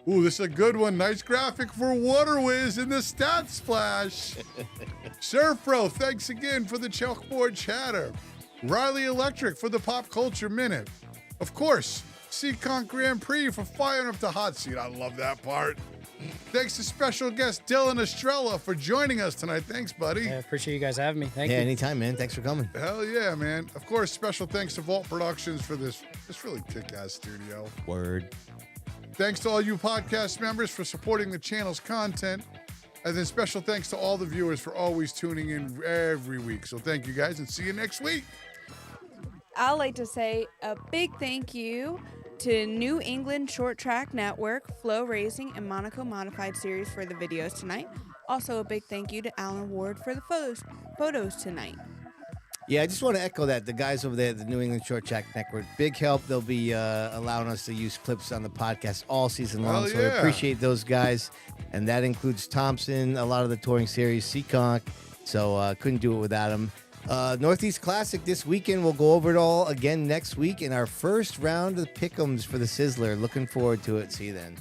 Ooh, this is a good one. Nice graphic for Water Whiz in the Stat Splash. Surf Pro, thanks again for the chalkboard chatter. Riley Electric for the Pop Culture Minute. Of course, Seekonk Grand Prix for firing up the hot seat. I love that part. Thanks to special guest Dylan Estrella for joining us tonight. Thanks, buddy. I appreciate you guys having me. Thank you. Anytime, man. Thanks for coming. Hell yeah, man. Of course, special thanks to Vault Productions for this really kick-ass studio. Word. Thanks to all you podcast members for supporting the channel's content. And then special thanks to all the viewers for always tuning in every week. So thank you guys and see you next week. I'd like to say a big thank you to New England Short Track Network, Flow Racing, and Monaco Modified Series for the videos tonight. Also, a big thank you to Alan Ward for the photos tonight. Yeah, I just want to echo that. The guys over there at the New England Short Track Network, big help. They'll be allowing us to use clips on the podcast all season long. Hell So I yeah. appreciate those guys. And that includes Thompson, a lot of the touring series, Seekonk. So couldn't do it without them. Northeast Classic this weekend. We'll go over it all again next week in our first round of the pick'ems for the Sizzler. Looking forward to it. See you then.